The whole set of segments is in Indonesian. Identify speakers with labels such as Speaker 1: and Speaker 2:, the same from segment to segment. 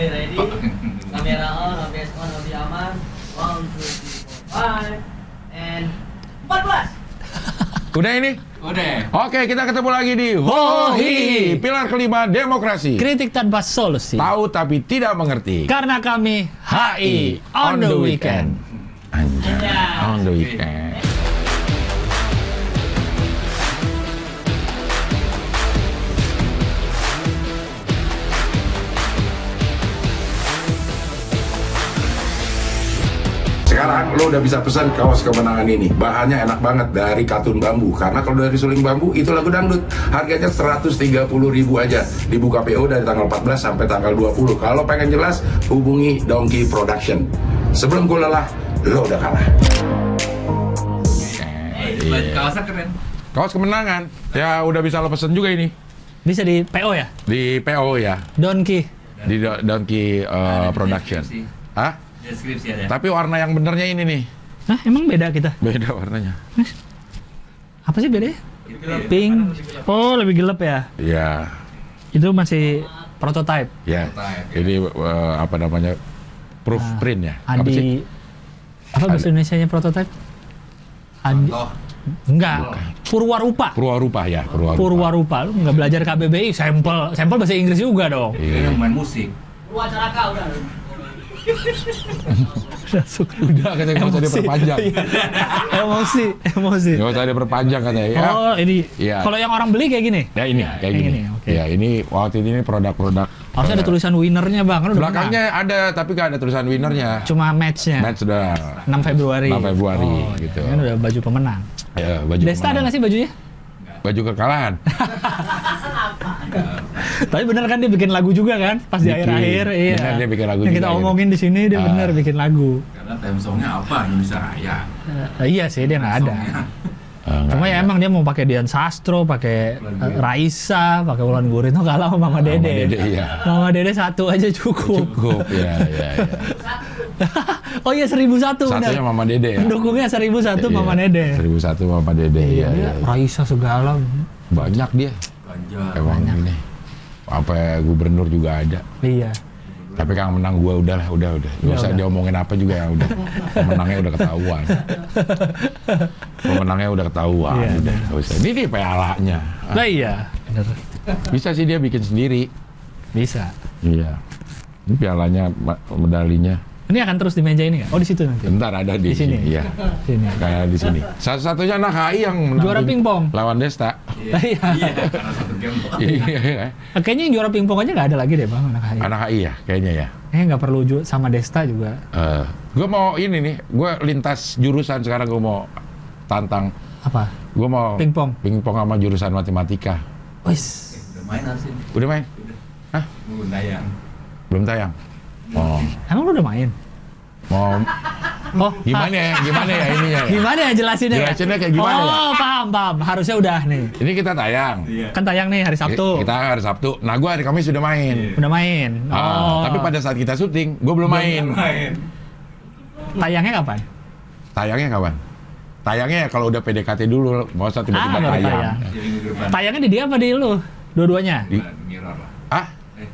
Speaker 1: ready? Kamera on, OBS on, OBS aman. 1, 2, 3, 4, 5, and 14.
Speaker 2: Udah ini?
Speaker 3: Udah.
Speaker 2: Oke, kita ketemu lagi di Hohi, pilar kelima demokrasi.
Speaker 4: Kritik tanpa solusi.
Speaker 2: Tahu tapi tidak mengerti.
Speaker 4: Karena kami HI on the weekend.
Speaker 2: Anjay, on the weekend. Sekarang lo udah bisa pesan kaos kemenangan ini. Bahannya enak banget dari katun bambu. Karena kalau dari suling bambu itu lagu dangdut. Harganya 130.000 aja. Dibuka PO dari tanggal 14 sampai tanggal 20. Kalau pengen jelas hubungi Donkey Production. Sebelum gue lelah, lo udah kalah.
Speaker 3: Kaosnya keren.
Speaker 2: Kaos kemenangan. Ya udah bisa lo pesen juga ini.
Speaker 4: Bisa di PO ya?
Speaker 2: Di PO ya.
Speaker 4: Donkey.
Speaker 2: Di Donkey Production. Hah?
Speaker 3: Deskripsi ada.
Speaker 2: Tapi warna yang benernya ini nih.
Speaker 4: Hah, emang beda kita?
Speaker 2: Beda warnanya.
Speaker 4: Apa sih bedanya? Pink. Oh, lebih gelap ya?
Speaker 2: Iya.
Speaker 4: Itu masih prototype.
Speaker 2: Ya. Ini apa namanya? Proof print ya? Apa sih?
Speaker 4: Apa bahasa Indonesianya prototype?
Speaker 3: Contoh.
Speaker 4: Enggak. Purwarupa.
Speaker 2: Purwarupa ya,
Speaker 4: Purwarupa. Lu nggak belajar KBBI, sampel bahasa Inggris juga dong.
Speaker 2: Iya.
Speaker 3: Yang main musik.
Speaker 1: Wacaraka udah.
Speaker 2: Udah katanya nggak usah diperpanjang.
Speaker 4: Emosi.
Speaker 2: Nggak usah diperpanjang katanya ya.
Speaker 4: Oh, ini.
Speaker 2: Iya.
Speaker 4: Kalau yang orang beli kayak gini.
Speaker 2: Ya ini kayak gini.
Speaker 4: Oke.
Speaker 2: Ya ini waktu ini produk-produk.
Speaker 4: Harusnya ada tulisan winnernya, Bang. Kan udah
Speaker 2: Belakangnya ada tapi nggak ada tulisan winernya.
Speaker 4: cuma matchnya.
Speaker 2: Match sudah
Speaker 4: 6 Februari.
Speaker 2: 6 Februari
Speaker 4: Oh,
Speaker 2: gitu.
Speaker 4: Kan udah baju pemenang.
Speaker 2: Ya, baju
Speaker 4: Desta ada
Speaker 2: kemenangan.
Speaker 4: nggak sih bajunya?
Speaker 2: Baju kekalahan.
Speaker 4: Tapi bener kan dia bikin lagu juga kan? Pas di
Speaker 2: Bikin.
Speaker 4: akhir-akhir. Iya.
Speaker 2: Bener, dia bikin lagu
Speaker 4: Yang
Speaker 2: juga,
Speaker 4: kita
Speaker 2: gitu.
Speaker 4: omongin di sini dia bener bikin lagu.
Speaker 3: Karena theme songnya apa? Indonesia Raya.
Speaker 4: Iya sih dia nggak ada.
Speaker 3: Songnya.
Speaker 2: Nggak
Speaker 4: Cuma ya
Speaker 2: ada.
Speaker 4: emang dia mau pakai Dian Sastro, pakai Raisa, pakai Wulan Guritno kalah sama Mama Dede.
Speaker 2: Dede, iya.
Speaker 4: Mama Dede satu aja cukup.
Speaker 2: Cukup ya.
Speaker 4: Oh iya 1001 benar.
Speaker 2: Satunya Mama Dede ya.
Speaker 4: Pendukungnya 1001 Mama Dede.
Speaker 2: 1001 Mama Dede.
Speaker 4: Iya,
Speaker 2: Iya.
Speaker 4: Raisa segala.
Speaker 2: Banyak dia.
Speaker 3: Ganjar.
Speaker 2: Emang ini. Apa gubernur juga ada.
Speaker 4: Iya.
Speaker 2: Tapi yang menang gua udah. Nggak usah
Speaker 4: udah.
Speaker 2: diomongin apa juga ya udah. Pemenangnya udah ketahuan. Pemenangnya udah ketahuan.
Speaker 4: Iya,
Speaker 2: Udah. Nggak usah. Ini nih pialanya.
Speaker 4: Nah iya. Bener.
Speaker 2: Bisa sih dia bikin sendiri.
Speaker 4: Bisa.
Speaker 2: Iya. Ini pialanya, medalinya.
Speaker 4: Ini akan terus di meja ini nggak? Oh di situ nanti.
Speaker 2: Bentar ada di
Speaker 4: Di sini?
Speaker 2: sini. Iya.
Speaker 4: Sini.
Speaker 2: Kayak di sini. Satu-satunya anak HI yang menang
Speaker 4: Juara pingpong.
Speaker 2: lawan Desta.
Speaker 4: Iya.
Speaker 3: Iya, karena satu game.
Speaker 2: Iya.
Speaker 4: Kayaknya yang juara pingpong aja nggak ada lagi deh bang anak HI.
Speaker 2: Anak HI ya kayaknya ya.
Speaker 4: Nggak perlu sama Desta juga.
Speaker 2: Gue mau ini nih, gue lintas jurusan sekarang gue mau tantang.
Speaker 4: Apa?
Speaker 2: Gue mau
Speaker 4: Pingpong.
Speaker 2: sama jurusan matematika.
Speaker 4: Wis.
Speaker 3: Udah main harusnya.
Speaker 2: Udah main? Hah?
Speaker 3: Belum tayang.
Speaker 2: Belum tayang? Oh,
Speaker 4: Emang lu udah main?
Speaker 2: mau
Speaker 4: Oh,
Speaker 2: gimana ya ininya ya?
Speaker 4: Gimana ya jelasinnya?
Speaker 2: Jelasinnya kayak gimana ya?
Speaker 4: Oh, paham. Harusnya udah nih.
Speaker 2: Ini kita tayang.
Speaker 3: Iya.
Speaker 4: Kan tayang nih hari Sabtu.
Speaker 2: Kita hari Sabtu. Nah, gue hari Kamis sudah main.
Speaker 4: Udah main. Oh.
Speaker 2: Tapi pada saat kita syuting, gue belum main.
Speaker 3: Main.
Speaker 4: Tayangnya kapan?
Speaker 2: Tayangnya kapan? Tayangnya ya kalau udah PDKT dulu, mau usah tiba-tiba
Speaker 4: baru
Speaker 2: tayang.
Speaker 4: tayang.
Speaker 3: Jadi minggu depan.
Speaker 4: Tayangnya di dia apa di lu? Dua-duanya?
Speaker 3: Mirror lah.
Speaker 2: Ah,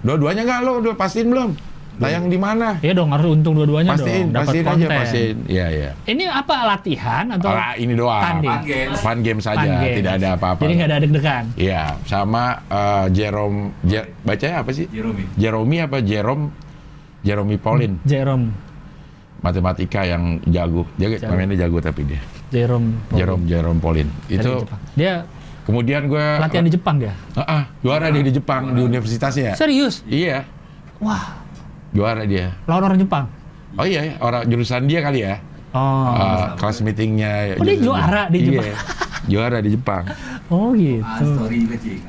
Speaker 2: dua-duanya nggak lo udah pastiin belum? Tayang di mana?
Speaker 4: Iya dong, harus untung dua-duanya
Speaker 2: Pastiin,
Speaker 4: dong. Dapat
Speaker 2: pastiin
Speaker 4: konten.
Speaker 2: aja, pastiin. Iya.
Speaker 4: Ini apa latihan atau
Speaker 2: Ini doang.
Speaker 4: tanding?
Speaker 3: Fun games.
Speaker 2: Fun game saja,
Speaker 4: Fun games?
Speaker 2: tidak ada apa-apa.
Speaker 4: Jadi nggak ada deg-degan.
Speaker 2: Iya, sama bacanya apa sih?
Speaker 3: Jeremy.
Speaker 2: Jeremy Pauline,
Speaker 4: Jerome.
Speaker 2: matematika yang jago. Mainnya jago tapi dia. Jerome Pauline.
Speaker 4: Dari
Speaker 2: Itu
Speaker 4: Jepang. Dia
Speaker 2: kemudian gue
Speaker 4: latihan di Jepang dia.
Speaker 2: juara dia di Jepang di universitasnya.
Speaker 4: Serius?
Speaker 2: Iya,
Speaker 4: Wah,
Speaker 2: juara dia.
Speaker 4: lawan orang Jepang.
Speaker 2: Oh iya, orang jurusan dia kali ya.
Speaker 4: Oh.
Speaker 2: Kelas meetingnya.
Speaker 4: Oh, dia
Speaker 2: jurusan
Speaker 4: juara di Jepang?
Speaker 2: Iya, juara di Jepang.
Speaker 4: Oh gitu.
Speaker 3: Story juga Cik.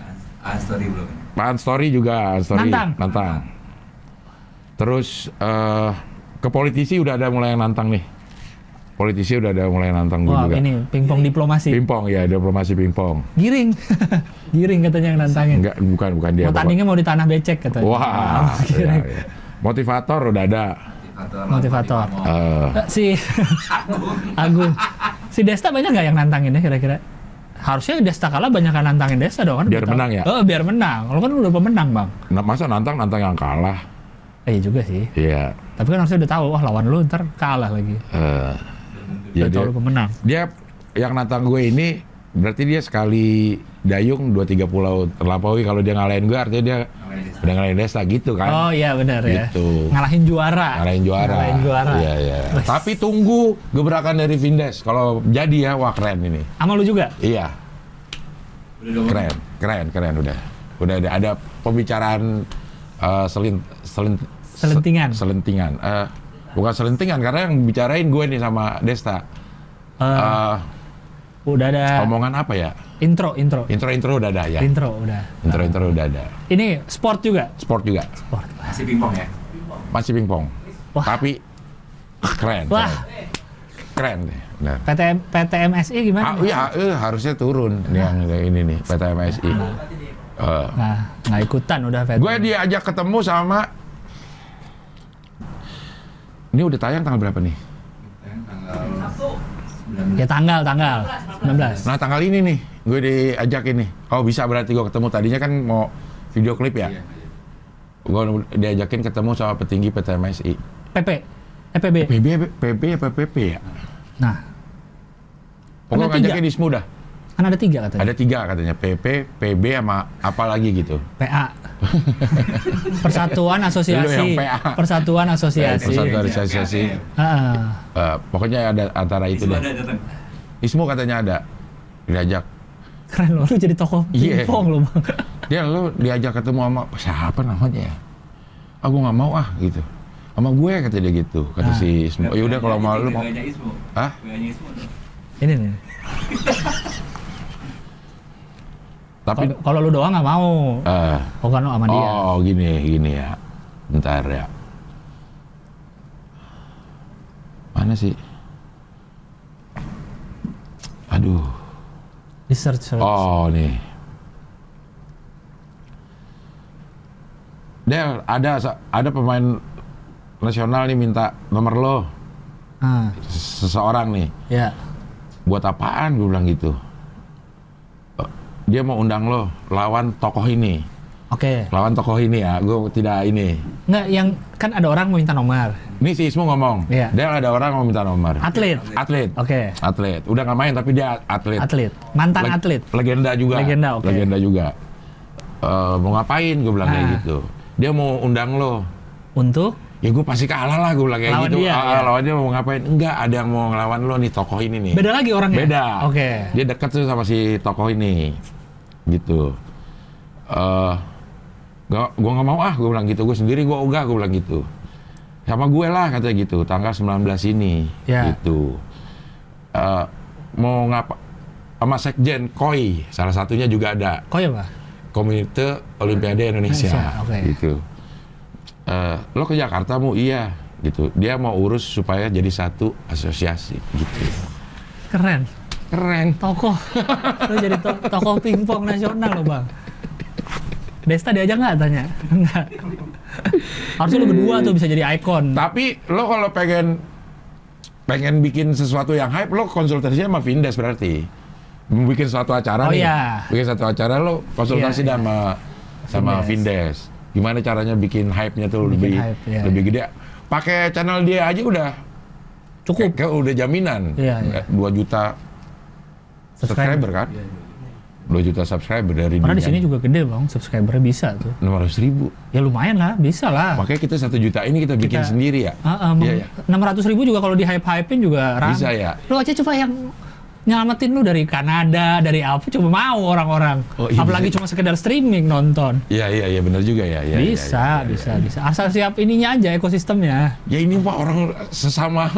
Speaker 3: Story belum.
Speaker 2: Pan Story juga,
Speaker 4: Nantang.
Speaker 2: Terus ke politisi udah ada mulai yang nantang nih. Politisi udah ada mulai yang nantang gue
Speaker 4: Wah,
Speaker 2: juga.
Speaker 4: ini pingpong diplomasi.
Speaker 2: Pingpong ya, diplomasi pingpong.
Speaker 4: Giring. Giring katanya yang nantangin.
Speaker 2: Enggak, bukan dia.
Speaker 4: Mau tandingnya mau di tanah becek katanya.
Speaker 2: Wah,
Speaker 4: Giring.
Speaker 2: iya. Motivator udah ada.
Speaker 4: Motivator.
Speaker 2: Eh,
Speaker 4: Si Agung. Si Desta banyak nggak yang nantangin ya kira-kira? Harusnya Desta kalah banyak yang nantangin Desta dong kan?
Speaker 2: Biar menang ya?
Speaker 4: Oh, biar menang. Kalau kan udah pemenang, Bang.
Speaker 2: masa nantang yang kalah.
Speaker 4: Iya juga sih.
Speaker 2: Iya.
Speaker 4: Tapi kan harusnya udah tahu, wah lawan lu ntar kalah lagi.
Speaker 2: Ya
Speaker 4: Udah tahu
Speaker 2: dia,
Speaker 4: lu pemenang.
Speaker 2: dia yang nantang gue ini berarti dia sekali dayung 2-3 pulau terlampaui. Kalau dia ngalahin gue artinya dia udah ngalahin Desta gitu kan.
Speaker 4: Oh iya benar ya.
Speaker 2: Gitu.
Speaker 4: Ngalahin juara.
Speaker 2: Ngalahin juara.
Speaker 4: Ngalahin juara.
Speaker 2: Iya, iya. Tapi tunggu gebrakan dari Vindes. Kalau jadi ya, wah keren ini.
Speaker 4: Sama lu juga?
Speaker 2: Iya,
Speaker 3: Udah dong.
Speaker 2: keren udah. Udah ada pembicaraan
Speaker 4: Selentingan.
Speaker 2: selentingan. Bukan selentingan karena yang bicarain gue nih sama Desta.
Speaker 4: Udah ada
Speaker 2: Omongan apa ya?
Speaker 4: intro.
Speaker 2: Intro udah ada ya.
Speaker 4: Intro udah.
Speaker 2: Intro udah ada.
Speaker 4: Ini sport juga?
Speaker 2: Sport juga.
Speaker 4: Sport.
Speaker 3: Masih pingpong ya?
Speaker 2: Masih pingpong.
Speaker 4: Wah.
Speaker 2: Tapi keren.
Speaker 4: Wah.
Speaker 2: Keren deh. Benar.
Speaker 4: PTMSI gimana?
Speaker 2: Iya, harusnya turun yang ini nih PTMSI.
Speaker 4: Nah, nggak ikutan udah PTM.
Speaker 2: Gue diajak ketemu sama. Ini udah tayang tanggal berapa nih?
Speaker 3: Tanggal 19.
Speaker 4: Ya tanggal 19.
Speaker 2: Nah tanggal ini nih, gue diajak ini. Oh bisa berarti gue ketemu. Tadinya kan mau video klip ya.
Speaker 3: Iya.
Speaker 2: Gue diajakin ketemu sama petinggi PTMSI.
Speaker 4: PP, PB.
Speaker 2: PB apa PP ya?
Speaker 4: Nah,
Speaker 2: Pokoknya
Speaker 4: Ada tiga.
Speaker 2: ngajakin Ismu dah.
Speaker 4: kan ada 3 katanya.
Speaker 2: Ada 3 katanya. PP, PB sama apa lagi gitu.
Speaker 4: PA. Persatuan
Speaker 2: Lu yang
Speaker 4: Asosiasi.
Speaker 2: PA.
Speaker 4: Persatuan Asosiasi.
Speaker 2: Persatuan Asosiasi.
Speaker 4: Heeh.
Speaker 2: Pokoknya ada antara itu
Speaker 3: Itu
Speaker 2: deh.
Speaker 3: ada datang.
Speaker 2: Ismu katanya ada. Diajak.
Speaker 4: Keren loh, lu jadi tokoh
Speaker 2: Iya.
Speaker 4: pingpong lo, Bang.
Speaker 2: Dia lu diajak ketemu sama siapa namanya ya? Aku nggak mau gitu. Sama gue kata dia gitu. Kata si Ismu. Oh, yaudah kalau mau lu mau.
Speaker 3: WA-nya Ismu.
Speaker 2: Hah?
Speaker 3: WA-nya Ismu.
Speaker 4: Ini nih.
Speaker 2: Tapi
Speaker 4: Kalau lu doang nggak mau. Oh kan lu sama dia.
Speaker 2: oh gini ya. Bentar ya. Mana sih? Aduh.
Speaker 4: Di search.
Speaker 2: Oh nih. Del, ada pemain nasional nih minta nomor lo.
Speaker 4: Ah,
Speaker 2: Seseorang nih.
Speaker 4: ya.
Speaker 2: Buat apaan? Gue bilang gitu. Dia mau undang lo lawan tokoh ini.
Speaker 4: Oke.
Speaker 2: Lawan tokoh ini ya. Gue tidak ini.
Speaker 4: Nggak, yang kan ada orang mau minta nomor.
Speaker 2: Ini si Ismu ngomong.
Speaker 4: Iya.
Speaker 2: Del, ada orang mau minta nomor.
Speaker 4: Atlet.
Speaker 2: Atlet.
Speaker 4: Oke.
Speaker 2: Atlet. Udah nggak main tapi dia atlet.
Speaker 4: Atlet. Mantan atlet.
Speaker 2: Legenda juga.
Speaker 4: Legenda, oke.
Speaker 2: Legenda juga. Mau ngapain? Gue bilang kayak
Speaker 4: Ah.
Speaker 2: gitu. Dia mau undang lo.
Speaker 4: Untuk
Speaker 2: Ya gue pasti kalah lah, gue bilang kayak
Speaker 4: Lawan
Speaker 2: gitu.
Speaker 4: dia, ya?
Speaker 2: Lawan dia mau ngapain? Enggak, ada yang mau ngelawan lo nih, tokoh ini nih.
Speaker 4: beda lagi orangnya.
Speaker 2: Beda.
Speaker 4: Oke.
Speaker 2: Dia deket tuh sama si tokoh ini. Gitu. Gue nggak mau gue bilang gitu. Gue sendiri gue ogah, gue bilang gitu. Sama gue lah katanya gitu, tanggal 19 ini.
Speaker 4: Ya.
Speaker 2: Gitu. Mau ngapa? Sama Sekjen Koi, salah satunya juga ada.
Speaker 4: Kok ya, Pak?
Speaker 2: Komite Olimpiade Indonesia.
Speaker 4: Oke.
Speaker 2: Gitu. Lo ke Jakarta mau? Iya. Gitu. Dia mau urus supaya jadi satu asosiasi. Gitu.
Speaker 4: Keren.
Speaker 2: Keren.
Speaker 4: Tokoh. Lu jadi tokoh pingpong nasional lo, Bang. Desta diajak nggak tanya? Enggak. Harusnya lu berdua tuh bisa jadi ikon.
Speaker 2: Tapi lo kalau pengen bikin sesuatu yang hype, lo konsultasinya sama Vindes berarti. Mau bikin suatu acara
Speaker 4: Oh,
Speaker 2: nih.
Speaker 4: iya.
Speaker 2: Bikin satu acara lo konsultasi
Speaker 4: Iya,
Speaker 2: sama
Speaker 4: Vindes.
Speaker 2: Vindes. Gimana caranya bikin hype-nya tuh
Speaker 4: Bikin
Speaker 2: lebih
Speaker 4: hype, iya,
Speaker 2: lebih gede. Pakai channel dia aja udah
Speaker 4: Cukup.
Speaker 2: kayak udah jaminan.
Speaker 4: Iya, iya.
Speaker 2: 2 juta subscriber kan? 2 juta subscriber dari
Speaker 4: Karena di
Speaker 2: dia.
Speaker 4: sini juga gede, Bang. Subscribernya bisa tuh.
Speaker 2: 600.000.
Speaker 4: Ya lumayan lah, bisa lah.
Speaker 2: Makanya kita 1 juta ini kita bikin sendiri ya. Iya, ya.
Speaker 4: 600.000 juga kalau di hype-hypein juga ramai.
Speaker 2: Bisa ya.
Speaker 4: Lu aja coba yang nyelamatin lu dari Kanada, dari apa, coba mau orang-orang.
Speaker 2: Oh, iya,
Speaker 4: Apalagi
Speaker 2: bisa.
Speaker 4: cuma sekedar streaming nonton.
Speaker 2: Iya benar juga ya. Iya,
Speaker 4: bisa,
Speaker 2: iya,
Speaker 4: bisa,
Speaker 2: iya.
Speaker 4: bisa. Asal siap ininya aja, ekosistemnya.
Speaker 2: Ya ini Pak, orang sesama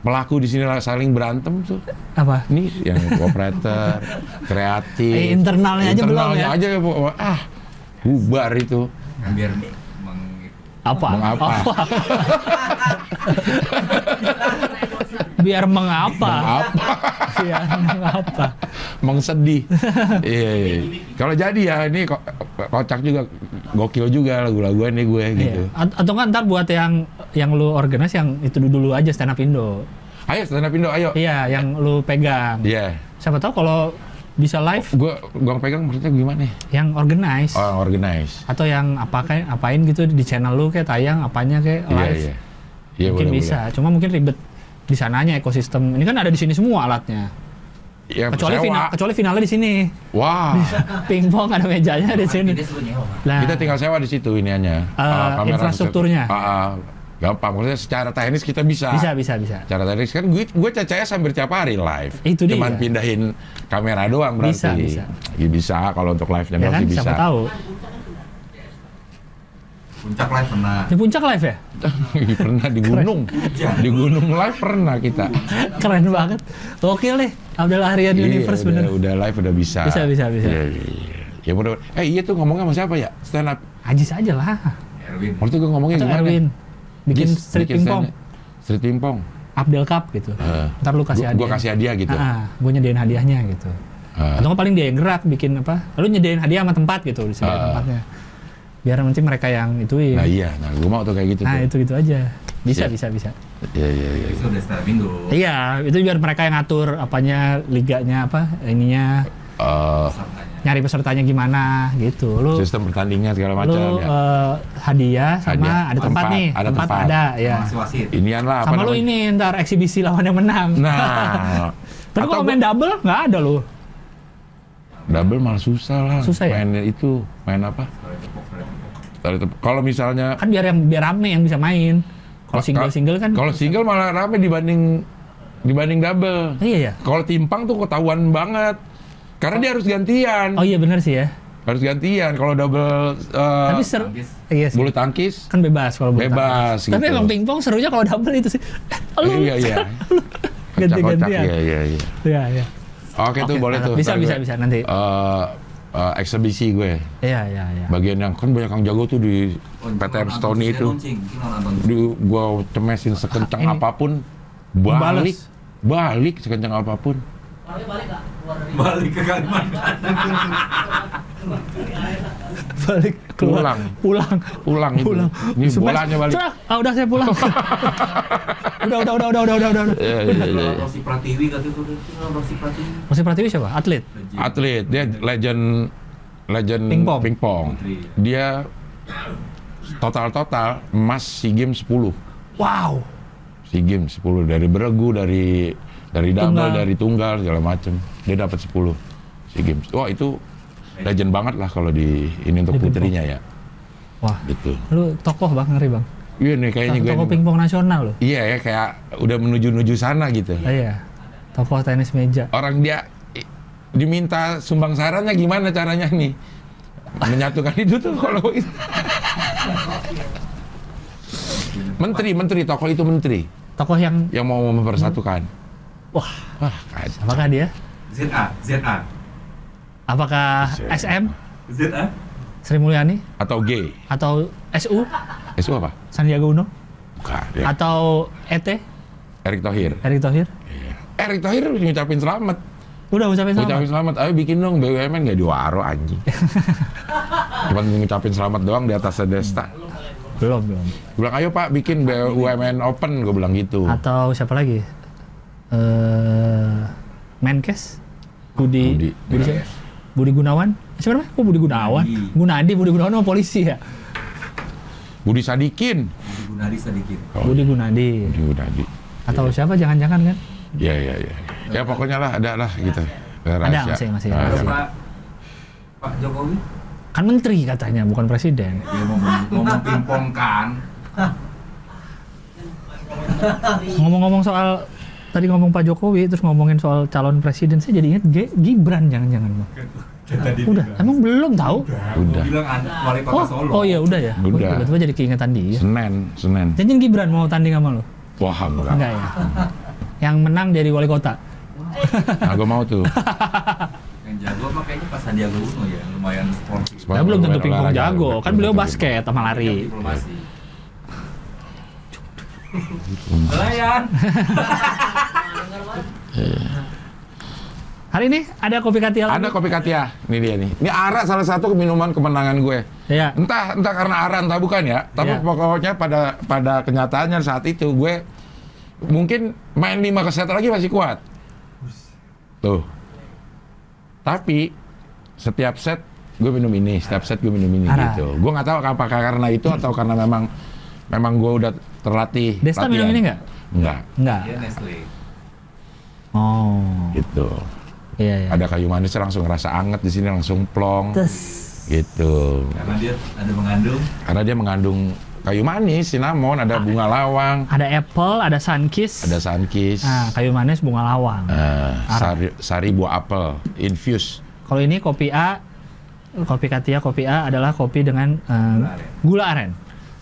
Speaker 2: pelaku di sini lah saling berantem tuh.
Speaker 4: Apa?
Speaker 2: Ini yang operator, kreatif.
Speaker 4: Internalnya aja belum ya?
Speaker 2: Internalnya aja bubar itu.
Speaker 3: Biar
Speaker 4: Apa?
Speaker 2: Mengapa?
Speaker 4: Biar mengapa?
Speaker 2: Apa?
Speaker 4: Biar mengapa?
Speaker 2: Mengsedih. Iya. Kalau jadi ya ini kocak juga, gokil juga lagu-laguan nih gue gitu.
Speaker 4: Iya. Atau nggak ntar buat yang lu organize yang itu dulu aja, Stand Up Indo.
Speaker 2: Ayo stand up Indo, ayo.
Speaker 4: Iya, yang lu pegang.
Speaker 2: Iya.
Speaker 4: Siapa tahu kalau bisa live
Speaker 5: Gua pegang maksudnya gimana ya?
Speaker 4: yang organize
Speaker 5: Organize.
Speaker 4: atau yang apain gitu di channel lu kayak tayang apanya kayak live.
Speaker 5: Iya,
Speaker 4: Mungkin
Speaker 5: boleh,
Speaker 4: bisa. Cuma mungkin ribet di sananya ekosistem. Ini kan ada di sini semua alatnya.
Speaker 5: Ya,
Speaker 4: Kecuali finalnya di sini.
Speaker 5: Wah.
Speaker 4: Pingpong ada mejanya di sini.
Speaker 1: Ini seru nyewa.
Speaker 4: Nah,
Speaker 5: Kita tinggal sewa di situ iniannya. Kamera
Speaker 4: infrastrukturnya.
Speaker 5: Gampang, maksudnya secara teknis kita bisa.
Speaker 4: bisa.
Speaker 5: Secara teknis kan gue CCS hampir tiap hari live.
Speaker 4: Itu dia.
Speaker 5: Cuman pindahin kamera doang berarti.
Speaker 4: Bisa.
Speaker 5: Ya, bisa kalau untuk live-nya
Speaker 4: Ya kan,
Speaker 5: berarti bisa.
Speaker 4: siapa tahu.
Speaker 3: Puncak live pernah.
Speaker 4: Di puncak live ya?
Speaker 5: Pernah di gunung. Di gunung live pernah kita.
Speaker 4: Keren banget. Oke deh. Abdel Ahrian Universe bener.
Speaker 5: Udah live udah bisa.
Speaker 4: Bisa.
Speaker 5: Iya. Ya mudah. Iya tuh ngomongnya sama siapa ya? Stand up.
Speaker 4: Ajis aja lah.
Speaker 3: Erwin.
Speaker 5: Waktu itu gue ngomongnya
Speaker 4: Atau
Speaker 5: gimana?
Speaker 4: Erwin. Bikin
Speaker 5: Gis,
Speaker 4: street pingpong.
Speaker 5: Street pingpong.
Speaker 4: Abdel Cup gitu. Ntar lu kasih hadiah.
Speaker 5: Gue kasih hadiah gitu.
Speaker 4: Gue nyediain hadiahnya gitu. Atau nggak paling dia yang gerak bikin apa? Lalu nyediain hadiah sama tempat gitu, disediain tempatnya. Biar nanti mereka yang ituin.
Speaker 5: Nah iya, gue mau tuh kayak gitu.
Speaker 4: Nah
Speaker 5: tuh.
Speaker 4: itu gitu aja. Bisa.
Speaker 5: Iya.
Speaker 3: Itu udah setelah minggu.
Speaker 4: Iya, itu biar mereka yang ngatur apanya, liganya apa, ininya, nyari pesertanya gimana gitu. Lu
Speaker 5: Sistem pertandingan segala macam
Speaker 4: lu
Speaker 5: ya.
Speaker 4: hadiah sama
Speaker 5: Hadiah,
Speaker 4: ada tempat nih,
Speaker 5: ada tempat.
Speaker 4: ada ya.
Speaker 3: Masih wasit.
Speaker 5: Inian lah apa
Speaker 4: Sama lu
Speaker 5: namanya?
Speaker 4: ini ntar eksibisi lawan yang menang.
Speaker 5: Nah.
Speaker 4: Tapi
Speaker 5: atau
Speaker 4: kalau main double nggak ada lu.
Speaker 5: double malah susah lah.
Speaker 4: Susah ya?
Speaker 5: Main apa? Kalau misalnya
Speaker 4: Kan biar rame yang bisa main. Kalau single kan.
Speaker 5: Kalau single malah rame dibanding double.
Speaker 4: Iya ya.
Speaker 5: Kalau timpang tuh ketahuan banget. Karena dia harus gantian.
Speaker 4: Oh iya benar sih ya.
Speaker 5: Harus gantian. Kalau double
Speaker 4: Tapi iya sih.
Speaker 5: bulu tangkis
Speaker 4: Kan bebas kalau bulu
Speaker 5: bebas
Speaker 4: tangkis. Tapi
Speaker 5: gitu.
Speaker 4: emang pingpong serunya kalau double itu sih.
Speaker 5: Iya.
Speaker 4: Ganti-gantian.
Speaker 5: Iya.
Speaker 4: Iya.
Speaker 5: Oke tuh boleh tuh.
Speaker 4: Bisa
Speaker 5: Ntar gue,
Speaker 4: nanti.
Speaker 5: eksebisi gue.
Speaker 4: Iya.
Speaker 5: Bagian yang kan banyak yang jago tuh di PTM Stony itu. Gua cemesin sekencang
Speaker 4: Ini.
Speaker 5: apapun,
Speaker 4: Bales.
Speaker 5: balik sekencang apapun.
Speaker 1: Balik Kak, keluar dari
Speaker 3: Balik ke Kalimantan.
Speaker 4: Balik keluar. Pulang
Speaker 5: itu. Ini
Speaker 4: Smash.
Speaker 5: bolanya balik.
Speaker 4: Cerak. Udah saya pulang. udah.
Speaker 5: Iya.
Speaker 3: Rosi Pratiwi katanya tuh. Rosi Pratiwi.
Speaker 4: Rosi Pratiwi siapa? Atlet.
Speaker 5: Atlet, dia legend pingpong.
Speaker 3: Putri.
Speaker 5: Dia total emas SEA Games 10.
Speaker 4: Wow.
Speaker 5: SEA Games 10 dari beregu, dari double,
Speaker 4: Tunggal.
Speaker 5: dari tunggal segala macem. Dia dapat 10 SEA Games. Wah, itu legend banget lah kalau di ini untuk
Speaker 4: Di pingpong.
Speaker 5: putrinya ya.
Speaker 4: Wah.
Speaker 5: Gitu.
Speaker 4: Lu tokoh Bang, ngeri Bang.
Speaker 5: Iya nih kayaknya gue.
Speaker 4: Tokoh pingpong nasional loh.
Speaker 5: Iya ya, kayak udah menuju sana gitu.
Speaker 4: Iya. Tokoh tenis meja.
Speaker 5: Orang dia diminta sumbang sarannya gimana caranya nih? Menyatukan itu tuh kalau itu. Menteri, tokoh itu menteri
Speaker 4: Tokoh yang
Speaker 5: yang mau mempersatukan.
Speaker 4: wah,
Speaker 5: Kacau.
Speaker 4: apakah dia?
Speaker 3: ZA.
Speaker 4: Apakah
Speaker 5: ZA.
Speaker 4: SM
Speaker 3: ZA.
Speaker 4: Sri Mulyani
Speaker 5: Atau G.
Speaker 4: atau SU
Speaker 5: SU apa?
Speaker 4: Sandiaga Uno
Speaker 5: Bukan. Ya.
Speaker 4: atau ET
Speaker 5: Erick Thohir.
Speaker 4: Erick Thohir?
Speaker 5: Erick Thohir ngucapin selamat.
Speaker 4: Udah ucapin
Speaker 5: Ngucapin
Speaker 4: selamat.
Speaker 5: selamat. Ayo bikin dong BUMN nggak diwaro anjing. Cuman ngucapin selamat doang di atas Desta.
Speaker 4: Belum.
Speaker 5: Gue bilang ayo Pak bikin BUMN Open, gue bilang gitu.
Speaker 4: Atau siapa lagi? Menkes? Budi siapa? Budi Gunawan? Siapa namanya? Kok Budi Gunawan? Budi Gunawan sama polisi ya?
Speaker 5: Budi Sadikin.
Speaker 3: Gunadi sedikit.
Speaker 4: Budi Gunadi.
Speaker 5: Budi Gunadi.
Speaker 4: Atau siapa? Jangan-jangan kan?
Speaker 5: Iya. Ya pokoknya lah ada lah gitu.
Speaker 4: Ada, masih.
Speaker 5: Rahasia.
Speaker 3: Pak Jokowi
Speaker 4: Kan menteri katanya, bukan presiden.
Speaker 3: dia mau mempingpongkan.
Speaker 4: Ngomong-ngomong soal tadi ngomong Pak Jokowi terus ngomongin soal calon presiden, saya jadi ingat Gibran jangan-jangan Bang. Udah, emang belum tahu?
Speaker 5: Udah.
Speaker 3: Bilang wali kota Solo.
Speaker 4: Oh iya udah ya.
Speaker 5: Udah.
Speaker 4: Tiba-tiba jadi keingetan dia.
Speaker 5: Senin.
Speaker 4: Jangan Gibran mau tanding sama lo?
Speaker 5: Wah enggak.
Speaker 4: Enggak ya. Yang menang jadi wali kota.
Speaker 5: Nah, gue mau tuh.
Speaker 3: Yang jago mah kayaknya pas Sandiaga Uno ya, lumayan sportif.
Speaker 4: Nah, belum tentu pingpong jago, kan beliau basket sama lari.
Speaker 3: Diplomasi. Nelayan.
Speaker 4: Hari ini ada kopi katil.
Speaker 5: Ada kopi Katia. Ini dia nih. Ini Ara salah satu minuman kemenangan gue.
Speaker 4: Iya.
Speaker 5: Entah karena Ara entah bukan ya. Tapi
Speaker 4: Iya.
Speaker 5: pokoknya pada kenyataannya saat itu gue mungkin main 5 set lagi masih kuat. Tuh. Tapi setiap set gue minum ini, setiap set gue minum ini
Speaker 4: Arah.
Speaker 5: gitu. Gue nggak tahu apakah karena itu atau karena memang gue udah terlatih.
Speaker 4: Desta minum ini nggak?
Speaker 5: Enggak,
Speaker 4: Nggak.
Speaker 3: Dia Nestle.
Speaker 4: Oh.
Speaker 5: gitu.
Speaker 4: Iya, iya.
Speaker 5: Ada kayu manis langsung ngerasa anget di sini langsung plong.
Speaker 4: Tes.
Speaker 5: Gitu.
Speaker 3: Karena dia ada mengandung.
Speaker 5: Karena dia mengandung kayu manis, cinnamon, ada bunga lawang,
Speaker 4: Ada apple, ada sunkiss.
Speaker 5: ada sunkist,
Speaker 4: Nah, kayu manis, bunga lawang.
Speaker 5: sari buah apel, infuse.
Speaker 4: Kalau ini kopi A, kopi Katia, kopi A adalah kopi dengan gula aren.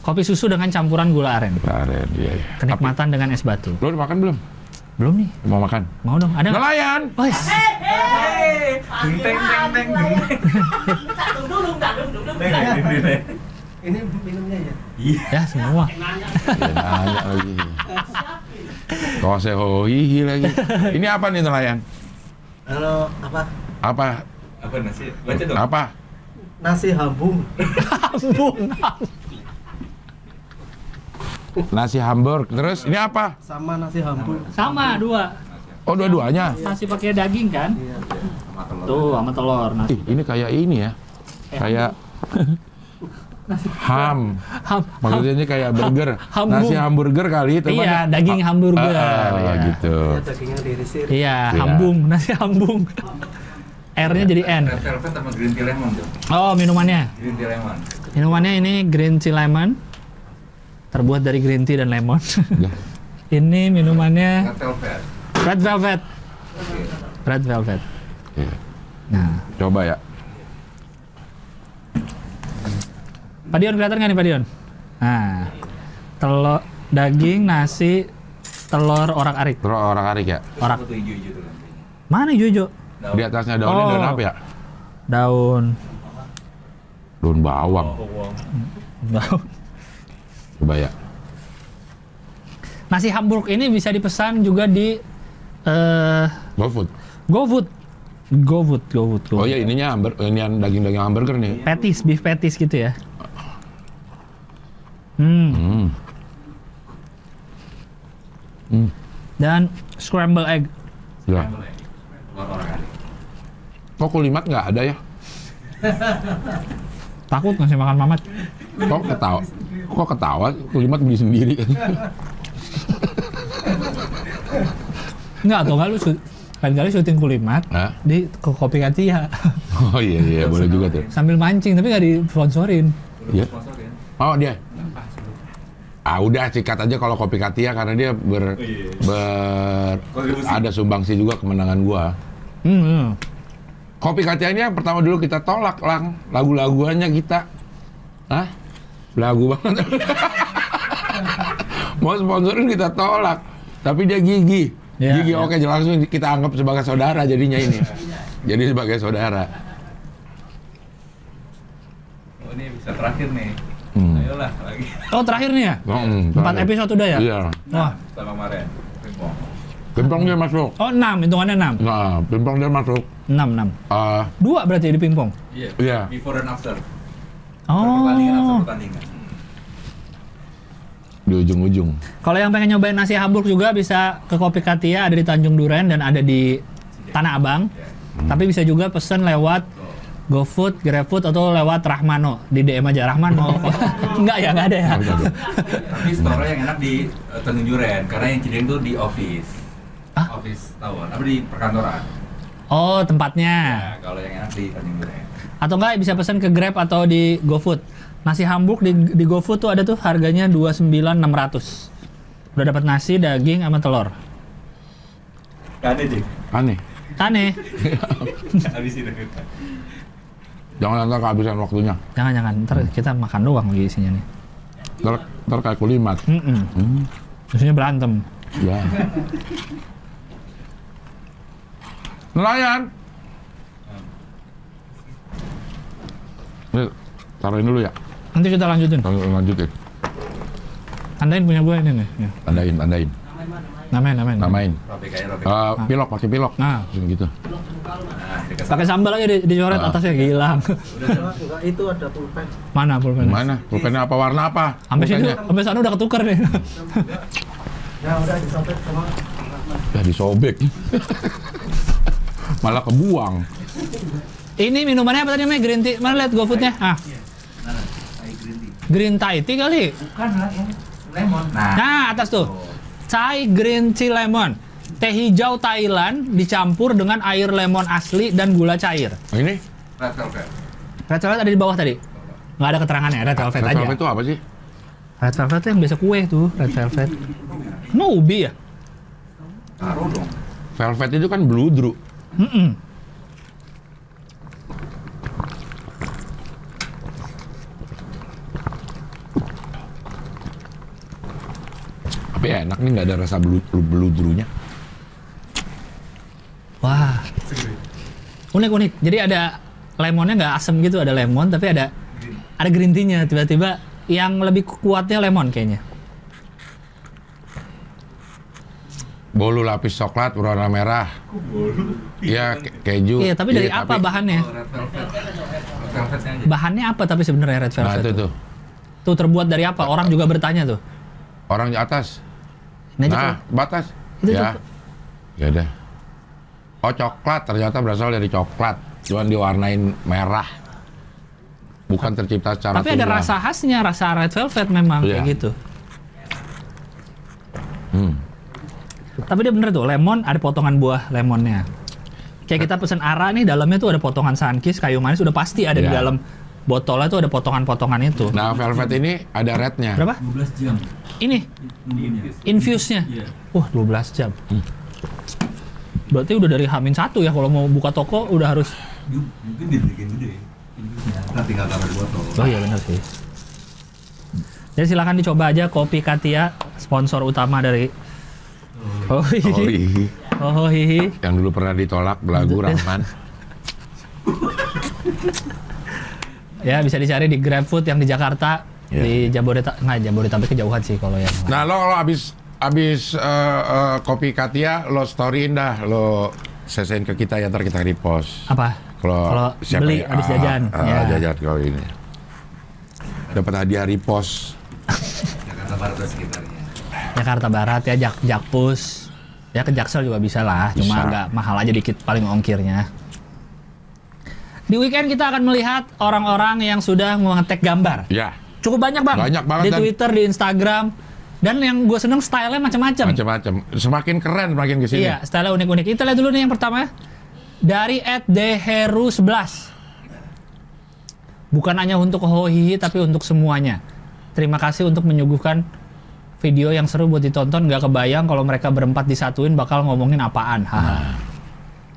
Speaker 4: Kopi susu dengan campuran gula aren.
Speaker 5: Keren, iya.
Speaker 4: Kenikmatan dengan es batu.
Speaker 5: Lo udah makan belum?
Speaker 4: Belum nih.
Speaker 5: Mau makan?
Speaker 4: Mau dong, ada nggak?
Speaker 5: Nelayan!
Speaker 4: Wes.
Speaker 3: Deng teng teng teng deng.
Speaker 1: Ini minumnya ya.
Speaker 4: Ya, semua.
Speaker 5: Dia nanya lagi. Kau hihi lagi. Ini apa nih nelayan?
Speaker 1: Halo, apa?
Speaker 5: Apa?
Speaker 3: Apa nasi? Baca dong.
Speaker 5: Apa?
Speaker 1: Nasi hambung.
Speaker 4: Ambung.
Speaker 5: Nasi Hamburg. Terus ini apa?
Speaker 1: Sama nasi hambung.
Speaker 4: Sama, dua.
Speaker 5: Oh, dua-duanya.
Speaker 4: Masih pakai daging kan?
Speaker 3: Sama telur.
Speaker 4: Tuh, sama telur. Nah,
Speaker 5: Ih, ini kayak ini ya. Kayak ham. Maksudnya ini kayak burger.
Speaker 4: Hambung.
Speaker 5: Nasi hamburger kali itu.
Speaker 4: Iya, daging hamburger.
Speaker 5: Iya,
Speaker 4: Iya.
Speaker 5: gitu.
Speaker 1: Dagingnya diirisir.
Speaker 4: Iya,
Speaker 5: Iya.
Speaker 4: hambung, nasi hambung. R-nya jadi N.
Speaker 3: Red velvet sama green tea lemon tuh.
Speaker 4: Oh, minumannya.
Speaker 3: Green tea lemon.
Speaker 4: Minumannya ini green tea lemon. Terbuat dari green tea dan lemon.
Speaker 5: Udah.
Speaker 4: Ini minumannya
Speaker 3: Red velvet.
Speaker 4: red velvet.
Speaker 3: Oke.
Speaker 4: Red velvet.
Speaker 5: Iya.
Speaker 4: Nah,
Speaker 5: Coba ya.
Speaker 4: Pak Dion kelihatan nggak nih Pak Dion? Nah, telur, daging, nasi, telur orak-arik.
Speaker 5: Terus orang arik ya.
Speaker 4: Orak.
Speaker 3: Apa tuh hijau-hijau tuh nanti?
Speaker 4: Mana Jojo?
Speaker 5: Di atasnya daunnya
Speaker 4: Oh.
Speaker 5: daun apa ya?
Speaker 4: Daun.
Speaker 5: Daun bawang.
Speaker 4: Daun.
Speaker 5: Coba ya.
Speaker 4: Nasi Hamburg ini bisa dipesan juga di
Speaker 5: GoFood.
Speaker 4: GoFood. GoFood.
Speaker 5: Oh iya, ininya ini daging-daging hamburger nih.
Speaker 4: Patties, beef patties gitu ya. Dan scramble egg.
Speaker 5: Ya.
Speaker 3: Telur orang-orang.
Speaker 5: Kok kulimat nggak ada ya?
Speaker 4: Takut ngasih makan mamat.
Speaker 5: Kok ketawa? Kok ketawa? Kulimat beli sendiri kan?
Speaker 4: Enggak, atau enggak lu lain kali syuting kulimat
Speaker 5: Hah?
Speaker 4: di kopi Katia
Speaker 5: Oh iya, boleh juga tuh.
Speaker 4: sambil mancing tapi nggak disponsorin.
Speaker 5: Iya.
Speaker 3: Sponsor kan?
Speaker 5: Oh dia. Udah sikat aja kalau kopi Katia karena dia
Speaker 3: Kontribusi.
Speaker 5: ada sumbangsi juga kemenangan gua. Kopi Katia ini yang pertama dulu kita tolak, Lang. Lagu-laguannya kita. Hah? Lagu banget. Mau sponsorin kita tolak. Tapi dia gigi.
Speaker 4: Ya,
Speaker 5: Gigi
Speaker 4: ya.
Speaker 5: oke, langsung kita anggap sebagai saudara jadinya ini. Jadi sebagai saudara.
Speaker 3: Oh ini bisa terakhir nih. Ayolah lagi.
Speaker 4: Oh terakhir nih ya? 4 episode udah ya?
Speaker 5: Iya.
Speaker 4: Wah.
Speaker 3: Setelah kemarin. Pingpong.
Speaker 5: Pimpong dia masuk.
Speaker 4: Oh 6, hitungannya 6.
Speaker 5: Nah, pimpong dia masuk.
Speaker 4: 6.
Speaker 5: Ah,
Speaker 4: 2 berarti di pingpong.
Speaker 3: Iya.
Speaker 5: Iya.
Speaker 3: Before and after. Pertandingan after
Speaker 4: Oh.
Speaker 3: pertandingan.
Speaker 5: di ujung-ujung.
Speaker 4: Kalau yang pengen nyobain nasi Hamburg juga bisa ke Kopi Katia, ada di Tanjung Duren dan ada di Tanah Abang. Tapi bisa juga pesen lewat GoFood, GrabFood atau lewat Rahmano. Di DM aja Rahman mau. Enggak ya, enggak ada ya.
Speaker 3: Tapi store yang enak di Tanjung Duren karena yang Cideng tuh di office.
Speaker 4: Hah?
Speaker 3: Office tower, apa di perkantoran.
Speaker 4: Oh, tempatnya.
Speaker 3: Nah, kalau yang enak di Tanjung Duren.
Speaker 4: Atau enggak bisa pesan ke Grab atau di GoFood. Nasi Hamburg di GoFood tuh ada tuh harganya 29.600. Udah dapat nasi, daging sama telur.
Speaker 3: Aneh deh.
Speaker 5: Aneh.
Speaker 4: Aneh.
Speaker 3: Habis itu.
Speaker 5: Jangan nanti kehabisan waktunya.
Speaker 4: Jangan, ntar kita makan doang lagi isinya nih.
Speaker 5: Ntar kayak kulimat.
Speaker 4: Isinya berantem.
Speaker 5: Ya. Nelayan. Nih, taruhin dulu ya.
Speaker 4: Nanti kita lanjutin.
Speaker 5: Lanjutin.
Speaker 4: Tandain punya gue ini nih. Ya.
Speaker 5: Tandain. Namain.
Speaker 3: Robek aja robek.
Speaker 5: Pilok, pakai pilok.
Speaker 4: Nah,
Speaker 5: Gitu.
Speaker 3: Nah, dikasih
Speaker 4: pakai sambal aja dicoret atasnya hilang.
Speaker 1: Enggak, itu ada pulpen.
Speaker 4: Mana pulpen?
Speaker 5: Mana? Pulpennya apa? Warna apa?
Speaker 4: Sampai situ,
Speaker 5: Pulpennya?
Speaker 4: sampai sana udah ketuker nih.
Speaker 1: Ya udah disobek sama
Speaker 5: Ya disobek. Malah kebuang.
Speaker 4: Ini minumannya apa tadi namanya? Green tea. Mana lihat GoFoodnya? Ah,
Speaker 3: Mana? Thai green tea.
Speaker 4: green Thai tea kali.
Speaker 3: Bukan lah yang lemon.
Speaker 4: Nah, atas tuh. Thai green tea lemon. Teh hijau Thailand dicampur dengan air lemon asli dan gula cair.
Speaker 5: Oh, ini
Speaker 3: Red velvet.
Speaker 4: Red velvet ada di bawah tadi. Nggak ada keterangannya, red velvet
Speaker 5: red
Speaker 4: aja.
Speaker 5: velvet itu apa sih?
Speaker 4: Red velvet itu yang biasa kue tuh, red velvet. No ubi ya?
Speaker 3: Taruh dong.
Speaker 5: Velvet itu kan bludru.
Speaker 4: Mm-mm.
Speaker 5: Tapi enak nih, nggak ada rasa bludrunya.
Speaker 4: Wah, unik. Jadi ada lemonnya nggak asem gitu, ada lemon tapi ada green tea-nya. Tiba-tiba yang lebih kuatnya lemon kayaknya.
Speaker 5: Bolu lapis coklat berwarna merah. Iya, keju.
Speaker 4: Iya, tapi dari apa bahannya?
Speaker 3: Oh, red velvet. Red velvetnya aja.
Speaker 4: Bahannya apa tapi sebenarnya red
Speaker 5: Nah,
Speaker 4: velvet?
Speaker 5: itu
Speaker 4: tuh?
Speaker 5: tuh.
Speaker 4: Tuh terbuat dari apa? Orang juga bertanya tuh.
Speaker 5: Orang di atas.
Speaker 4: Ini aja
Speaker 5: Nah,
Speaker 4: tuh.
Speaker 5: batas.
Speaker 4: Itu
Speaker 5: Ya.
Speaker 4: tuh.
Speaker 5: Ya udah. Oh, coklat, ternyata berasal dari coklat. Cuman diwarnain merah. Bukan tercipta secara
Speaker 4: Tapi ada
Speaker 5: tunggal.
Speaker 4: rasa khasnya, rasa red velvet memang
Speaker 5: Iya.
Speaker 4: kayak gitu.
Speaker 5: Hmm.
Speaker 4: Tapi dia bener tuh, lemon ada potongan buah lemonnya. Kayak kita pesen ara nih, dalamnya tuh ada potongan sunkist, kayu manis, udah pasti ada di
Speaker 5: Iya.
Speaker 4: dalam botolnya tuh ada potongan-potongan itu.
Speaker 5: Nah, velvet ini ada rednya.
Speaker 4: Berapa?
Speaker 3: 12 jam.
Speaker 4: Ini
Speaker 3: Ini.
Speaker 4: infuse-nya.
Speaker 3: Iya.
Speaker 4: Wah, 12 jam. Berarti udah dari H-1 ya kalau mau buka toko udah harus.
Speaker 3: Mungkin dibikin gede. Infusnya. Ntar tinggal taruh di botol.
Speaker 4: Oh iya benar sih. Jadi silakan dicoba aja Kopi Katia, sponsor utama dari
Speaker 5: Oh, hihi.
Speaker 4: Oh hihi.
Speaker 5: Yang dulu pernah ditolak belagu Rahman.
Speaker 4: Ya bisa dicari di GrabFood yang di Jakarta,
Speaker 5: Iya.
Speaker 4: di Jabodetabek kejauhan sih kalau yang.
Speaker 5: Nah, lo abis Kopi Katia, lo storyin dah, lo sesain ke kita ya, ntar kita repost.
Speaker 4: Apa? Kalau
Speaker 5: siapa
Speaker 4: beli
Speaker 5: yang-
Speaker 4: habis jajan. Ya.
Speaker 5: jajan kalau ini. Dapat hadiah repost.
Speaker 3: Jakarta Barat dan sekitarnya.
Speaker 4: Jakarta Barat ya, Jakpus. Ya ke Jaksel juga bisa lah, cuma
Speaker 5: Bisa.
Speaker 4: agak mahal aja dikit paling ongkirnya. Di weekend kita akan melihat orang-orang yang sudah mengetek gambar.
Speaker 5: Ya,
Speaker 4: Cukup banyak bang.
Speaker 5: Banyak banget,
Speaker 4: Di
Speaker 5: Dan.
Speaker 4: Twitter, di Instagram. Dan yang gue seneng stylenya macam-macam.
Speaker 5: macam-macam. Semakin keren makin kesini.
Speaker 4: Iya, stylenya unik-unik. Kita lihat dulu nih yang pertama. Dari @deheru11. Bukan hanya untuk Hohihi, tapi untuk semuanya. Terima kasih untuk menyuguhkan video yang seru buat ditonton. Gak kebayang kalau mereka berempat disatuin bakal ngomongin apaan. Haha.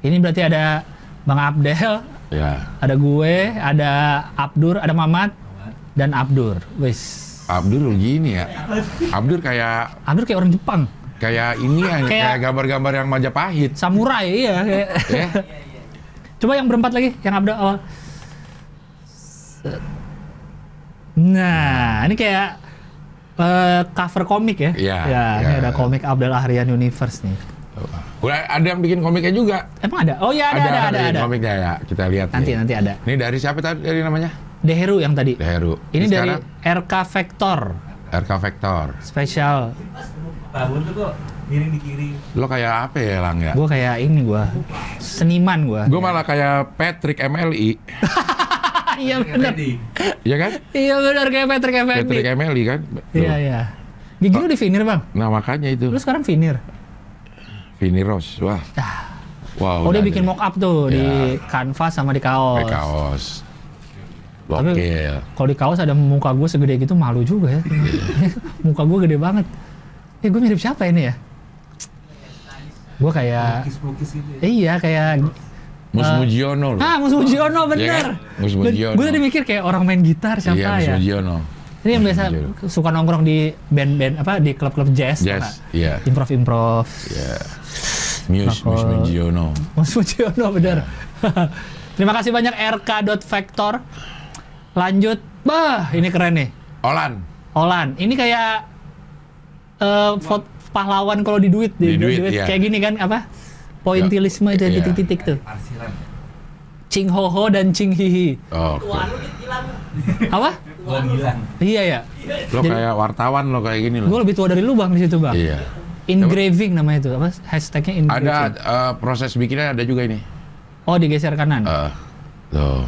Speaker 4: Ini berarti ada Bang Abdel,
Speaker 5: Ya.
Speaker 4: ada gue, ada Abdur, ada Mamat, dan Abdur. Wis.
Speaker 5: Abdur gini ya. Abdur kayak
Speaker 4: Abdur kayak orang Jepang.
Speaker 5: ini ya,
Speaker 4: Kayak-
Speaker 5: kayak gambar-gambar yang Majapahit.
Speaker 4: Samurai, iya. Kayak.
Speaker 5: Ya.
Speaker 4: Coba yang berempat lagi, yang Abdul awal. Nah, ini kayak cover komik ya.
Speaker 5: Iya,
Speaker 4: Ya, ini
Speaker 5: iya.
Speaker 4: ada komik Abdel Ahrian Universe nih.
Speaker 5: Udah ada yang bikin komiknya juga.
Speaker 4: Emang ada? Oh iya ada.
Speaker 5: bikin komiknya ya. Kita lihat
Speaker 4: Nanti
Speaker 5: nih.
Speaker 4: nanti ada.
Speaker 5: Ini dari siapa tadi dari namanya?
Speaker 4: Deheru yang tadi.
Speaker 5: Heru.
Speaker 4: Ini dari
Speaker 5: sekarang
Speaker 4: RK Vector
Speaker 5: RK Vector.
Speaker 4: spesial.
Speaker 3: Babun tuh kok miring di kiri.
Speaker 5: Lo kayak apa ya, Lang ya?
Speaker 4: Gue kayak ini seniman gue.
Speaker 5: Gue malah kayak Patrick MLI.
Speaker 4: Iya benar.
Speaker 5: Iya kan?
Speaker 4: Iya benar kayak Patrick Effendi.
Speaker 5: Patrick MLI kan?
Speaker 4: Iya iya. Gigi lu di veneer bang.
Speaker 5: Nah, makanya itu.
Speaker 4: Lu sekarang veneer.
Speaker 5: Vini Rose. Wah. Wow.
Speaker 4: Oh dia
Speaker 5: udah
Speaker 4: bikin
Speaker 5: deh.
Speaker 4: mock up tuh di
Speaker 5: Ya.
Speaker 4: kanvas sama di kaos.
Speaker 5: Pakai kaos.
Speaker 4: Tapi
Speaker 5: Gokil.
Speaker 4: kalau di kaos ada muka gue segede gitu malu juga ya. Muka gue gede banget. Gue mirip siapa ini ya? Gue kayak
Speaker 3: Lukis-lukis gitu ya.
Speaker 4: iya kayak
Speaker 5: Mus Mujiono loh.
Speaker 4: Mus Mujiono
Speaker 5: Iya
Speaker 4: bener.
Speaker 5: kan? Mus Mujiono.
Speaker 4: Gue tadi mikir kayak orang main gitar siapa
Speaker 5: Iya, Mus
Speaker 4: ya?
Speaker 5: Mujiono.
Speaker 4: Ini yang
Speaker 5: Mus
Speaker 4: biasa
Speaker 5: Mujiono.
Speaker 4: suka nongkrong di band-band apa di klub-klub jazz.
Speaker 5: Jazz, iya.
Speaker 4: Improv.
Speaker 5: Iya. Mus Mujiono.
Speaker 4: Mus Mujiono bener. Terima kasih banyak RK.Vector. Lanjut, ini keren nih. Olan. Ini kayak pahlawan kalau di duit,
Speaker 5: Di duit, iya.
Speaker 4: kayak gini kan apa? Pointilisme itu
Speaker 5: Iya.
Speaker 4: titik-titik tuh.
Speaker 3: Arsilan.
Speaker 4: Ching Ho Ho dan Ching Hihi.
Speaker 5: Oh.
Speaker 4: Apa?
Speaker 3: Gua bilang.
Speaker 4: Iya ya.
Speaker 5: Lo kayak wartawan lo kayak gini
Speaker 4: Gue
Speaker 5: lo.
Speaker 4: lebih tua dari lu bang di situ bang.
Speaker 5: Iya.
Speaker 4: Engraving namanya itu apa? Hashtagnya engraving.
Speaker 5: Ada proses bikinnya ada juga ini.
Speaker 4: Oh, digeser kanan.
Speaker 5: Tuh.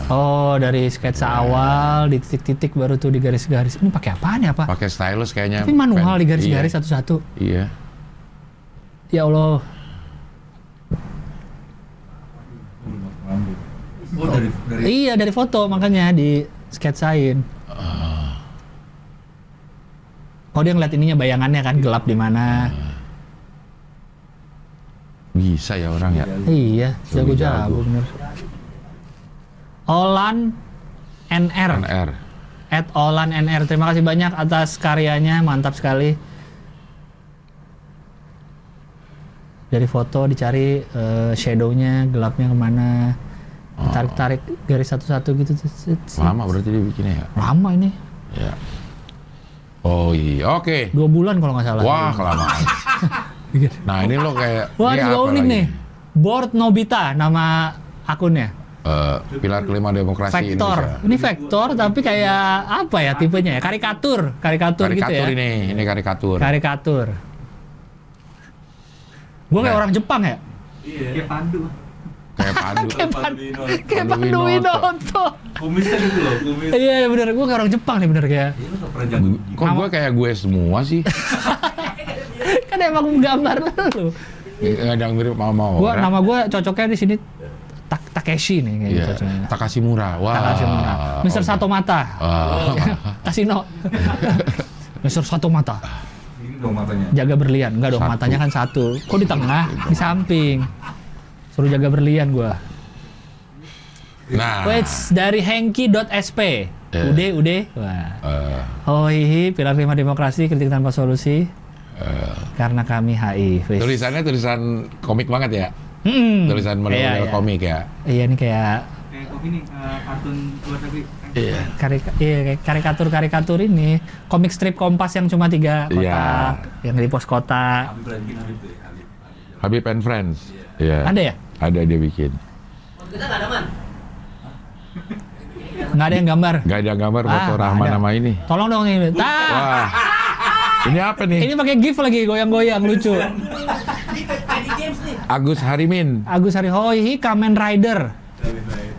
Speaker 4: Oh, dari sketsa awal di titik-titik baru tuh di garis-garis. Ini pakai apaan ya, Pak?
Speaker 5: Pakai stylus kayaknya.
Speaker 4: Tapi manual di garis-garis
Speaker 5: Iya.
Speaker 4: satu-satu.
Speaker 5: Iya.
Speaker 4: Ya Allah.
Speaker 3: Oh, dari
Speaker 4: Iya, dari foto makanya di sketsain. Oh, dia ngeliat ininya bayangannya kan gelap di mana.
Speaker 5: Bisa ya orang ya.
Speaker 4: Iya,
Speaker 5: Jago.
Speaker 4: jago bener. Olan NR.
Speaker 5: NR.
Speaker 4: Olan NR. Terima kasih banyak atas karyanya, mantap sekali. Dari foto dicari shadownya, gelapnya kemana. Tarik-tarik garis satu-satu gitu.
Speaker 5: Lama berarti dia bikinnya ya.
Speaker 4: Lama ini.
Speaker 5: Ya. Oh iya, oke.
Speaker 4: 2 bulan kalau nggak salah.
Speaker 5: Wah, kelamaan. Nah, ini lo kayak
Speaker 4: Wah,
Speaker 5: ini
Speaker 4: juga
Speaker 5: apa
Speaker 4: unik
Speaker 5: lagi?
Speaker 4: nih. Board Nobita nama akunnya.
Speaker 5: Pilar kelima demokrasi
Speaker 4: Vektor.
Speaker 5: Indonesia.
Speaker 4: Ini vektor tapi kayak apa ya tipenya ya? Karikatur gitu ya.
Speaker 5: Ini karikatur.
Speaker 4: Karikatur. Gue kayak
Speaker 5: Nah.
Speaker 4: orang Jepang ya?
Speaker 3: Kayak Pandu.
Speaker 5: Kayak Pandu.
Speaker 4: Kayak
Speaker 5: Pandu
Speaker 4: Pandu
Speaker 5: Winoto.
Speaker 4: Winoto.
Speaker 3: Kumisnya gitu loh, kumis.
Speaker 4: Iya bener, gue kayak orang Jepang nih bener kayak.
Speaker 3: Iya, lu nggak pernah jago.
Speaker 5: Kok gue kayak gue semua sih?
Speaker 4: Kan emang gambar lu.
Speaker 5: Nggak ada yang mirip mau.
Speaker 4: Nama gue cocoknya di sini Takeshi nih kayaknya
Speaker 5: Iya.
Speaker 4: cocoknya.
Speaker 5: Takashimura. Wah.
Speaker 4: Takashi Mura. Mr.
Speaker 5: Oke.
Speaker 4: Sato Mata. Kasino. Mr. Sato Mata.
Speaker 3: Ini dong matanya.
Speaker 4: Jaga berlian. Enggak dong,
Speaker 5: Satu.
Speaker 4: matanya kan satu. Kok di tengah? Di samping. Suruh jaga berlian gua.
Speaker 5: Nah.
Speaker 4: Wait, dari Hengki.sp. Ude. Wah. Oh hihi, pilar 5 demokrasi, kritik tanpa solusi. Karena kami HI. Wis.
Speaker 5: Tulisannya tulisan komik banget ya. Tulisan model
Speaker 4: Iya.
Speaker 5: komik ya.
Speaker 4: Iya ini kayak
Speaker 6: Kayak ini kartun luar negeri.
Speaker 5: Iya.
Speaker 4: kayak karikatur ini komik strip Kompas yang cuma 3 kotak
Speaker 5: Iya.
Speaker 4: yang di pos kota.
Speaker 3: Habib lagi bikin Habib tuh ya, Habib.
Speaker 5: Habib and Friends. Iya.
Speaker 4: Ada ya?
Speaker 5: Ada dia bikin.
Speaker 1: Kita nggak ada, Man.
Speaker 4: Nggak ada yang gambar.
Speaker 5: Gak ada gambar foto
Speaker 4: nggak
Speaker 5: Rahman
Speaker 4: ada.
Speaker 5: sama ini.
Speaker 4: Tolong dong ini.
Speaker 5: Wah. Ini apa nih?
Speaker 4: Ini pakai GIF lagi goyang-goyang lucu.
Speaker 1: Ini Paddy Games nih.
Speaker 5: Agus Harimin.
Speaker 4: Agus Harihohi Kamen Rider.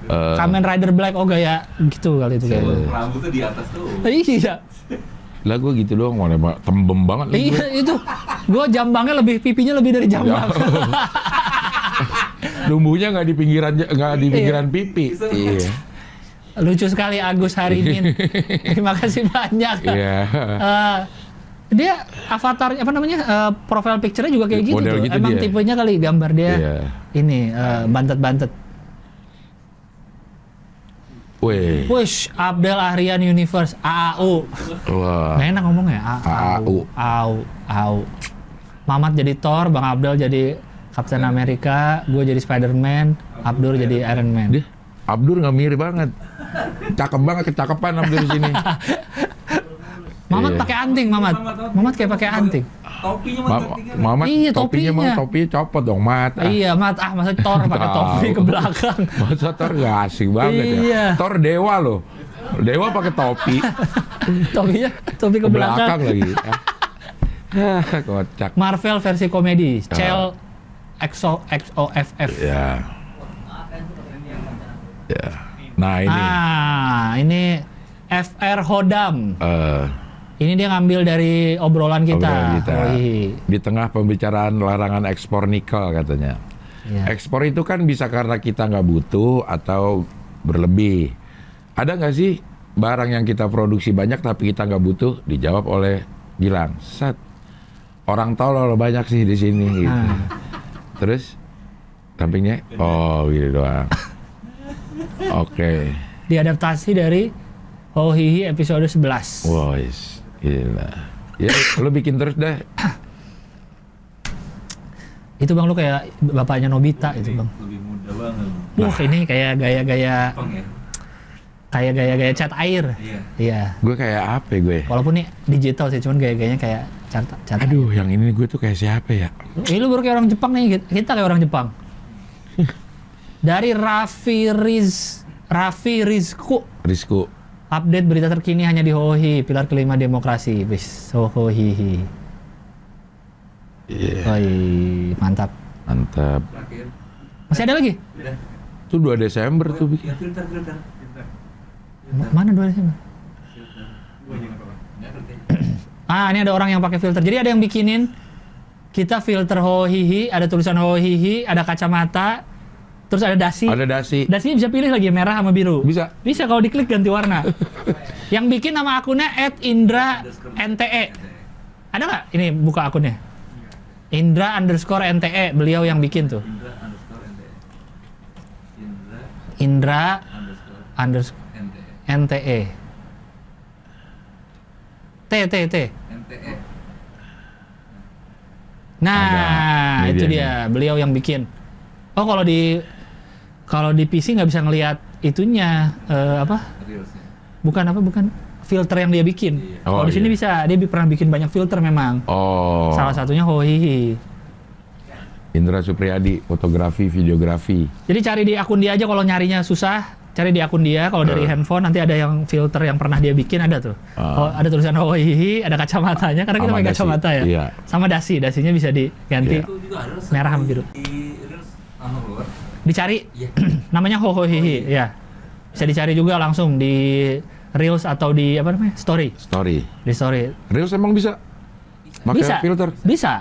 Speaker 4: Kamen Rider Black, oh gaya gitu kali itu kayaknya.
Speaker 3: Rambutnya di atas tuh.
Speaker 4: Iya.
Speaker 5: Lah gue gitu doang, mana tembem banget nih gue.
Speaker 4: Iya itu. Gue jambangnya lebih, pipinya lebih dari jambang.
Speaker 5: Numbuhnya nggak di pinggiran pipi. Iya.
Speaker 4: Lucu sekali Agus Harimin. Terima kasih banyak.
Speaker 5: Iya.
Speaker 4: Dia avatar apa namanya? Profile picture-nya juga kayak gitu
Speaker 5: Model
Speaker 4: tuh.
Speaker 5: gitu
Speaker 4: Emang
Speaker 5: dia.
Speaker 4: tipenya kali gambar dia.
Speaker 5: Iya.
Speaker 4: Ini bantet-bantet.
Speaker 5: Wih.
Speaker 4: Push Abdel Ahrian Universe AAU.
Speaker 5: Wah.
Speaker 4: Nggak enak ngomongnya. AAU. Mamat jadi Thor, Bang Abdel jadi Captain America, gue jadi Spider-Man, Abdur jadi Iron Man.
Speaker 5: Dia Abdur nggak mirip banget. Cakep banget, kecakapan Abdur di sini.
Speaker 4: Mamat
Speaker 5: Iya.
Speaker 4: pakai anting, Mamat. Mamat kayak pakai anting.
Speaker 3: Topinya mah
Speaker 5: Mamat
Speaker 4: Iya,
Speaker 5: topinya
Speaker 4: topinya.
Speaker 5: topinya copot dong, Mat.
Speaker 4: Iya, Mat. Masa Thor pakai topi ke belakang.
Speaker 5: Masa Thor nggak asik banget ya.
Speaker 4: Iya.
Speaker 5: Thor dewa loh. Dewa pakai topi
Speaker 4: Topinya topi ke
Speaker 5: ke
Speaker 4: belakang.
Speaker 5: belakang lagi. Kocak.
Speaker 4: Marvel versi komedi. Cell XOFF.
Speaker 5: Ya. Ya. Nah ini.
Speaker 4: Ini FR Hodam. Ini dia ngambil dari obrolan kita.
Speaker 5: Obrolan kita.
Speaker 4: Wih.
Speaker 5: Di tengah pembicaraan larangan ekspor nikel katanya.
Speaker 4: Iya.
Speaker 5: Ekspor itu kan bisa karena kita nggak butuh atau berlebih. Ada nggak sih barang yang kita produksi banyak tapi kita nggak butuh? Dijawab oleh Gilang. Set. Orang tolol banyak sih di sini. Gitu. Terus sampingnya, oh gitu doang. Oke.
Speaker 4: Diadaptasi dari Hohihi episode 11.
Speaker 5: Wah, gila. Ya, lo bikin terus deh.
Speaker 4: Itu Bang, lu kayak bapaknya Nobita itu Bang.
Speaker 3: lebih muda banget.
Speaker 4: Wah, ini kayak gaya-gaya
Speaker 3: Jepang ya.
Speaker 4: kayak gaya-gaya cat air.
Speaker 3: Iya.
Speaker 4: Iya.
Speaker 5: Gue kayak apa gue?
Speaker 4: Walaupun nih digital sih, cuman gaya-gayanya kayak cat
Speaker 5: Aduh, yang ini gue tuh kayak siapa ya?
Speaker 4: air. Lu baru kayak orang Jepang nih, kita kayak orang Jepang. Dari Raffi Rizku. Update berita terkini hanya di Hohi, pilar kelima demokrasi. Bis, Hohihi.
Speaker 5: Iya.
Speaker 4: Oi, mantap.
Speaker 5: Mantap.
Speaker 3: Terakhir.
Speaker 4: Masih ada lagi?
Speaker 3: Udah.
Speaker 5: Itu 2 Desember tuh bikin.
Speaker 3: Ya filter.
Speaker 4: Mana 2 Desember?
Speaker 6: Gua aja nggak apa-apa.
Speaker 3: Nggak ngerti.
Speaker 4: Ah, ini ada orang yang pakai filter. Jadi ada yang bikinin kita filter hohihi, ada tulisan hohihi, ada kacamata, terus ada dasi.
Speaker 5: Ada dasi.
Speaker 4: Dasinya bisa pilih lagi merah sama biru.
Speaker 5: Bisa.
Speaker 4: Bisa kalau diklik ganti warna. Yang bikin nama akunnya @indra_nte. Ada nggak? Ini buka akunnya. Indra_nte. Beliau yang bikin tuh.
Speaker 3: Indra_nte.
Speaker 4: Indra_nte. T.
Speaker 3: NTE.
Speaker 4: Nah,
Speaker 5: Ada. Ini
Speaker 4: itu
Speaker 5: dia
Speaker 4: dia. Beliau yang bikin. Oh, kalau di PC nggak bisa ngelihat itunya apa?
Speaker 3: Reelsnya.
Speaker 4: Bukan filter yang dia bikin.
Speaker 3: Iya.
Speaker 4: Kalau
Speaker 5: Oh,
Speaker 4: di sini
Speaker 5: iya.
Speaker 4: bisa, dia pernah bikin banyak filter memang.
Speaker 5: Oh.
Speaker 4: Salah satunya hohihi.
Speaker 5: Indra Supriyadi, fotografi, videografi.
Speaker 4: Jadi cari di akun dia aja kalau nyarinya susah, cari di akun dia. Kalau dari handphone nanti ada yang filter yang pernah dia bikin ada tuh. Oh, ada tulisan hohihi, ada kacamatanya karena kita
Speaker 5: Sama
Speaker 4: pakai
Speaker 5: dasi.
Speaker 4: kacamata ya.
Speaker 5: Iya.
Speaker 4: Sama dasinya bisa diganti.
Speaker 5: Iya.
Speaker 3: Itu juga ada
Speaker 4: Merah sama biru.
Speaker 3: Di Reels nama keluar.
Speaker 4: Dicari
Speaker 3: Iya.
Speaker 4: namanya hohihi, ya. Bisa dicari juga langsung di Reels atau di apa namanya? Story.
Speaker 5: Story.
Speaker 4: Di story.
Speaker 5: Reels emang bisa? Pakai
Speaker 4: Bisa.
Speaker 5: filter?
Speaker 4: Bisa.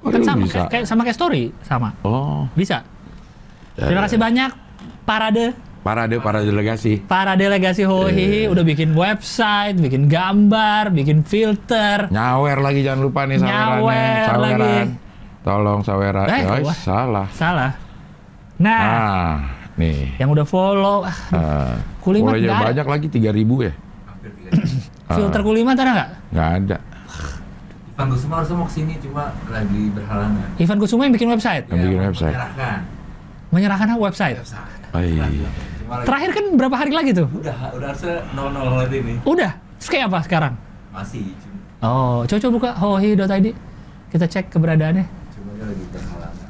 Speaker 5: Oh,
Speaker 4: Kan
Speaker 5: Reels
Speaker 4: sama
Speaker 5: bisa.
Speaker 4: kayak story sama.
Speaker 5: Oh.
Speaker 4: Bisa.
Speaker 5: Ya,
Speaker 4: Terima
Speaker 5: ya.
Speaker 4: kasih banyak
Speaker 5: Para delegasi.
Speaker 4: para delegasi Hohihi udah bikin website, bikin gambar, bikin filter.
Speaker 5: Nyawer lagi jangan lupa nih sawerannya.
Speaker 4: Nyawer
Speaker 5: Saweran.
Speaker 4: lagi.
Speaker 5: Tolong saweran.
Speaker 4: Wah.
Speaker 5: Salah.
Speaker 4: Salah. Nah,
Speaker 5: Ah, nih.
Speaker 4: yang udah follow, Kulimat
Speaker 5: Mulai
Speaker 4: nggak ada.
Speaker 5: banyak lagi 3.000 ya?
Speaker 3: Hampir 3
Speaker 4: filter kulimat ada nggak?
Speaker 5: Nggak ada.
Speaker 3: Ivan Kusuma harusnya mau kesini cuma lagi berhalangan.
Speaker 4: Ivan Kusuma yang bikin website.
Speaker 5: Yang bikin website.
Speaker 3: Menyerahkan.
Speaker 4: Menyerahkan website.
Speaker 5: Oh, iya.
Speaker 3: Cuma lagi-
Speaker 4: Terakhir kan berapa hari lagi tuh?
Speaker 3: udah harusnya 0 hari ini.
Speaker 4: Udah. Terus kayak apa sekarang?
Speaker 3: Masih cuma
Speaker 4: Oh, coba buka hohi.id. Kita cek keberadaannya.
Speaker 3: dia lagi berhalangan.